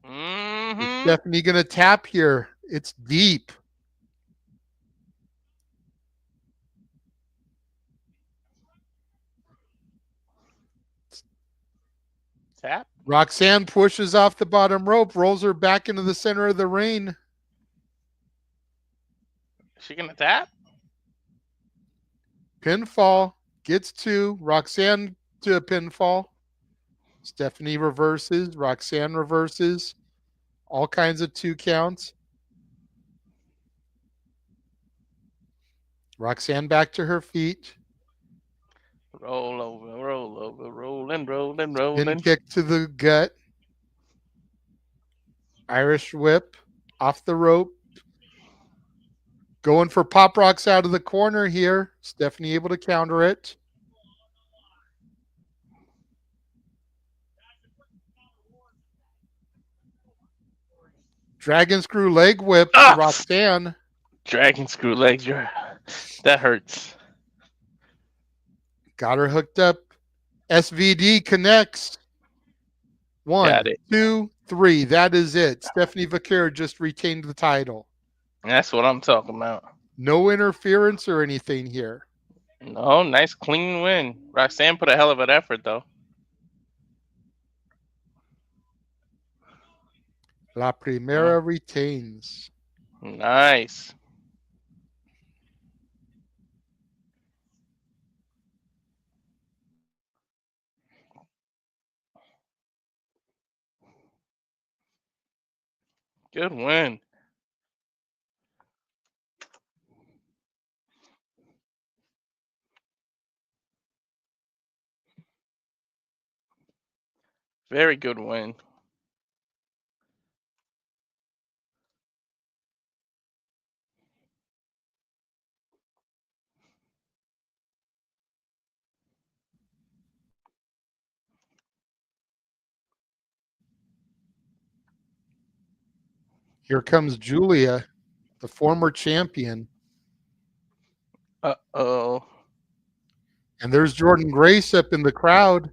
Mm-hmm. Is Stephanie going to tap here? It's deep. Tap. Roxanne pushes off the bottom rope, rolls her back into the center of the ring. Is she gonna tap? Pinfall gets two. Roxanne to a pinfall. Stephanie reverses. Roxanne reverses. All kinds of 2 counts. Roxanne back to her feet. Roll over, rolling, Pin rolling. kick to the gut. Irish whip off the rope. Going for pop rocks out of the corner here. Stephanie able to counter it. Dragon screw leg whip to Roxanne. Dragon screw legs. That hurts. Got her hooked up. SVD connects. 1, Got it. 2, 3. That is it. Stephanie Vaquer just retained the title. That's what I'm talking about. No interference or anything here. No, nice clean win. Roxanne put a hell of an effort though. La Primera retains. Nice. Good win. Very good win. Here comes Julia, the former champion. Uh-oh. And there's Jordan Grace up in the crowd.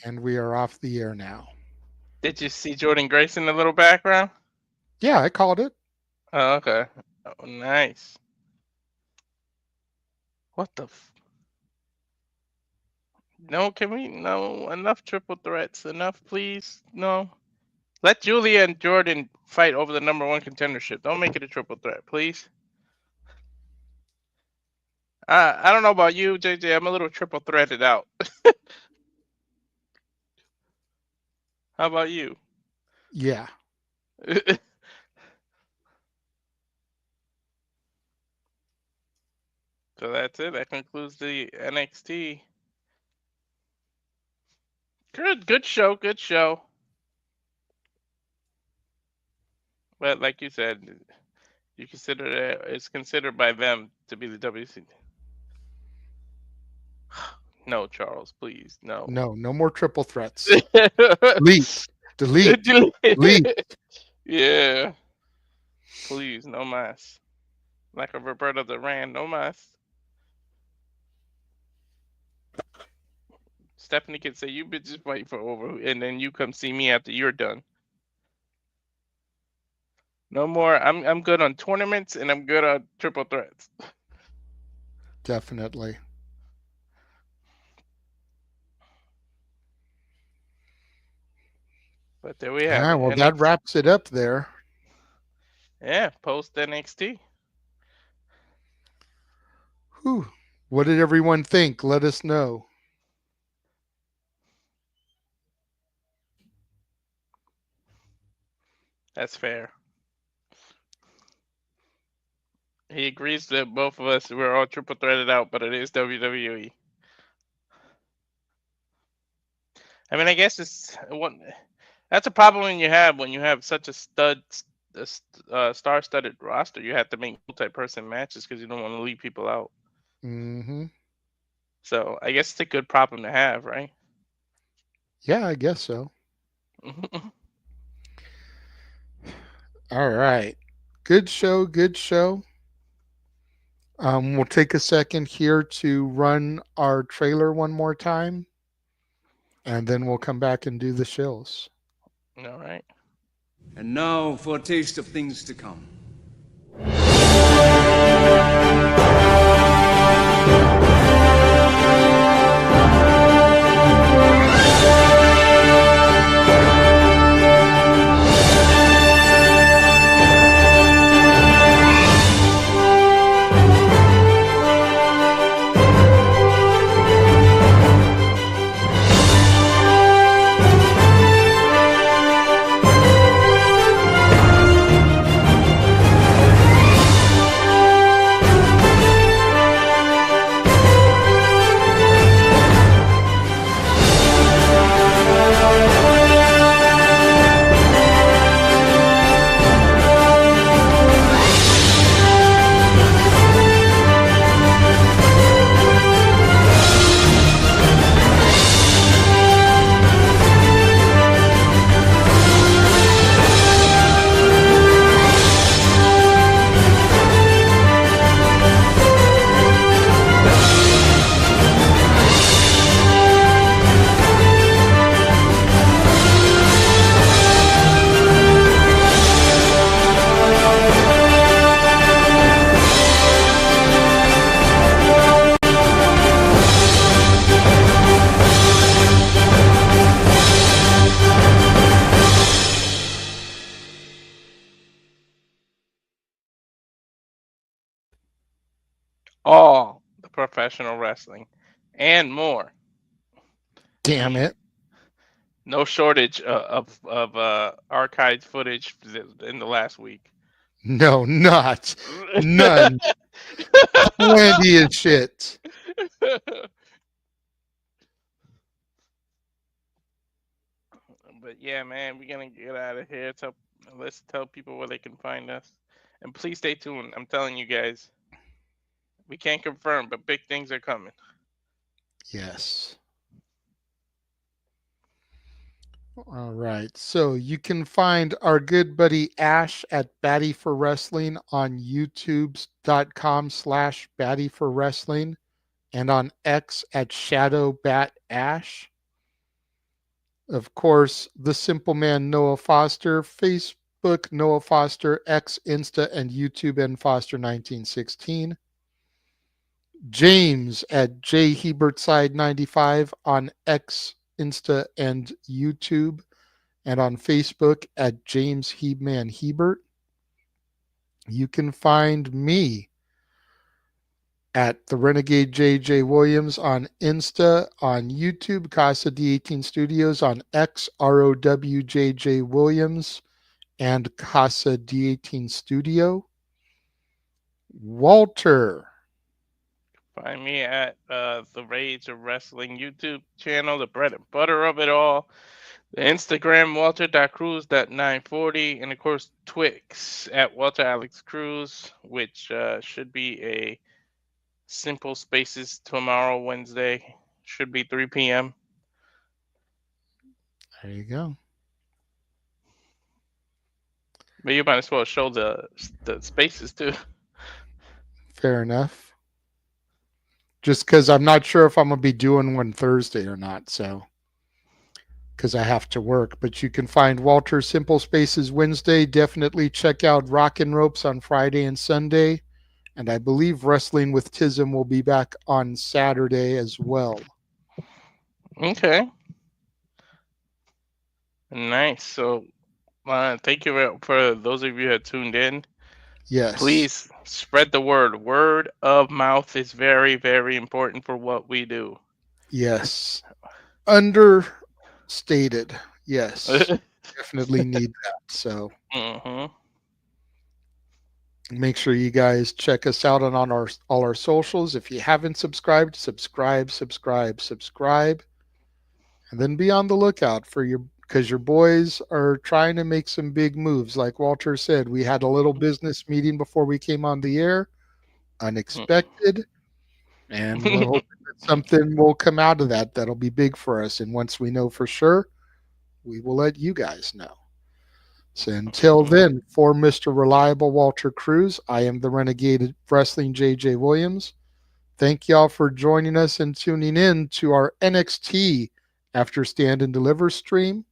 And we are off the air now. Did you see Jordan Grace in the little background? Yeah, I called it. Oh, okay. Oh, nice. What the No, can we? No, enough triple threats. Enough, please. No. Let Julia and Jordan fight over the #1 contendership. Don't make it a triple threat, please. I don't know about you, JJ. I'm a little triple threaded out. How about you? Yeah. So that's it. That concludes the NXT. Good show. Good show. But like you said, you consider it's considered by them to be the WC. No, Charles, please, no. No more triple threats. Delete. Yeah. Please, no mas. Like a Roberto Duran, no mas. Stephanie can say, "You bitches fight for over," and then you come see me after you're done. No more. I'm good on tournaments and I'm good on triple threats. Definitely. But there we All have right. it. Well, that NXT. wraps it up there. Yeah, post NXT. Whew. What did everyone think? Let us know. That's fair. He agrees that both of us we're all triple threaded out, but it is WWE. I mean, I guess it's one. That's a problem when you have such a star-studded roster. You have to make multi-person matches because you don't want to leave people out. Mm-hmm. So I guess it's a good problem to have, right? Yeah, I guess so. All right. Good show. Good show. We'll take a second here to run our trailer one more time, and then we'll come back and do the shills. All right. And now for a taste of things to come. All the professional wrestling and more. Damn it. No shortage of archived footage in the last week. No, not. None. Plenty of shit. But yeah, man, we're gonna get out of here. Let's tell people where they can find us, and please stay tuned. I'm telling you guys, we can't confirm, but big things are coming. Yes. All right. So you can find our good buddy Ash at Batty for Wrestling on youtube.com/Batty for Wrestling and on X at Shadow Ash. Of course, the Simple Man Noah Foster, Facebook Noah Foster, X, Insta, and YouTube N Foster 1916. James at J Hebertside 95 on X, Insta, and YouTube, and on Facebook at James Heebman Hebert. You can find me at the Renegade JJ Williams on Insta, on YouTube, Casa D18 Studios, on X, ROWJJ Williams, and Casa D18 Studio. Walter. Find me at the Rage of Wrestling YouTube channel, the bread and butter of it all. The Instagram, Walter.Cruz.940, and of course Twix at Walter Alex Cruz, which should be a simple spaces tomorrow, Wednesday. Should be 3 p.m. There you go. But you might as well show the spaces too. Fair enough. Just because I'm not sure if I'm going to be doing one Thursday or not. So, because I have to work. But you can find Walter Simple Spaces Wednesday. Definitely check out Rockin' Ropes on Friday and Sunday. And I believe Wrestling with Tism will be back on Saturday as well. Okay. Nice. So, thank you for those of you who have tuned in. Yes. Please spread the word. Word of mouth is very, very important for what we do. Yes. Understated. Yes. Definitely need that. So make sure you guys check us out on all our socials. If you haven't subscribed, subscribe. And then be on the lookout for because your boys are trying to make some big moves. Like Walter said, we had a little business meeting before we came on the air, unexpected, and we're hoping that something will come out of that that'll be big for us. And once we know for sure, we will let you guys know. So until then, for Mr. Reliable Walter Cruz, I am the Renegade of Wrestling JJ Williams. Thank y'all for joining us and tuning in to our NXT After Stand and Deliver stream.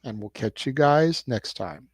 And we'll catch you guys next time.